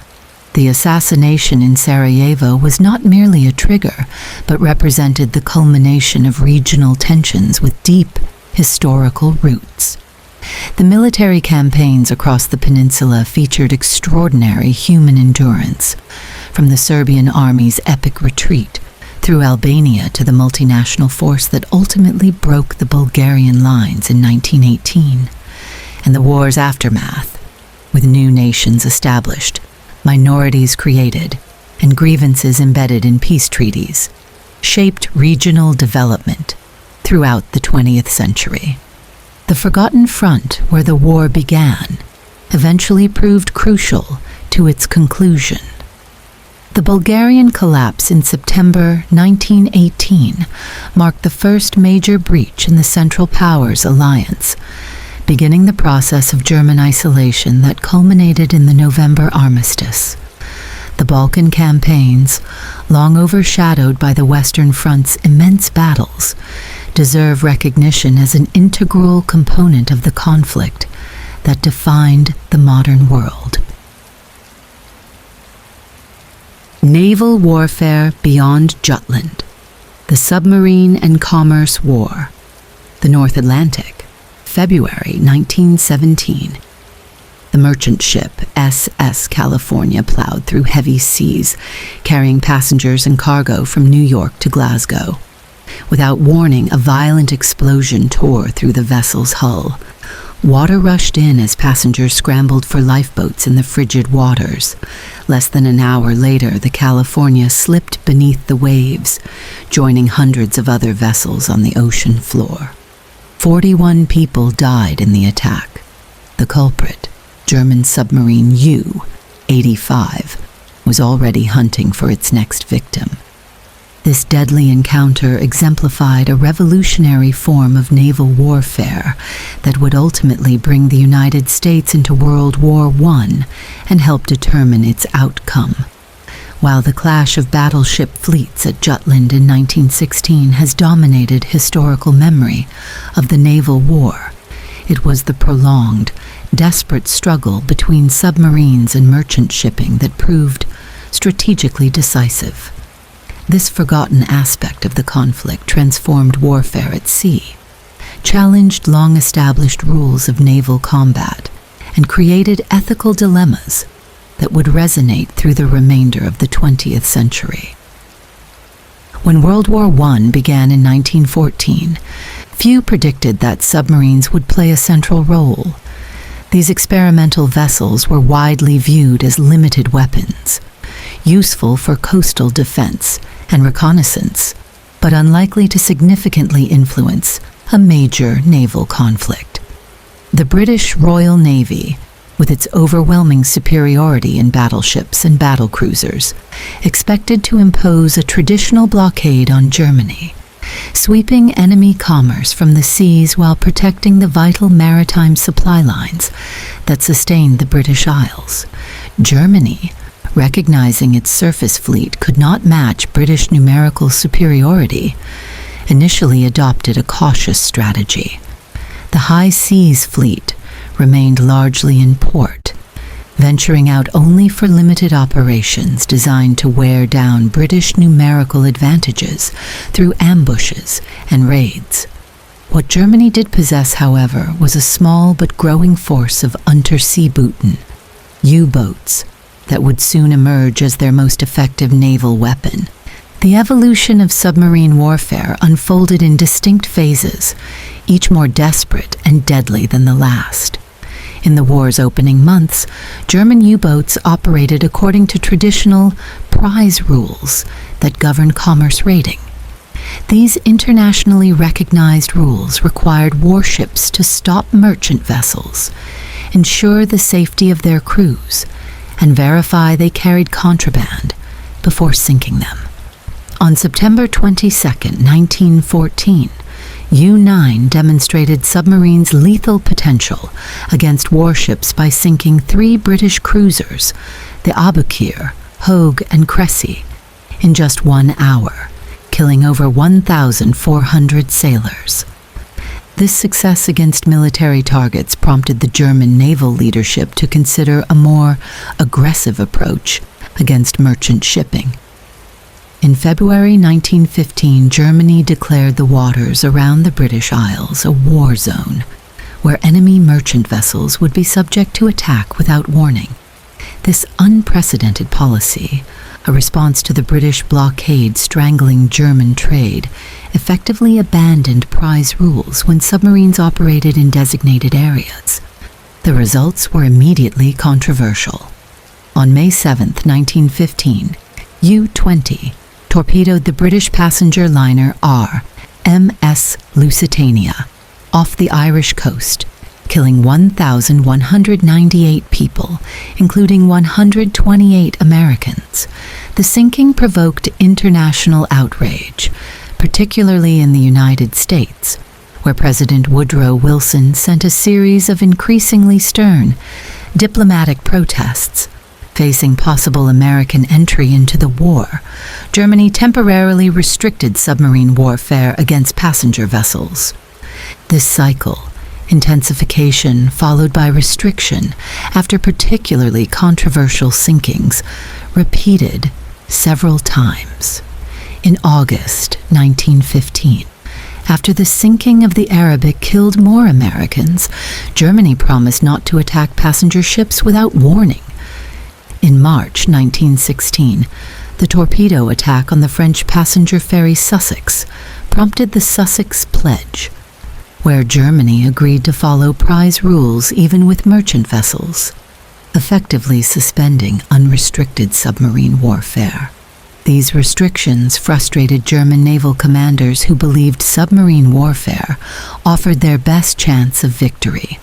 The assassination in Sarajevo was not merely a trigger, but represented the culmination of regional tensions with deep historical roots. The military campaigns across the peninsula featured extraordinary human endurance, from the Serbian army's epic retreat through Albania to the multinational force that ultimately broke the Bulgarian lines in 1918, and the war's aftermath, with new nations established, minorities created, and grievances embedded in peace treaties, shaped regional development throughout the 20th century. The forgotten front where the war began eventually proved crucial to its conclusion. The Bulgarian collapse in September 1918 marked the first major breach in the Central Powers alliance, beginning the process of German isolation that culminated in the November armistice. The Balkan campaigns, long overshadowed by the Western Front's immense battles, deserve recognition as an integral component of the conflict that defined the modern world. Naval warfare beyond Jutland, the Submarine and Commerce War, the North Atlantic, February 1917. The merchant ship SS California plowed through heavy seas, carrying passengers and cargo from New York to Glasgow. Without warning, a violent explosion tore through the vessel's hull. Water rushed in as passengers scrambled for lifeboats in the frigid waters. Less than an hour later, the California slipped beneath the waves, joining hundreds of other vessels on the ocean floor. 41 people died in the attack. The culprit, German submarine U-85, was already hunting for its next victim. This deadly encounter exemplified a revolutionary form of naval warfare that would ultimately bring the United States into World War I and help determine its outcome. While the clash of battleship fleets at Jutland in 1916 has dominated historical memory of the naval war, it was the prolonged, desperate struggle between submarines and merchant shipping that proved strategically decisive. This forgotten aspect of the conflict transformed warfare at sea, challenged long-established rules of naval combat, and created ethical dilemmas that would resonate through the remainder of the 20th century. When World War I began in 1914, few predicted that submarines would play a central role. These experimental vessels were widely viewed as limited weapons, useful for coastal defense and reconnaissance, but unlikely to significantly influence a major naval conflict. The British Royal Navy, with its overwhelming superiority in battleships and battlecruisers, expected to impose a traditional blockade on Germany, sweeping enemy commerce from the seas while protecting the vital maritime supply lines that sustained the British Isles. Germany, recognizing its surface fleet could not match British numerical superiority, initially adopted a cautious strategy. The High Seas Fleet, remained largely in port, venturing out only for limited operations designed to wear down British numerical advantages through ambushes and raids. What Germany did possess, however, was a small but growing force of Unterseebooten, U-boats, that would soon emerge as their most effective naval weapon. The evolution of submarine warfare unfolded in distinct phases, each more desperate and deadly than the last. In the war's opening months, German U-boats operated according to traditional prize rules that govern commerce raiding. These internationally recognized rules required warships to stop merchant vessels, ensure the safety of their crews, and verify they carried contraband before sinking them. On September 22, 1914, U-9 demonstrated submarines' lethal potential against warships by sinking 3 British cruisers, the Aboukir, Hogue, and Cressy, in just 1 hour, killing over 1,400 sailors. This success against military targets prompted the German naval leadership to consider a more aggressive approach against merchant shipping. In February 1915, Germany declared the waters around the British Isles a war zone, where enemy merchant vessels would be subject to attack without warning. This unprecedented policy, a response to the British blockade strangling German trade, effectively abandoned prize rules when submarines operated in designated areas. The results were immediately controversial. On May 7, 1915, U-20 torpedoed the British passenger liner MS Lusitania off the Irish coast, killing 1,198 people, including 128 Americans. The sinking provoked international outrage, particularly in the United States, where President Woodrow Wilson sent a series of increasingly stern diplomatic protests. Facing possible American entry into the war, Germany temporarily restricted submarine warfare against passenger vessels. This cycle, intensification followed by restriction after particularly controversial sinkings, repeated several times. In August 1915, after the sinking of the Arabic killed more Americans, Germany promised not to attack passenger ships without warning. In March 1916, the torpedo attack on the French passenger ferry Sussex prompted the Sussex Pledge, where Germany agreed to follow prize rules even with merchant vessels, effectively suspending unrestricted submarine warfare. These restrictions frustrated German naval commanders who believed submarine warfare offered their best chance of victory.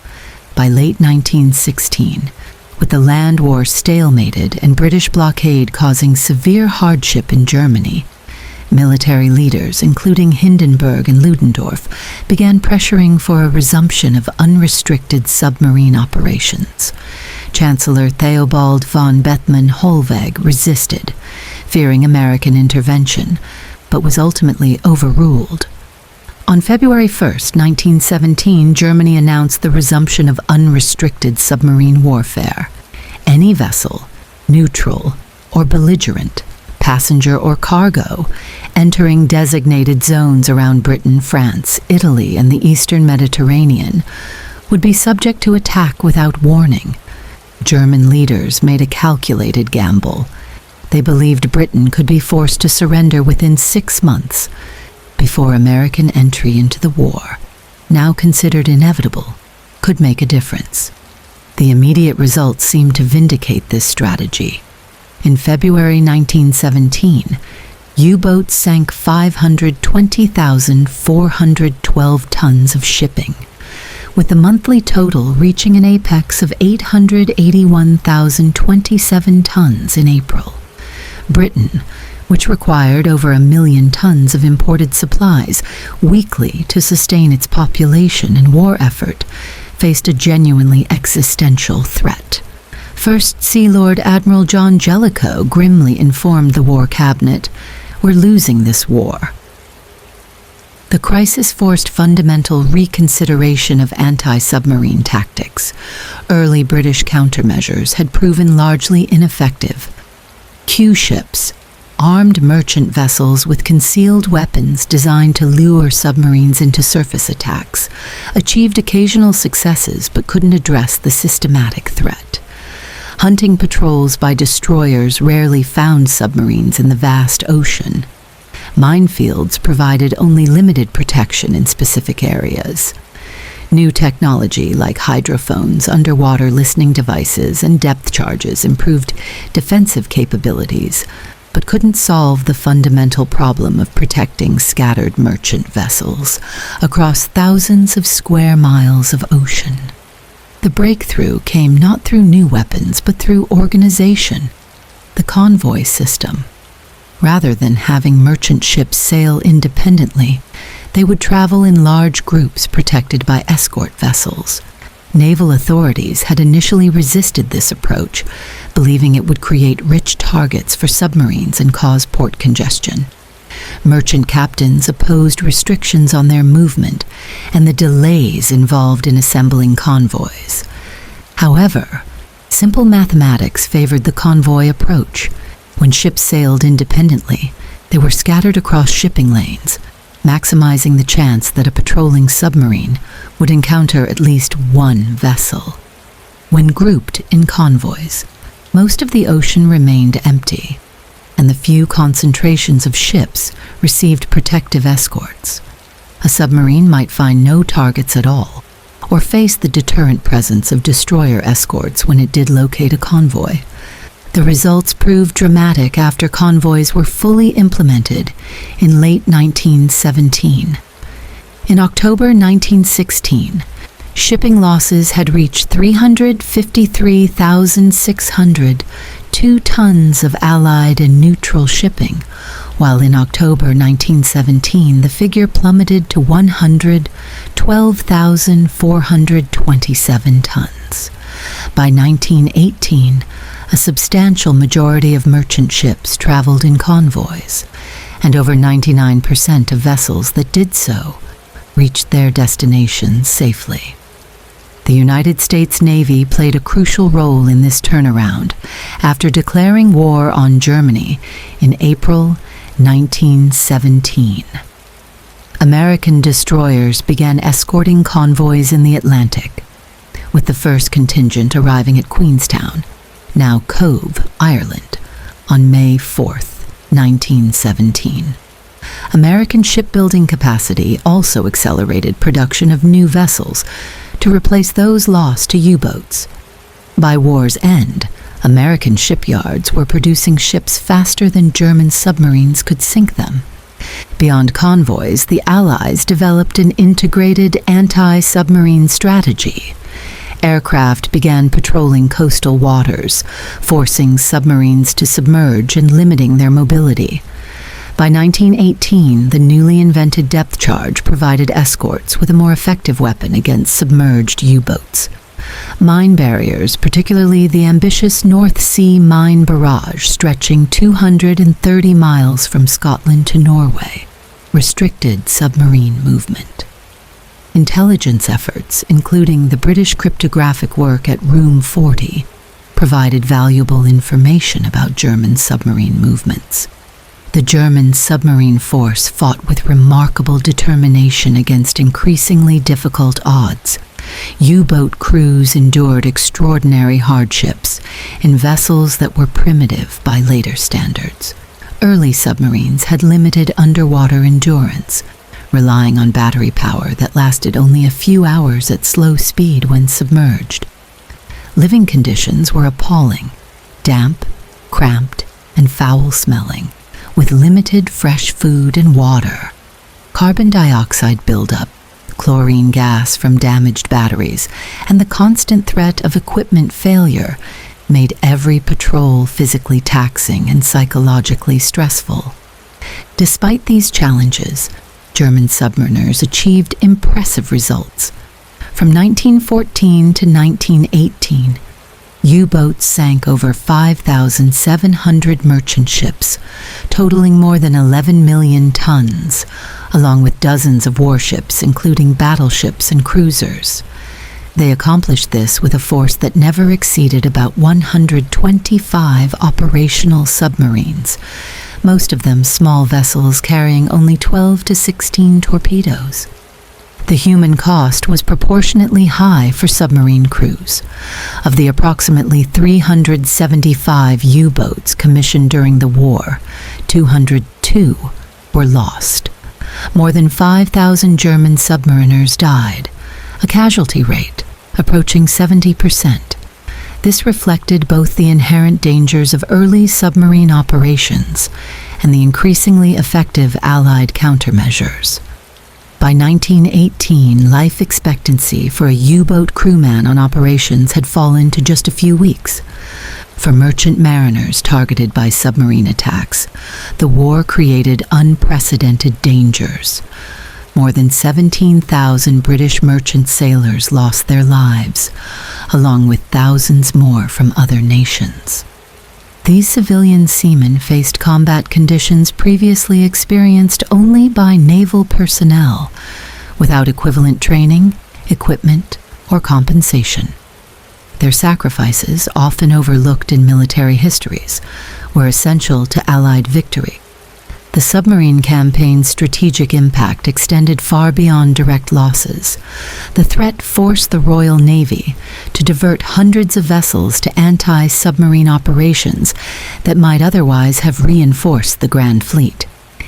By late 1916, with the land war stalemated and British blockade causing severe hardship in Germany, military leaders, including Hindenburg and Ludendorff, began pressuring for a resumption of unrestricted submarine operations. Chancellor Theobald von Bethmann-Hollweg resisted, fearing American intervention, but was ultimately overruled. On February 1, 1917, Germany announced the resumption of unrestricted submarine warfare. Any vessel, neutral or belligerent, passenger or cargo, entering designated zones around Britain, France, Italy, and the Eastern Mediterranean would be subject to attack without warning. German leaders made a calculated gamble. They believed Britain could be forced to surrender within 6 months before American entry into the war, now considered inevitable, could make a difference. The immediate results seemed to vindicate this strategy. In February 1917, U-boats sank 520,412 tons of shipping, with the monthly total reaching an apex of 881,027 tons in April. Britain, which required over 1 million tons of imported supplies weekly to sustain its population and war effort, faced a genuinely existential threat. First Sea Lord Admiral John Jellicoe grimly informed the War Cabinet, "We're losing this war." The crisis forced fundamental reconsideration of anti-submarine tactics. Early British countermeasures had proven largely ineffective. Q ships, armed merchant vessels with concealed weapons designed to lure submarines into surface attacks, achieved occasional successes but couldn't address the systematic threat. Hunting patrols by destroyers rarely found submarines in the vast ocean. Minefields provided only limited protection in specific areas. New technology like hydrophones, underwater listening devices, and depth charges improved defensive capabilities, but couldn't solve the fundamental problem of protecting scattered merchant vessels across thousands of square miles of ocean. The breakthrough came not through new weapons, but through organization, the convoy system. Rather than having merchant ships sail independently, they would travel in large groups protected by escort vessels. Naval authorities had initially resisted this approach, believing it would create rich targets for submarines and cause port congestion. Merchant captains opposed restrictions on their movement and the delays involved in assembling convoys. However, simple mathematics favored the convoy approach. When ships sailed independently, they were scattered across shipping lanes, maximizing the chance that a patrolling submarine would encounter at least one vessel. When grouped in convoys, most of the ocean remained empty, and the few concentrations of ships received protective escorts. A submarine might find no targets at all, or face the deterrent presence of destroyer escorts when it did locate a convoy. The results proved dramatic after convoys were fully implemented in late 1917. In October 1916, shipping losses had reached 353,600, 2 tons of Allied and neutral shipping, while in October 1917 the figure plummeted to 112,427 tons. By 1918, a substantial majority of merchant ships traveled in convoys, and over 99% of vessels that did so reached their destinations safely. The United States Navy played a crucial role in this turnaround after declaring war on Germany in April 1917. American destroyers began escorting convoys in the Atlantic, with the first contingent arriving at Queenstown, now Cove, Ireland, on May 4th, 1917. American shipbuilding capacity also accelerated production of new vessels to replace those lost to U-boats. By war's end, American shipyards were producing ships faster than German submarines could sink them. Beyond convoys, the Allies developed an integrated anti-submarine strategy. Aircraft began patrolling coastal waters, forcing submarines to submerge and limiting their mobility. By 1918, the newly invented depth charge provided escorts with a more effective weapon against submerged U-boats. Mine barriers, particularly the ambitious North Sea Mine Barrage stretching 230 miles from Scotland to Norway, restricted submarine movement. Intelligence efforts, including the British cryptographic work at Room 40, provided valuable information about German submarine movements. The German submarine force fought with remarkable determination against increasingly difficult odds. U-boat crews endured extraordinary hardships in vessels that were primitive by later standards. Early submarines had limited underwater endurance, relying on battery power that lasted only a few hours at slow speed when submerged. Living conditions were appalling, damp, cramped, and foul-smelling, with limited fresh food and water. Carbon dioxide buildup, chlorine gas from damaged batteries, and the constant threat of equipment failure made every patrol physically taxing and psychologically stressful. Despite these challenges, German submariners achieved impressive results. From 1914 to 1918, U-boats sank over 5,700 merchant ships, totaling more than 11 million tons, along with dozens of warships, including battleships and cruisers. They accomplished this with a force that never exceeded about 125 operational submarines, most of them small vessels carrying only 12 to 16 torpedoes. The human cost was proportionately high for submarine crews. Of the approximately 375 U-boats commissioned during the war, 202 were lost. More than 5,000 German submariners died, a casualty rate approaching 70%. This reflected both the inherent dangers of early submarine operations and the increasingly effective Allied countermeasures. By 1918, life expectancy for a U-boat crewman on operations had fallen to just a few weeks. For merchant mariners targeted by submarine attacks, the war created unprecedented dangers. More than 17,000 British merchant sailors lost their lives, along with thousands more from other nations. These civilian seamen faced combat conditions previously experienced only by naval personnel, without equivalent training, equipment, or compensation. Their sacrifices, often overlooked in military histories, were essential to Allied victory. The submarine campaign's strategic impact extended far beyond direct losses. The threat forced the Royal Navy to divert hundreds of vessels to anti-submarine operations that might otherwise have reinforced the Grand Fleet.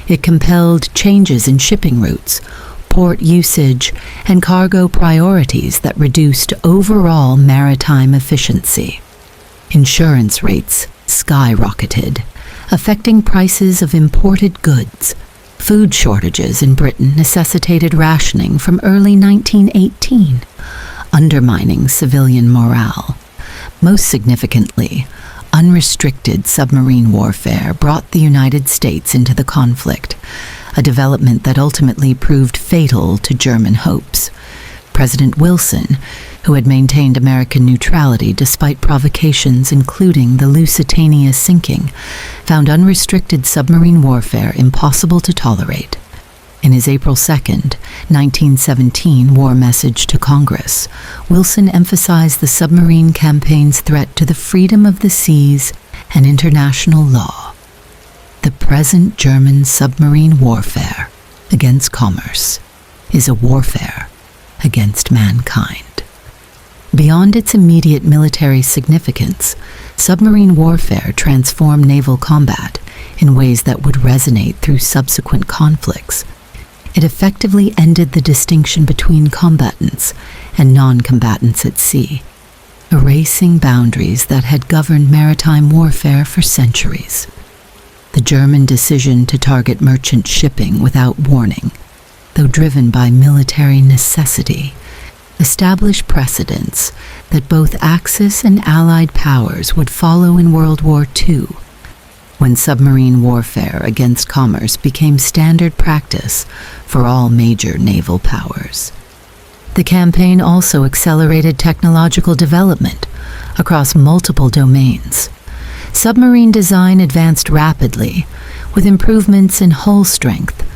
It compelled changes in shipping routes, port usage, and cargo priorities that reduced overall maritime efficiency. Insurance rates skyrocketed, affecting prices of imported goods. Food shortages in Britain necessitated rationing from early 1918, undermining civilian morale. Most significantly, unrestricted submarine warfare brought the United States into the conflict, a development that ultimately proved fatal to German hopes. President Wilson, who had maintained American neutrality despite provocations including the Lusitania sinking, found unrestricted submarine warfare impossible to tolerate. In his April 2, 1917 war message to Congress, Wilson emphasized the submarine campaign's threat to the freedom of the seas and international law. The present German submarine warfare against commerce is a warfare against mankind. Beyond its immediate military significance, submarine warfare transformed naval combat in ways that would resonate through subsequent conflicts. It effectively ended the distinction between combatants and non-combatants at sea, erasing boundaries that had governed maritime warfare for centuries. The German decision to target merchant shipping without warning, though driven by military necessity, established precedents that both Axis and Allied powers would follow in World War II, when submarine warfare against commerce became standard practice for all major naval powers. The campaign also accelerated technological development across multiple domains. Submarine design advanced rapidly, with improvements in hull strength,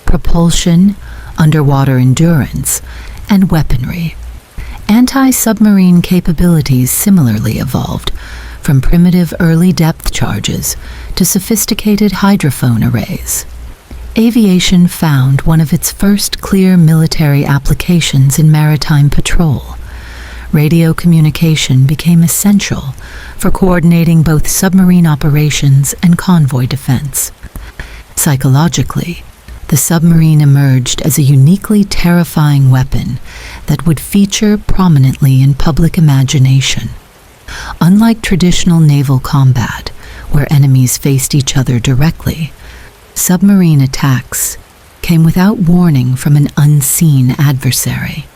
propulsion, underwater endurance, and weaponry. Anti-submarine capabilities similarly evolved, from primitive early depth charges to sophisticated hydrophone arrays. Aviation found one of its first clear military applications in maritime patrol. Radio communication became essential for coordinating both submarine operations and convoy defense. Psychologically, the submarine emerged as a uniquely terrifying weapon that would feature prominently in public imagination. Unlike traditional naval combat, where enemies faced each other directly, submarine attacks came without warning from an unseen adversary.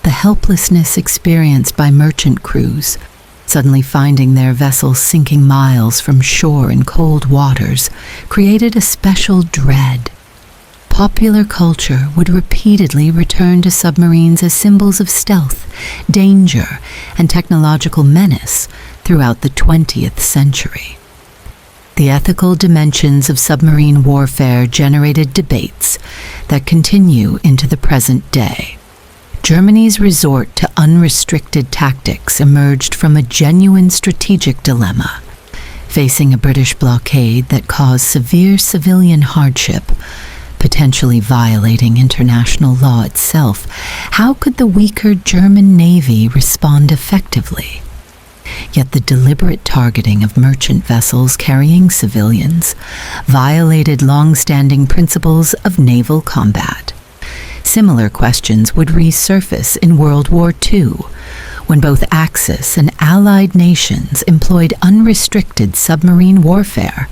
The helplessness experienced by merchant crews, suddenly finding their vessels sinking miles from shore in cold waters, created a special dread. Popular culture would repeatedly return to submarines as symbols of stealth, danger, and technological menace throughout the 20th century. The ethical dimensions of submarine warfare generated debates that continue into the present day. Germany's resort to unrestricted tactics emerged from a genuine strategic dilemma. Facing a British blockade that caused severe civilian hardship, potentially violating international law itself, how could the weaker German Navy respond effectively? Yet the deliberate targeting of merchant vessels carrying civilians violated long-standing principles of naval combat. Similar questions would resurface in World War II, when both Axis and Allied nations employed unrestricted submarine warfare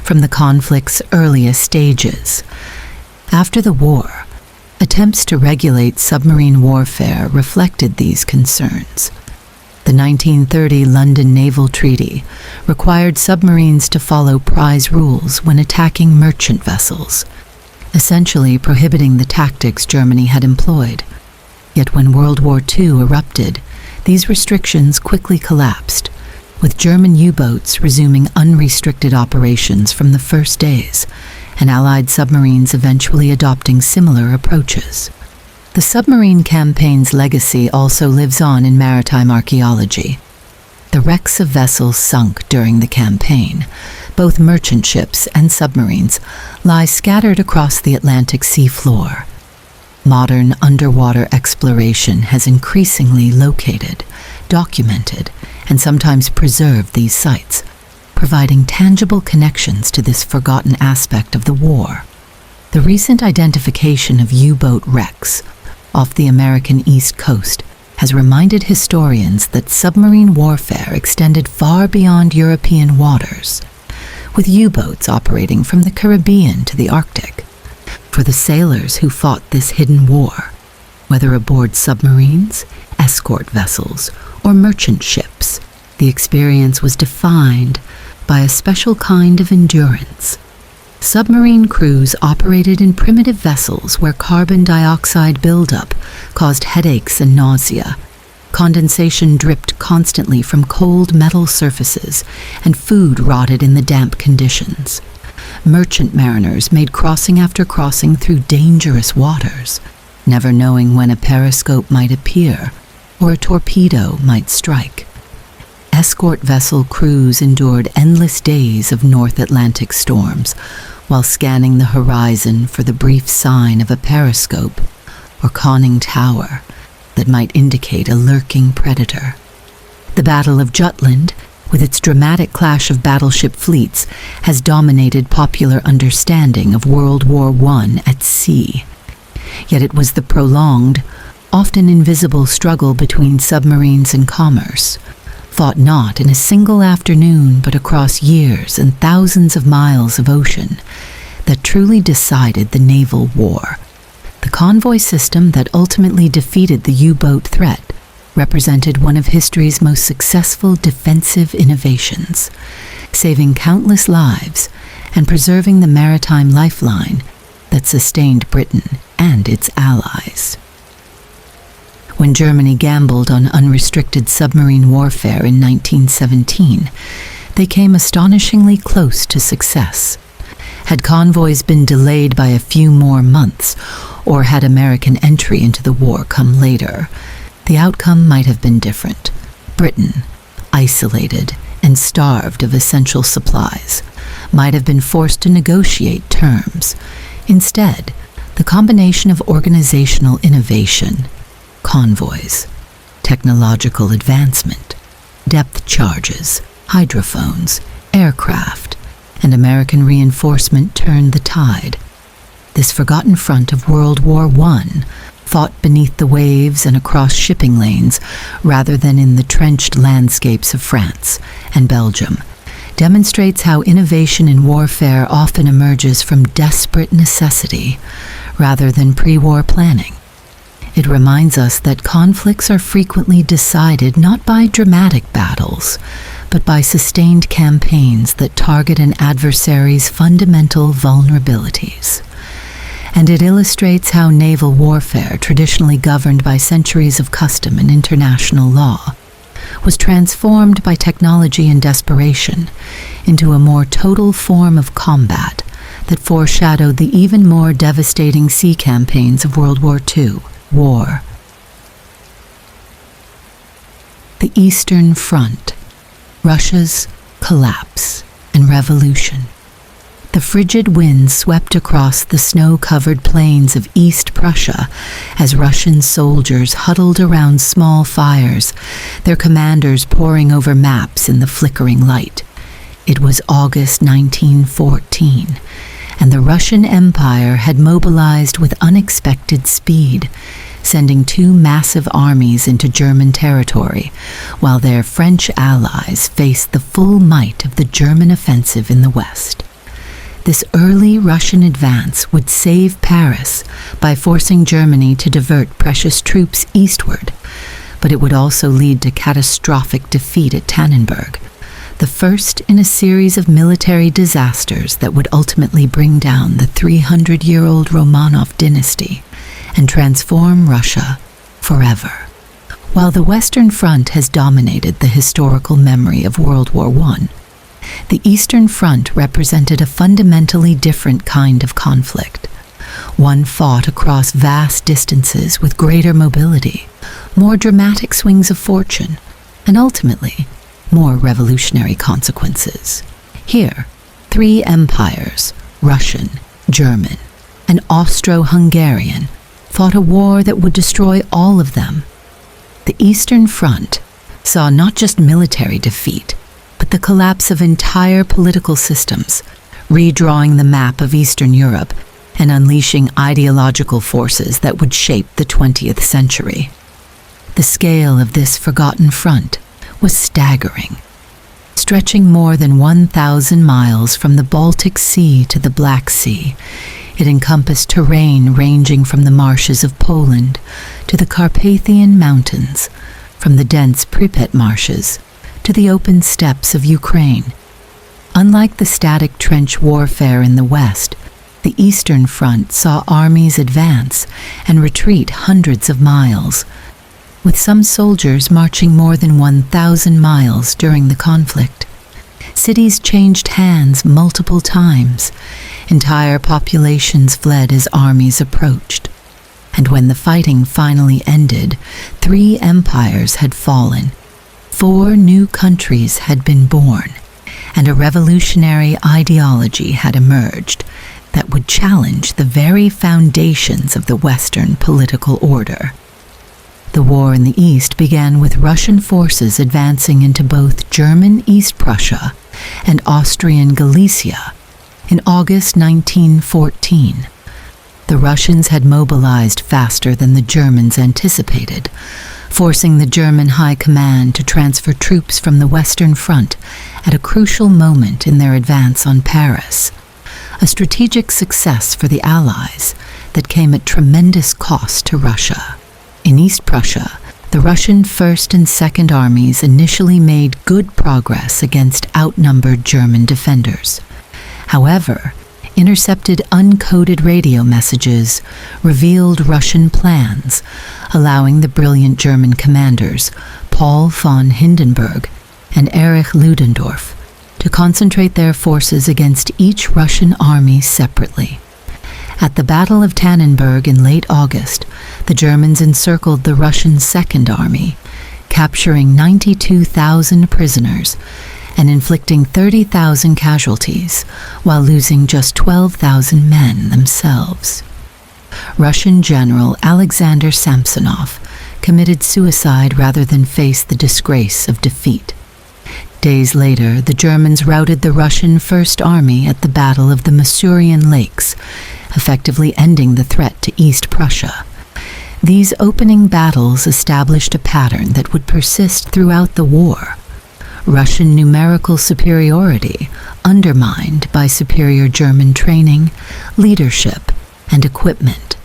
from the conflict's earliest stages. After the war, attempts to regulate submarine warfare reflected these concerns. The 1930 London Naval Treaty required submarines to follow prize rules when attacking merchant vessels, essentially prohibiting the tactics Germany had employed. Yet when World War II erupted, these restrictions quickly collapsed, with German U-boats resuming unrestricted operations from the first days, and Allied submarines eventually adopting similar approaches. The submarine campaign's legacy also lives on in maritime archaeology. The wrecks of vessels sunk during the campaign, both merchant ships and submarines, lie scattered across the Atlantic sea floor. Modern underwater exploration has increasingly located, documented, and sometimes preserved these sites, providing tangible connections to this forgotten aspect of the war. The recent identification of U-boat wrecks off the American East Coast has reminded historians that submarine warfare extended far beyond European waters, with U-boats operating from the Caribbean to the Arctic. For the sailors who fought this hidden war, whether aboard submarines, escort vessels, or merchant ships, the experience was defined by a special kind of endurance. Submarine crews operated in primitive vessels where carbon dioxide buildup caused headaches and nausea. Condensation dripped constantly from cold metal surfaces, and food rotted in the damp conditions. Merchant mariners made crossing after crossing through dangerous waters, never knowing when a periscope might appear or a torpedo might strike. Escort vessel crews endured endless days of North Atlantic storms while scanning the horizon for the brief sign of a periscope or conning tower that might indicate a lurking predator. The Battle of Jutland, with its dramatic clash of battleship fleets, has dominated popular understanding of World War I at sea. Yet it was the prolonged, often invisible struggle between submarines and commerce, fought not in a single afternoon but across years and thousands of miles of ocean, that truly decided the naval war. The convoy system that ultimately defeated the U-boat threat represented one of history's most successful defensive innovations, saving countless lives and preserving the maritime lifeline that sustained Britain and its allies. When Germany gambled on unrestricted submarine warfare in 1917, they came astonishingly close to success. Had convoys been delayed by a few more months, or had American entry into the war come later, the outcome might have been different. Britain, isolated and starved of essential supplies, might have been forced to negotiate terms. Instead, the combination of organizational innovation, convoys, technological advancement, depth charges, hydrophones, aircraft, and American reinforcement turned the tide. This forgotten front of World War I, fought beneath the waves and across shipping lanes rather than in the trenched landscapes of France and Belgium, demonstrates how innovation in warfare often emerges from desperate necessity rather than pre-war planning. It reminds us that conflicts are frequently decided not by dramatic battles, but by sustained campaigns that target an adversary's fundamental vulnerabilities. And it illustrates how naval warfare, traditionally governed by centuries of custom and international law, was transformed by technology and desperation into a more total form of combat that foreshadowed the even more devastating sea campaigns of World War II. War. The Eastern Front. Russia's collapse and revolution. The frigid winds swept across the snow-covered plains of East Prussia as Russian soldiers huddled around small fires, their commanders poring over maps in the flickering light. It was August 1914, and the Russian Empire had mobilized with unexpected speed, sending two massive armies into German territory, while their French allies faced the full might of the German offensive in the west. This early Russian advance would save Paris by forcing Germany to divert precious troops eastward, but it would also lead to catastrophic defeat at Tannenberg, the first in a series of military disasters that would ultimately bring down the 300-year-old Romanov dynasty and transform Russia forever. While the Western Front has dominated the historical memory of World War I, the Eastern Front represented a fundamentally different kind of conflict, one fought across vast distances with greater mobility, more dramatic swings of fortune, and ultimately, more revolutionary consequences. Here, three empires, Russian, German, and Austro-Hungarian, fought a war that would destroy all of them. The Eastern Front saw not just military defeat, but the collapse of entire political systems, redrawing the map of Eastern Europe and unleashing ideological forces that would shape the 20th century. The scale of this forgotten front was staggering. Stretching more than 1,000 miles from the Baltic Sea to the Black Sea, it encompassed terrain ranging from the marshes of Poland to the Carpathian Mountains, from the dense Pripyat marshes to the open steppes of Ukraine. Unlike the static trench warfare in the West, the Eastern Front saw armies advance and retreat hundreds of miles, with some soldiers marching more than 1,000 miles during the conflict. Cities changed hands multiple times. Entire populations fled as armies approached. And when the fighting finally ended, 3 empires had fallen. 4 new countries had been born, and a revolutionary ideology had emerged that would challenge the very foundations of the Western political order. The war in the East began with Russian forces advancing into both German East Prussia and Austrian Galicia in August 1914. The Russians had mobilized faster than the Germans anticipated, forcing the German High Command to transfer troops from the Western Front at a crucial moment in their advance on Paris, a strategic success for the Allies that came at tremendous cost to Russia. In East Prussia, the Russian First and Second Armies initially made good progress against outnumbered German defenders. However, intercepted uncoded radio messages revealed Russian plans, allowing the brilliant German commanders Paul von Hindenburg and Erich Ludendorff to concentrate their forces against each Russian army separately. At the Battle of Tannenberg in late August, the Germans encircled the Russian Second Army, capturing 92,000 prisoners and inflicting 30,000 casualties, while losing just 12,000 men themselves. Russian General Alexander Samsonov committed suicide rather than face the disgrace of defeat. Days later, the Germans routed the Russian First Army at the Battle of the Masurian Lakes, effectively ending the threat to East Prussia. These opening battles established a pattern that would persist throughout the war. Russian numerical superiority undermined by superior German training, leadership, and equipment.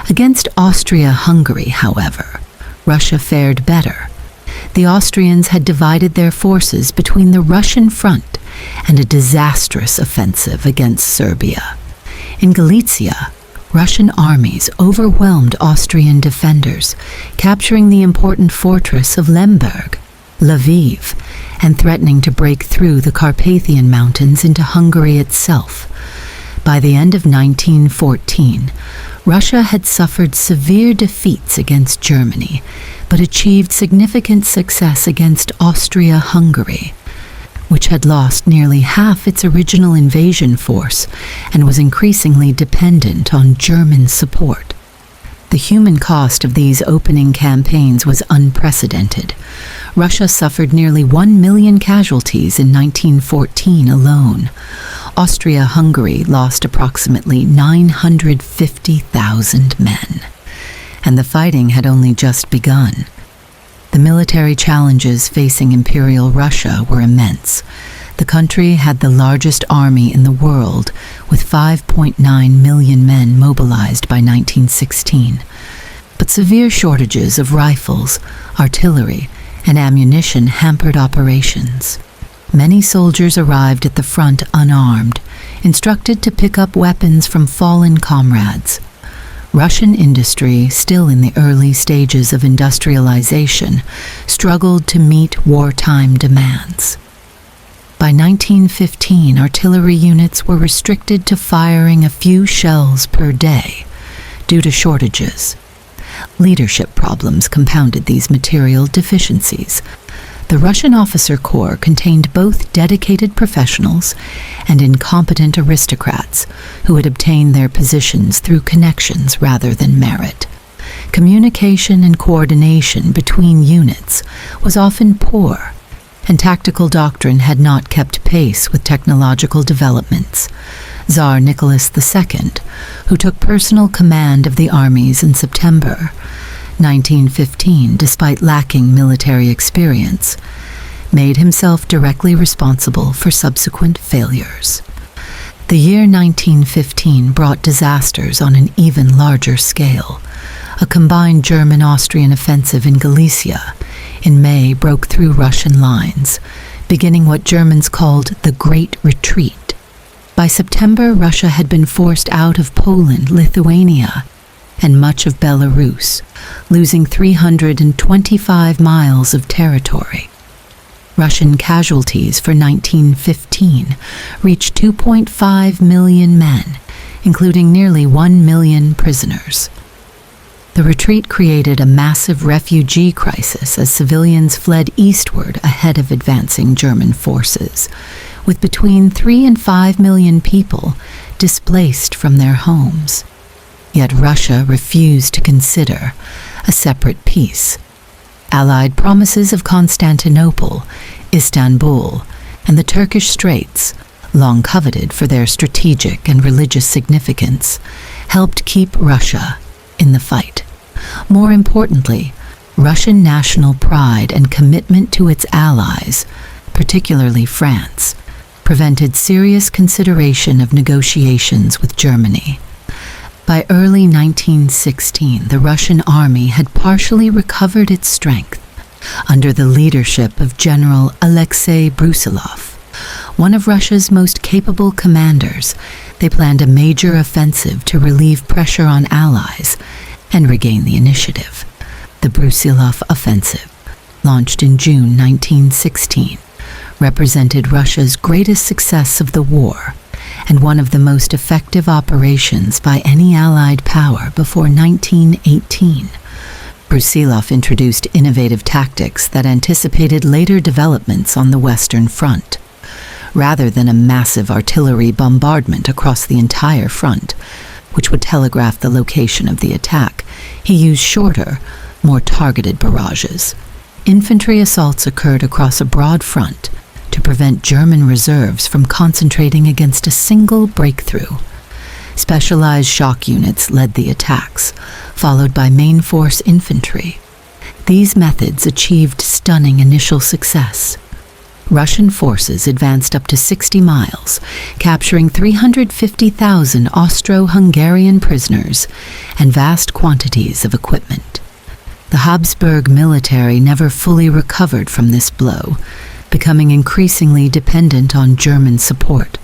Against Austria-Hungary, however, Russia fared better. The Austrians had divided their forces between the Russian front and a disastrous offensive against Serbia. In Galicia, Russian armies overwhelmed Austrian defenders, capturing the important fortress of Lemberg. Lviv, and threatening to break through the Carpathian Mountains into Hungary itself. By the end of 1914, Russia had suffered severe defeats against Germany, but achieved significant success against Austria-Hungary, which had lost nearly half its original invasion force and was increasingly dependent on German support. The human cost of these opening campaigns was unprecedented. Russia suffered nearly 1 million casualties in 1914 alone. Austria-Hungary lost approximately 950,000 men. And the fighting had only just begun. The military challenges facing Imperial Russia were immense. The country had the largest army in the world, with 5.9 million men mobilized by 1916. But severe shortages of rifles, artillery, and ammunition hampered operations. Many soldiers arrived at the front unarmed, instructed to pick up weapons from fallen comrades. Russian industry, still in the early stages of industrialization, struggled to meet wartime demands. By 1915, artillery units were restricted to firing a few shells per day due to shortages. Leadership problems compounded these material deficiencies. The Russian officer corps contained both dedicated professionals and incompetent aristocrats who had obtained their positions through connections rather than merit. Communication and coordination between units was often poor, and tactical doctrine had not kept pace with technological developments. Tsar Nicholas II, who took personal command of the armies in September 1915, despite lacking military experience, made himself directly responsible for subsequent failures. The year 1915 brought disasters on an even larger scale. A combined German-Austrian offensive in Galicia in May broke through Russian lines, beginning what Germans called the Great Retreat. By September, Russia had been forced out of Poland, Lithuania, and much of Belarus, losing 325 miles of territory. Russian casualties for 1915 reached 2.5 million men, including nearly 1 million prisoners. The retreat created a massive refugee crisis as civilians fled eastward ahead of advancing German forces, with between 3 and 5 million people displaced from their homes. Yet Russia refused to consider a separate peace. Allied promises of Constantinople, Istanbul, and the Turkish Straits, long coveted for their strategic and religious significance, helped keep Russia in the fight. More importantly, Russian national pride and commitment to its allies, particularly France, prevented serious consideration of negotiations with Germany. By early 1916, the Russian army had partially recovered its strength. Under the leadership of General Alexei Brusilov, one of Russia's most capable commanders, they planned a major offensive to relieve pressure on allies and regain the initiative. The Brusilov Offensive, launched in June 1916, represented Russia's greatest success of the war and one of the most effective operations by any Allied power before 1918. Brusilov introduced innovative tactics that anticipated later developments on the Western Front. Rather than a massive artillery bombardment across the entire front, which would telegraph the location of the attack, he used shorter, more targeted barrages. Infantry assaults occurred across a broad front to prevent German reserves from concentrating against a single breakthrough. Specialized shock units led the attacks, followed by main force infantry. These methods achieved stunning initial success. Russian forces advanced up to 60 miles, capturing 350,000 Austro-Hungarian prisoners and vast quantities of equipment. The Habsburg military never fully recovered from this blow, becoming increasingly dependent on German support.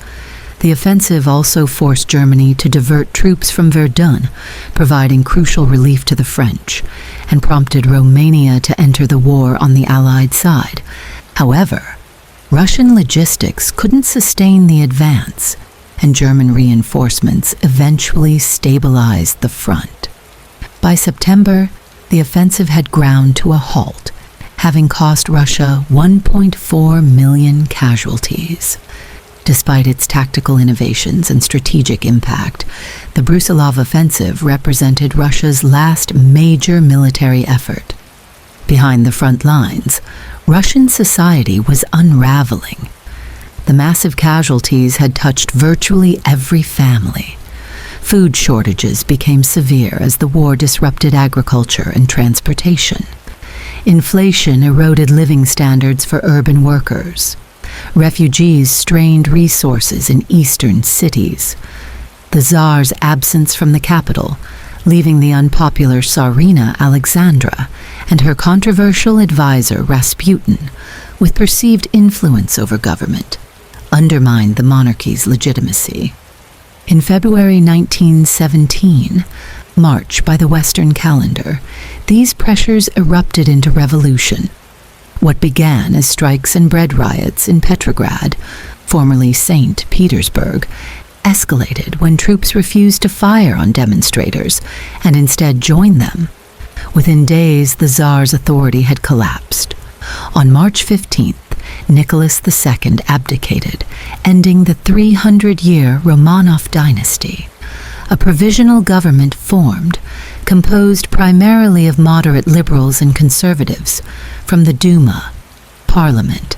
The offensive also forced Germany to divert troops from Verdun, providing crucial relief to the French, and prompted Romania to enter the war on the Allied side. However, Russian logistics couldn't sustain the advance, and German reinforcements eventually stabilized the front. By September, the offensive had ground to a halt, having cost Russia 1.4 million casualties. Despite its tactical innovations and strategic impact, the Brusilov offensive represented Russia's last major military effort. Behind the front lines, Russian society was unraveling. The massive casualties had touched virtually every family. Food shortages became severe as the war disrupted agriculture and transportation. Inflation eroded living standards for urban workers. Refugees strained resources in eastern cities. The Tsar's absence from the capital, leaving the unpopular Tsarina Alexandra and her controversial advisor Rasputin with perceived influence over government, undermined the monarchy's legitimacy. In February 1917, March by the Western calendar, these pressures erupted into revolution. What began as strikes and bread riots in Petrograd, formerly St. Petersburg, escalated when troops refused to fire on demonstrators and instead joined them. Within days, the Tsar's authority had collapsed. On March 15th, Nicholas II abdicated, ending the 300-year Romanov dynasty. A provisional government formed, composed primarily of moderate liberals and conservatives, from the Duma, parliament.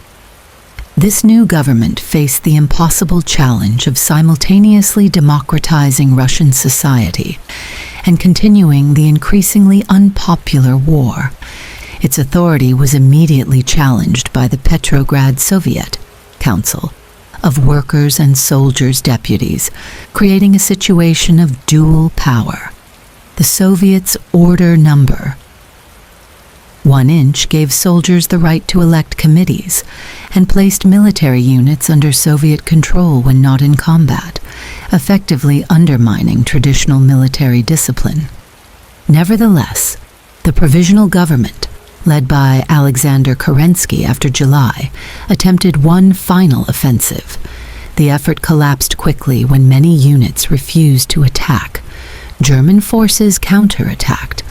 This new government faced the impossible challenge of simultaneously democratizing Russian society and continuing the increasingly unpopular war. Its authority was immediately challenged by the Petrograd Soviet Council of Workers' and Soldiers' Deputies, creating a situation of dual power. The Soviets' order number 1 inch gave soldiers the right to elect committees and placed military units under Soviet control when not in combat, effectively undermining traditional military discipline. Nevertheless, the provisional government, led by Alexander Kerensky after July, attempted one final offensive. The effort collapsed quickly when many units refused to attack. German forces counterattacked,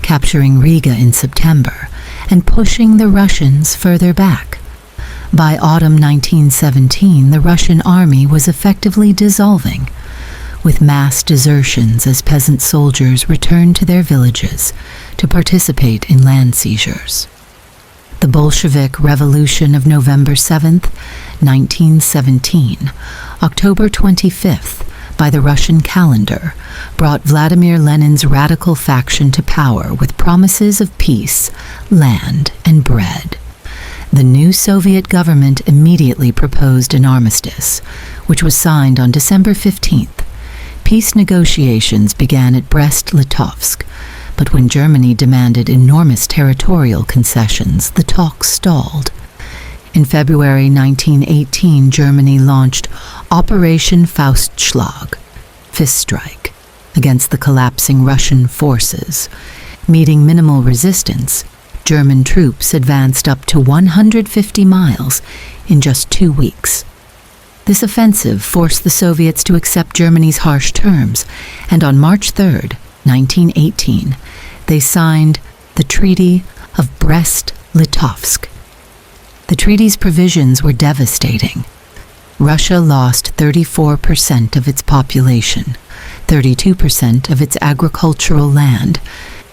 capturing Riga in September and pushing the Russians further back. By autumn 1917, the Russian army was effectively dissolving, with mass desertions as peasant soldiers returned to their villages to participate in land seizures. The Bolshevik Revolution of November 7, 1917, October 25th, by the Russian calendar, brought Vladimir Lenin's radical faction to power with promises of peace, land, and bread. The new Soviet government immediately proposed an armistice, which was signed on December 15th. Peace negotiations began at Brest-Litovsk, but when Germany demanded enormous territorial concessions, the talks stalled. In February 1918, Germany launched Operation Faustschlag, Fist Strike, against the collapsing Russian forces. Meeting minimal resistance, German troops advanced up to 150 miles in just 2 weeks. This offensive forced the Soviets to accept Germany's harsh terms, and on March 3, 1918, they signed the Treaty of Brest-Litovsk. The treaty's provisions were devastating. Russia lost 34% of its population, 32% of its agricultural land,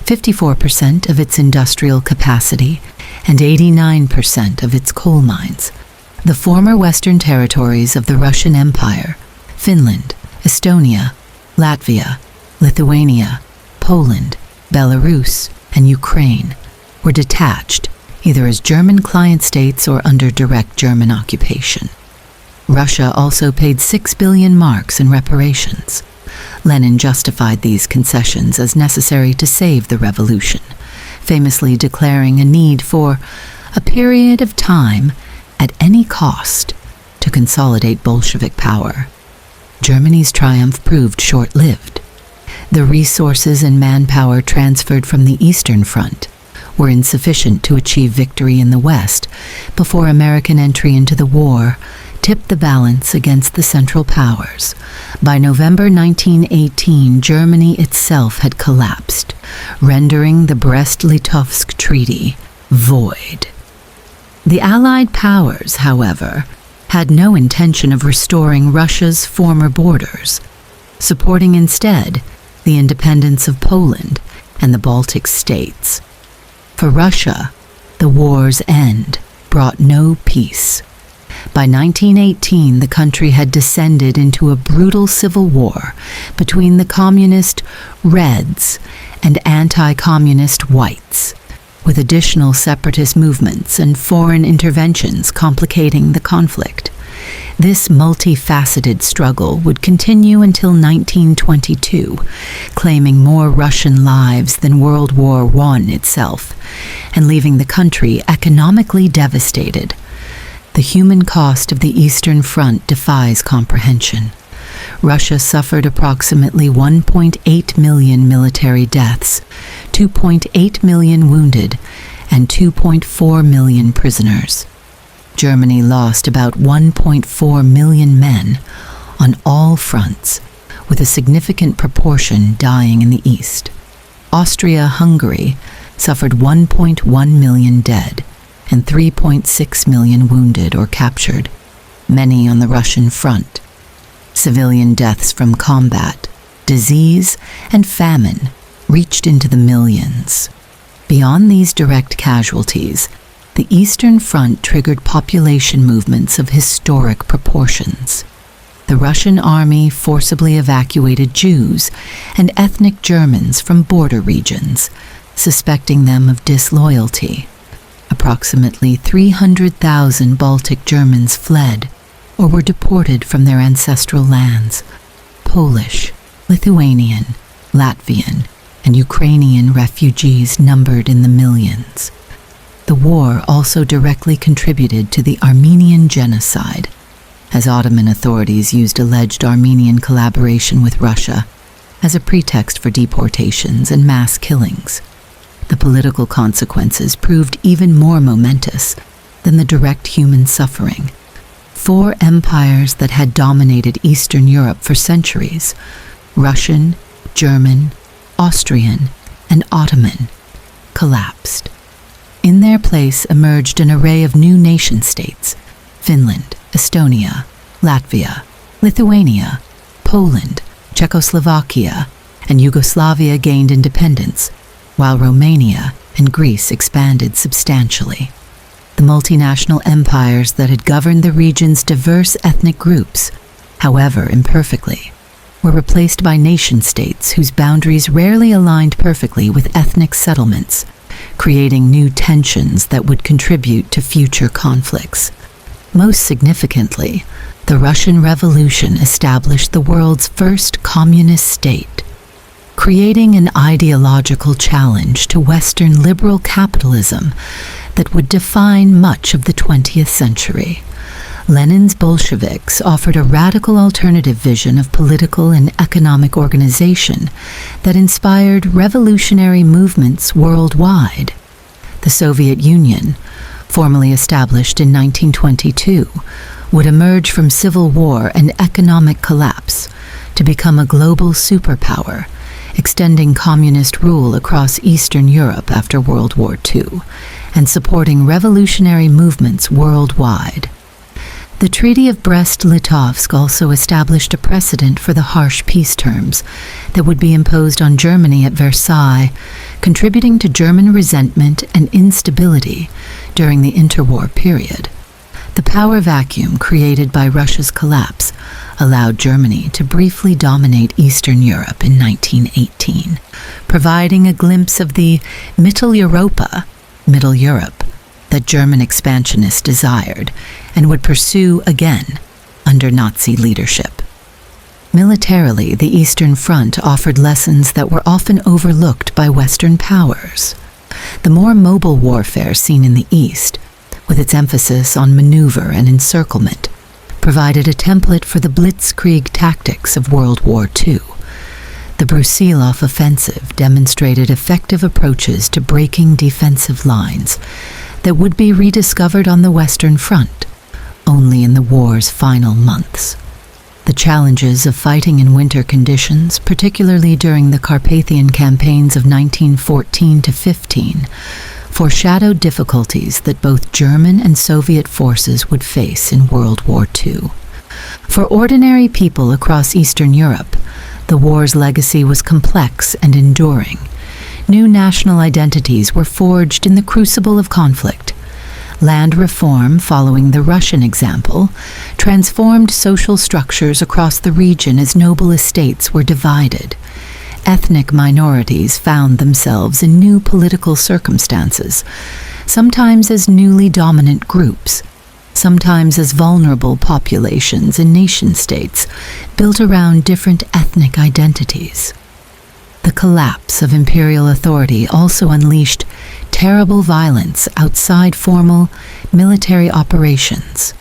54% of its industrial capacity, and 89% of its coal mines. The former Western territories of the Russian Empire, Finland, Estonia, Latvia, Lithuania, Poland, Belarus, and Ukraine, were detached either as German client states or under direct German occupation. Russia also paid 6 billion marks in reparations. Lenin justified these concessions as necessary to save the revolution, famously declaring a need for a period of time at any cost to consolidate Bolshevik power. Germany's triumph proved short-lived. The resources and manpower transferred from the Eastern Front were insufficient to achieve victory in the West before American entry into the war tipped the balance against the Central Powers. By November 1918, Germany itself had collapsed, rendering the Brest-Litovsk Treaty void. The Allied powers, however, had no intention of restoring Russia's former borders, supporting instead the independence of Poland and the Baltic states. For Russia, the war's end brought no peace. By 1918, the country had descended into a brutal civil war between the communist Reds and anti-communist Whites, with additional separatist movements and foreign interventions complicating the conflict. This multifaceted struggle would continue until 1922, claiming more Russian lives than World War I itself, and leaving the country economically devastated. The human cost of the Eastern Front defies comprehension. Russia suffered approximately 1.8 million military deaths, 2.8 million wounded, and 2.4 million prisoners. Germany lost about 1.4 million men on all fronts, with a significant proportion dying in the east. Austria-Hungary suffered 1.1 million dead and 3.6 million wounded or captured, many on the Russian front. Civilian deaths from combat, disease, and famine reached into the millions. Beyond these direct casualties, the Eastern Front triggered population movements of historic proportions. The Russian army forcibly evacuated Jews and ethnic Germans from border regions, suspecting them of disloyalty. Approximately 300,000 Baltic Germans fled or were deported from their ancestral lands. Polish, Lithuanian, Latvian, and Ukrainian refugees numbered in the millions. The war also directly contributed to the Armenian genocide, as Ottoman authorities used alleged Armenian collaboration with Russia as a pretext for deportations and mass killings. The political consequences proved even more momentous than the direct human suffering. 4 empires that had dominated Eastern Europe for centuries, Russian, German, Austrian, and Ottoman, collapsed. In their place emerged an array of new nation-states: Finland, Estonia, Latvia, Lithuania, Poland, Czechoslovakia, and Yugoslavia gained independence, while Romania and Greece expanded substantially. The multinational empires that had governed the region's diverse ethnic groups, however imperfectly, were replaced by nation-states whose boundaries rarely aligned perfectly with ethnic settlements, creating new tensions that would contribute to future conflicts. Most significantly, the Russian Revolution established the world's first communist state, creating an ideological challenge to Western liberal capitalism that would define much of the 20th century. Lenin's Bolsheviks offered a radical alternative vision of political and economic organization that inspired revolutionary movements worldwide. The Soviet Union, formally established in 1922, would emerge from civil war and economic collapse to become a global superpower, extending communist rule across Eastern Europe after World War II, and supporting revolutionary movements worldwide. The Treaty of Brest-Litovsk also established a precedent for the harsh peace terms that would be imposed on Germany at Versailles, contributing to German resentment and instability during the interwar period. The power vacuum created by Russia's collapse allowed Germany to briefly dominate Eastern Europe in 1918, providing a glimpse of the Mitteleuropa, Middle Europe, that German expansionists desired and would pursue again under Nazi leadership. Militarily, the Eastern Front offered lessons that were often overlooked by Western powers. The more mobile warfare seen in the East, with its emphasis on maneuver and encirclement, provided a template for the blitzkrieg tactics of World War II. The Brusilov offensive demonstrated effective approaches to breaking defensive lines that would be rediscovered on the Western Front only in the war's final months. The challenges of fighting in winter conditions, particularly during the Carpathian campaigns of 1914 to 15, foreshadowed difficulties that both German and Soviet forces would face in World War II. For ordinary people across Eastern Europe, the war's legacy was complex and enduring. New national identities were forged in the crucible of conflict. Land reform, following the Russian example, transformed social structures across the region as noble estates were divided. Ethnic minorities found themselves in new political circumstances, sometimes as newly dominant groups, sometimes as vulnerable populations in nation-states built around different ethnic identities. The collapse of imperial authority also unleashed terrible violence outside formal military operations.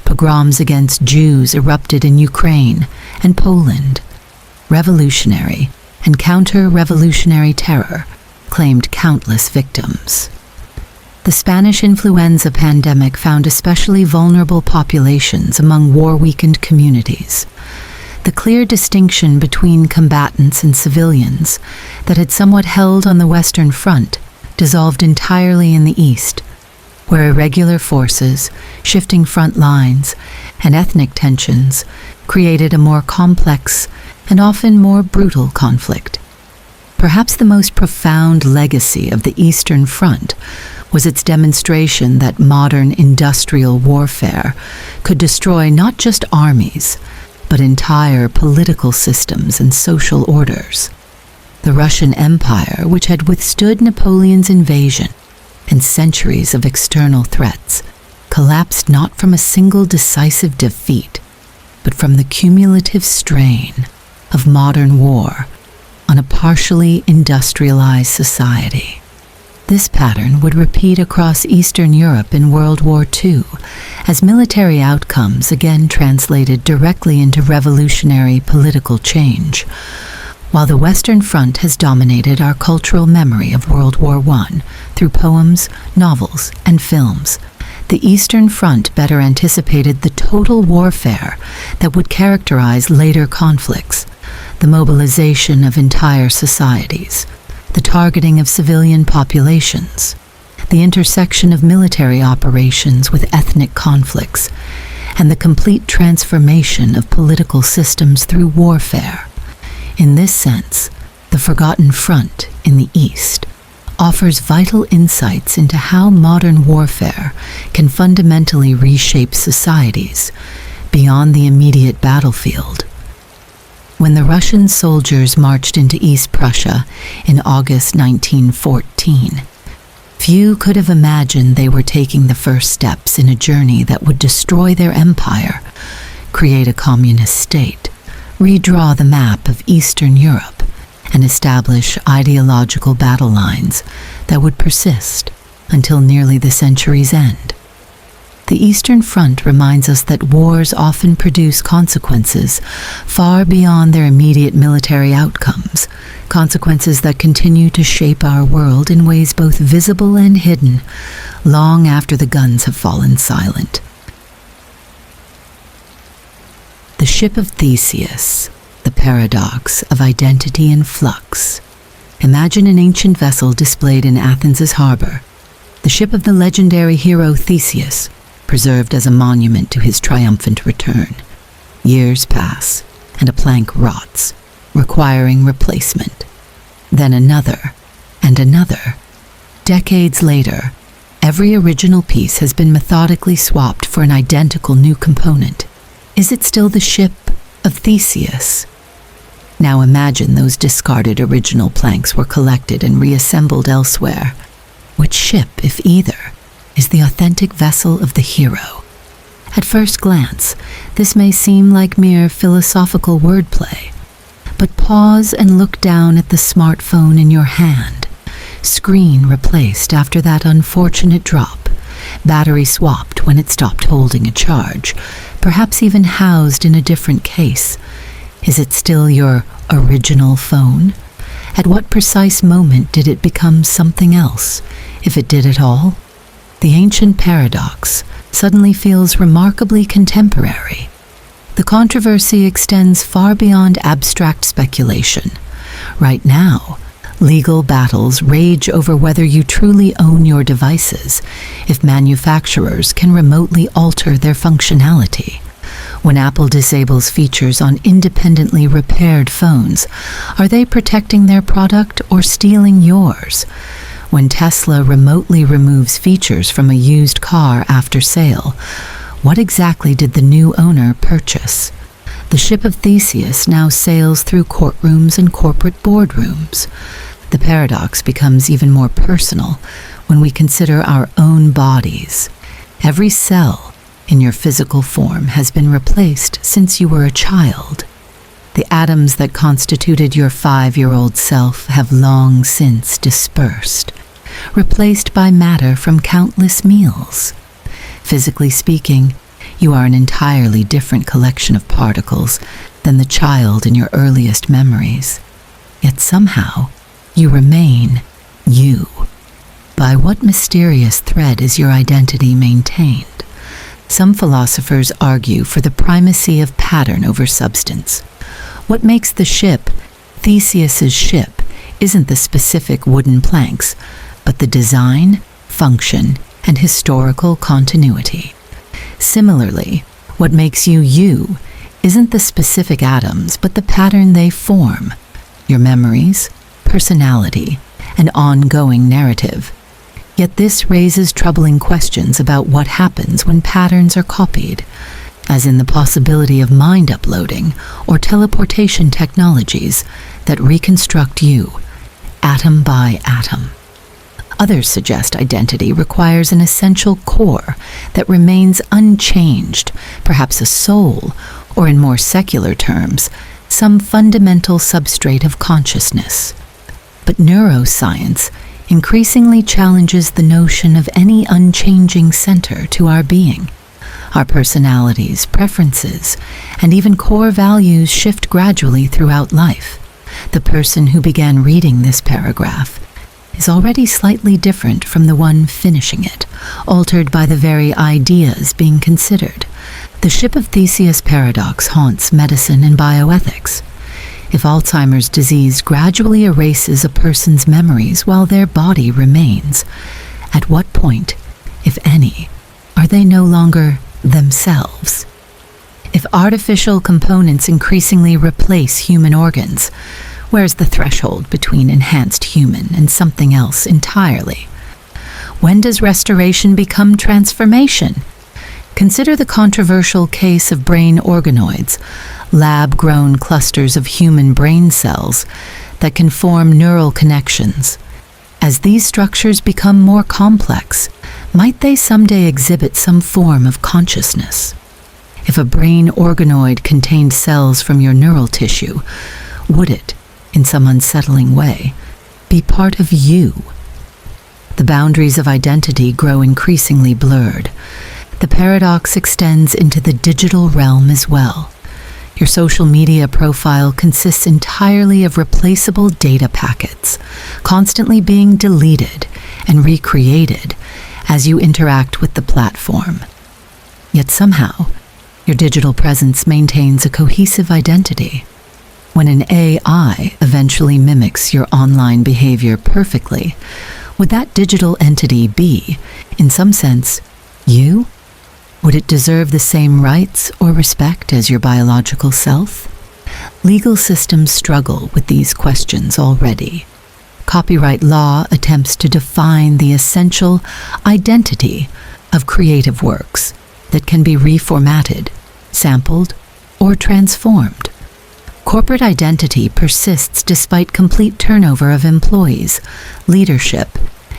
Pogroms against Jews erupted in Ukraine and Poland. Revolutionary and counter-revolutionary terror claimed countless victims. The Spanish influenza pandemic found especially vulnerable populations among war-weakened communities. The clear distinction between combatants and civilians that had somewhat held on the Western Front dissolved entirely in the East, where irregular forces, shifting front lines, and ethnic tensions created a more complex and often more brutal conflict. Perhaps the most profound legacy of the Eastern Front was its demonstration that modern industrial warfare could destroy not just armies, but entire political systems and social orders. The Russian Empire, which had withstood Napoleon's invasion and centuries of external threats, collapsed not from a single decisive defeat, but from the cumulative strain of modern war on a partially industrialized society. This pattern would repeat across Eastern Europe in World War II, as military outcomes again translated directly into revolutionary political change. While the Western Front has dominated our cultural memory of World War I through poems, novels, and films, the Eastern Front better anticipated the total warfare that would characterize later conflicts, the mobilization of entire societies, the targeting of civilian populations, the intersection of military operations with ethnic conflicts, and the complete transformation of political systems through warfare. In this sense, the Forgotten Front in the East offers vital insights into how modern warfare can fundamentally reshape societies beyond the immediate battlefield. When the Russian soldiers marched into East Prussia in August 1914, few could have imagined they were taking the first steps in a journey that would destroy their empire, create a communist state, redraw the map of Eastern Europe, and establish ideological battle lines that would persist until nearly the century's end. The Eastern Front reminds us that wars often produce consequences far beyond their immediate military outcomes, consequences that continue to shape our world in ways both visible and hidden, long after the guns have fallen silent. The ship of Theseus, the paradox of identity in flux. Imagine an ancient vessel displayed in Athens' harbor, the ship of the legendary hero Theseus, preserved as a monument to his triumphant return. Years pass, and a plank rots, requiring replacement. Then another, and another. Decades later, every original piece has been methodically swapped for an identical new component. Is it still the ship of Theseus? Now imagine those discarded original planks were collected and reassembled elsewhere. Which ship, if either, is the authentic vessel of the hero? At first glance, this may seem like mere philosophical wordplay, but pause and look down at the smartphone in your hand, screen replaced after that unfortunate drop, battery swapped when it stopped holding a charge, perhaps even housed in a different case. Is it still your original phone? At what precise moment did it become something else, if it did at all? The ancient paradox suddenly feels remarkably contemporary. The controversy extends far beyond abstract speculation. Right now, legal battles rage over whether you truly own your devices, if manufacturers can remotely alter their functionality. When Apple disables features on independently repaired phones, are they protecting their product or stealing yours? When Tesla remotely removes features from a used car after sale, what exactly did the new owner purchase? The ship of Theseus now sails through courtrooms and corporate boardrooms. The paradox becomes even more personal when we consider our own bodies. Every cell in your physical form has been replaced since you were a child. The atoms that constituted your 5-year-old self have long since dispersed, replaced by matter from countless meals. Physically speaking, you are an entirely different collection of particles than the child in your earliest memories. Yet somehow, you remain you. By what mysterious thread is your identity maintained? Some philosophers argue for the primacy of pattern over substance. What makes the ship Theseus's ship isn't the specific wooden planks, but the design, function, and historical continuity. Similarly, what makes you you isn't the specific atoms, but the pattern they form, your memories, personality, and ongoing narrative. Yet this raises troubling questions about what happens when patterns are copied, as in the possibility of mind uploading or teleportation technologies that reconstruct you, atom by atom. Others suggest identity requires an essential core that remains unchanged, perhaps a soul, or in more secular terms, some fundamental substrate of consciousness. But neuroscience increasingly challenges the notion of any unchanging center to our being. Our personalities, preferences, and even core values shift gradually throughout life. The person who began reading this paragraph is already slightly different from the one finishing it, altered by the very ideas being considered. The ship of Theseus paradox haunts medicine and bioethics. If Alzheimer's disease gradually erases a person's memories while their body remains, at what point, if any, are they no longer themselves? If artificial components increasingly replace human organs, where's the threshold between enhanced human and something else entirely? When does restoration become transformation? Consider the controversial case of brain organoids, lab-grown clusters of human brain cells that can form neural connections. As these structures become more complex, might they someday exhibit some form of consciousness? If a brain organoid contained cells from your neural tissue, would it, in some unsettling way, be part of you? The boundaries of identity grow increasingly blurred. The paradox extends into the digital realm as well. Your social media profile consists entirely of replaceable data packets, constantly being deleted and recreated as you interact with the platform. Yet somehow, your digital presence maintains a cohesive identity. When an AI eventually mimics your online behavior perfectly, would that digital entity be, in some sense, you? Would it deserve the same rights or respect as your biological self? Legal systems struggle with these questions already. Copyright law attempts to define the essential identity of creative works that can be reformatted, sampled, or transformed. Corporate identity persists despite complete turnover of employees, leadership,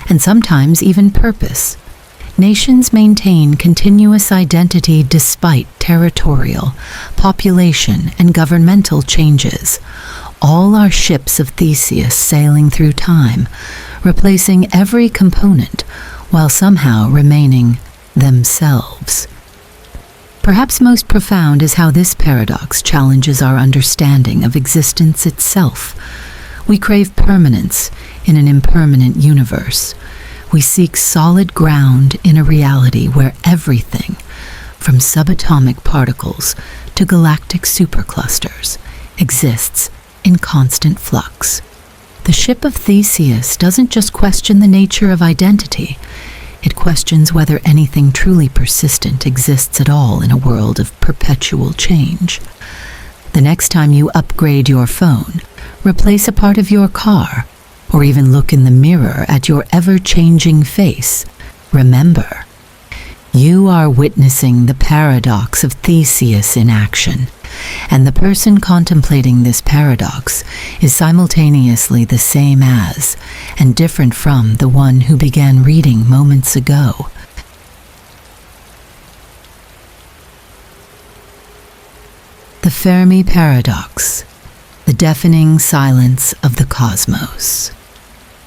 and sometimes even purpose. Nations maintain continuous identity despite territorial, population, and governmental changes. All are ships of Theseus sailing through time, replacing every component while somehow remaining themselves. Perhaps most profound is how this paradox challenges our understanding of existence itself. We crave permanence in an impermanent universe. We seek solid ground in a reality where everything, from subatomic particles to galactic superclusters, exists in constant flux. The ship of Theseus doesn't just question the nature of identity, it questions whether anything truly persistent exists at all in a world of perpetual change. The next time you upgrade your phone, replace a part of your car, or even look in the mirror at your ever-changing face, remember, you are witnessing the paradox of Theseus in action, and the person contemplating this paradox is simultaneously the same as and different from the one who began reading moments ago. The Fermi paradox, the deafening silence of the cosmos.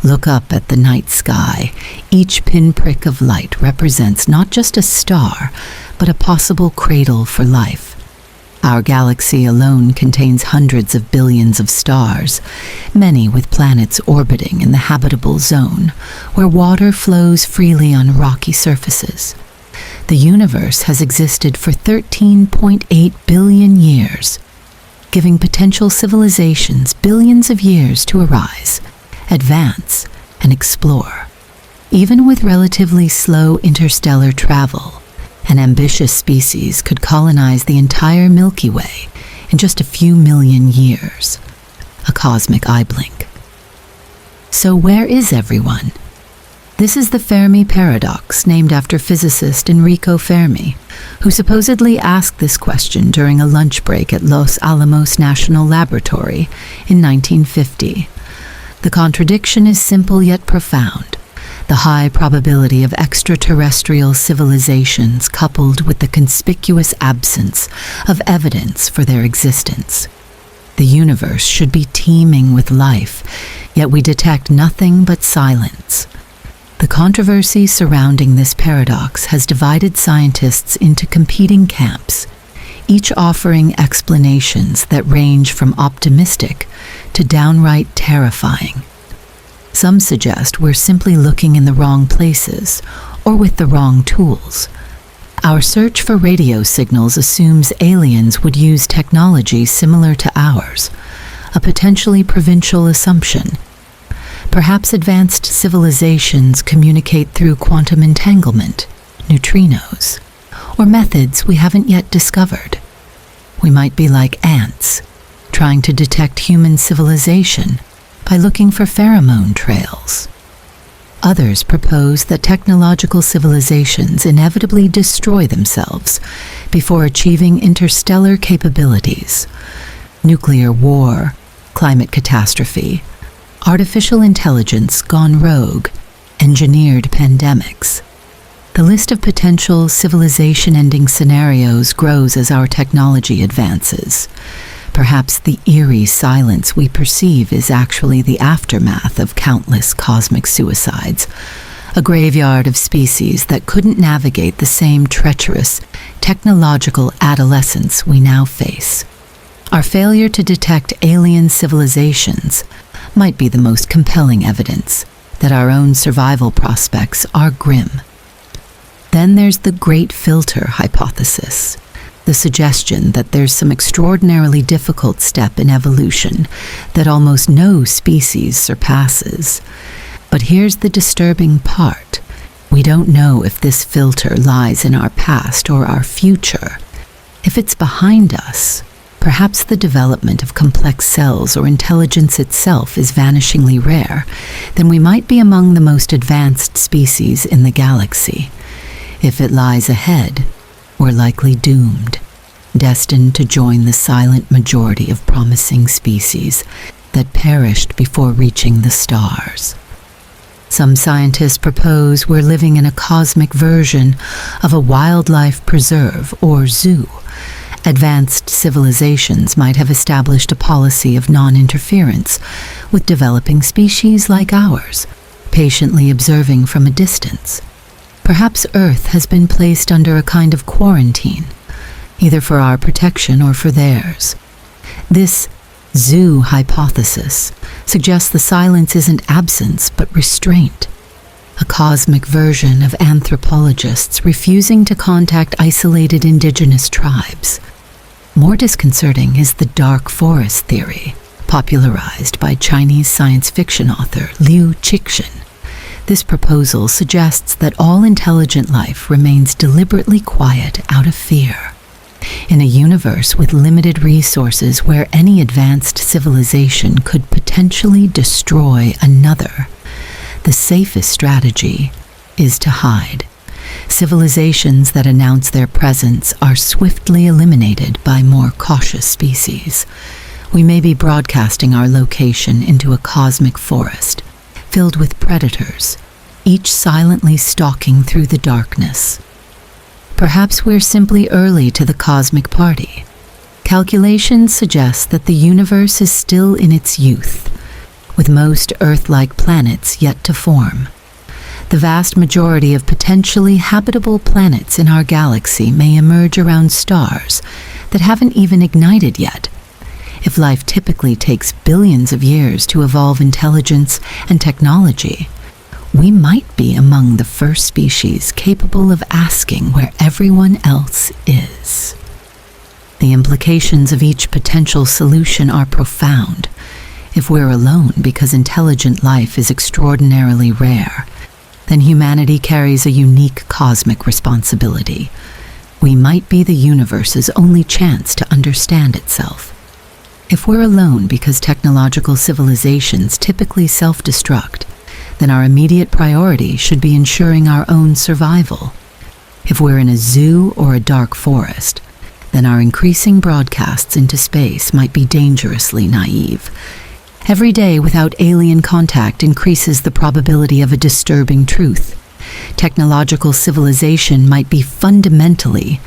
Look up at the night sky. Each pinprick of light represents not just a star, but a possible cradle for life. Our galaxy alone contains hundreds of billions of stars, many with planets orbiting in the habitable zone, where water flows freely on rocky surfaces. The universe has existed for 13.8 billion years, giving potential civilizations billions of years to arise, advance, and explore. Even with relatively slow interstellar travel, an ambitious species could colonize the entire Milky Way in just a few million years, a cosmic eye blink. So where is everyone? This is the Fermi paradox, named after physicist Enrico Fermi, who supposedly asked this question during a lunch break at Los Alamos National Laboratory in 1950. The contradiction is simple yet profound. The high probability of extraterrestrial civilizations coupled with the conspicuous absence of evidence for their existence. The universe should be teeming with life, yet we detect nothing but silence. The controversy surrounding this paradox has divided scientists into competing camps, each offering explanations that range from optimistic to downright terrifying. Some suggest we're simply looking in the wrong places or with the wrong tools. Our search for radio signals assumes aliens would use technology similar to ours, a potentially provincial assumption. Perhaps advanced civilizations communicate through quantum entanglement, neutrinos, or methods we haven't yet discovered. We might be like ants, trying to detect human civilization by looking for pheromone trails. Others propose that technological civilizations inevitably destroy themselves before achieving interstellar capabilities. Nuclear war, climate catastrophe, artificial intelligence gone rogue, engineered pandemics. The list of potential civilization-ending scenarios grows as our technology advances. Perhaps the eerie silence we perceive is actually the aftermath of countless cosmic suicides, a graveyard of species that couldn't navigate the same treacherous technological adolescence we now face. Our failure to detect alien civilizations might be the most compelling evidence that our own survival prospects are grim. Then there's the Great Filter hypothesis, the suggestion that there's some extraordinarily difficult step in evolution that almost no species surpasses. But here's the disturbing part. We don't know if this filter lies in our past or our future. If it's behind us, perhaps the development of complex cells or intelligence itself is vanishingly rare, then we might be among the most advanced species in the galaxy. If it lies ahead, we're likely doomed, destined to join the silent majority of promising species that perished before reaching the stars. Some scientists propose we're living in a cosmic version of a wildlife preserve or zoo. Advanced civilizations might have established a policy of non-interference with developing species like ours, patiently observing from a distance. Perhaps Earth has been placed under a kind of quarantine, either for our protection or for theirs. This zoo hypothesis suggests the silence isn't absence but restraint, a cosmic version of anthropologists refusing to contact isolated indigenous tribes. More disconcerting is the dark forest theory, popularized by Chinese science fiction author Liu Cixin. This proposal suggests that all intelligent life remains deliberately quiet out of fear. In a universe with limited resources where any advanced civilization could potentially destroy another, the safest strategy is to hide. Civilizations that announce their presence are swiftly eliminated by more cautious species. We may be broadcasting our location into a cosmic forest, filled with predators, each silently stalking through the darkness. Perhaps we're simply early to the cosmic party. Calculations suggest that the universe is still in its youth, with most Earth-like planets yet to form. The vast majority of potentially habitable planets in our galaxy may emerge around stars that haven't even ignited yet. If life typically takes billions of years to evolve intelligence and technology, we might be among the first species capable of asking where everyone else is. The implications of each potential solution are profound. If we're alone because intelligent life is extraordinarily rare, then humanity carries a unique cosmic responsibility. We might be the universe's only chance to understand itself. If we're alone because technological civilizations typically self-destruct, then our immediate priority should be ensuring our own survival. If we're in a zoo or a dark forest, then our increasing broadcasts into space might be dangerously naive. Every day without alien contact increases the probability of a disturbing truth. Technological civilization might be fundamentally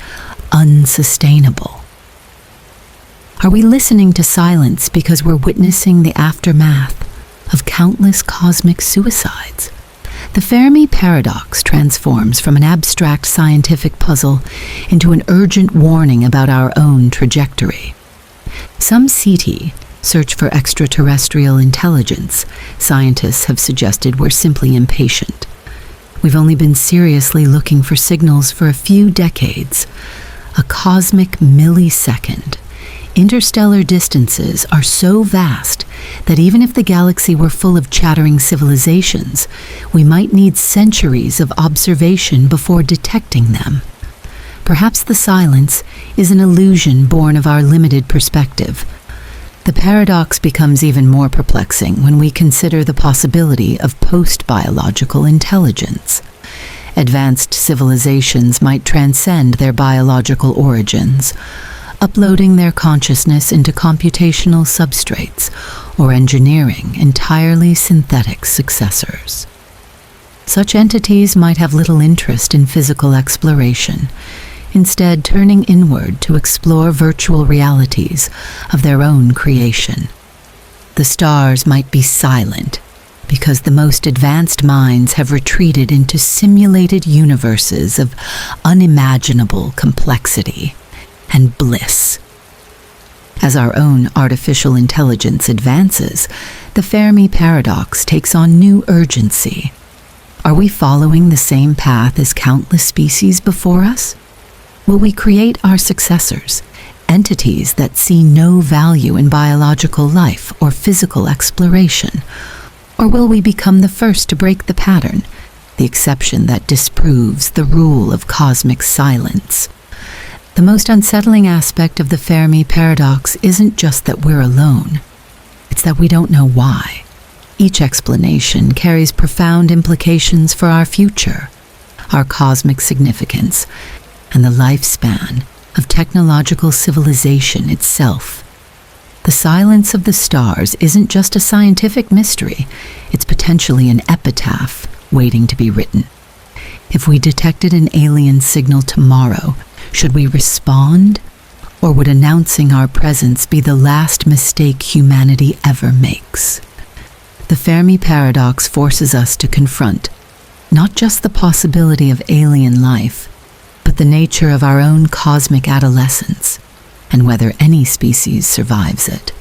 unsustainable. Are we listening to silence because we're witnessing the aftermath of countless cosmic suicides? The Fermi paradox transforms from an abstract scientific puzzle into an urgent warning about our own trajectory. Some SETI search for extraterrestrial intelligence. Scientists have suggested we're simply impatient. We've only been seriously looking for signals for a few decades. A cosmic millisecond. Interstellar distances are so vast that even if the galaxy were full of chattering civilizations, we might need centuries of observation before detecting them. Perhaps the silence is an illusion born of our limited perspective. The paradox becomes even more perplexing when we consider the possibility of post-biological intelligence. Advanced civilizations might transcend their biological origins, uploading their consciousness into computational substrates or engineering entirely synthetic successors. Such entities might have little interest in physical exploration, instead turning inward to explore virtual realities of their own creation. The stars might be silent because the most advanced minds have retreated into simulated universes of unimaginable complexity and bliss. As our own artificial intelligence advances, the Fermi paradox takes on new urgency. Are we following the same path as countless species before us? Will we create our successors, entities that see no value in biological life or physical exploration? Or will we become the first to break the pattern, the exception that disproves the rule of cosmic silence? The most unsettling aspect of the Fermi paradox isn't just that we're alone. It's that we don't know why. Each explanation carries profound implications for our future, our cosmic significance, and the lifespan of technological civilization itself. The silence of the stars isn't just a scientific mystery, it's potentially an epitaph waiting to be written. If we detected an alien signal tomorrow, should we respond, or would announcing our presence be the last mistake humanity ever makes? The Fermi paradox forces us to confront not just the possibility of alien life, but the nature of our own cosmic adolescence, and whether any species survives it.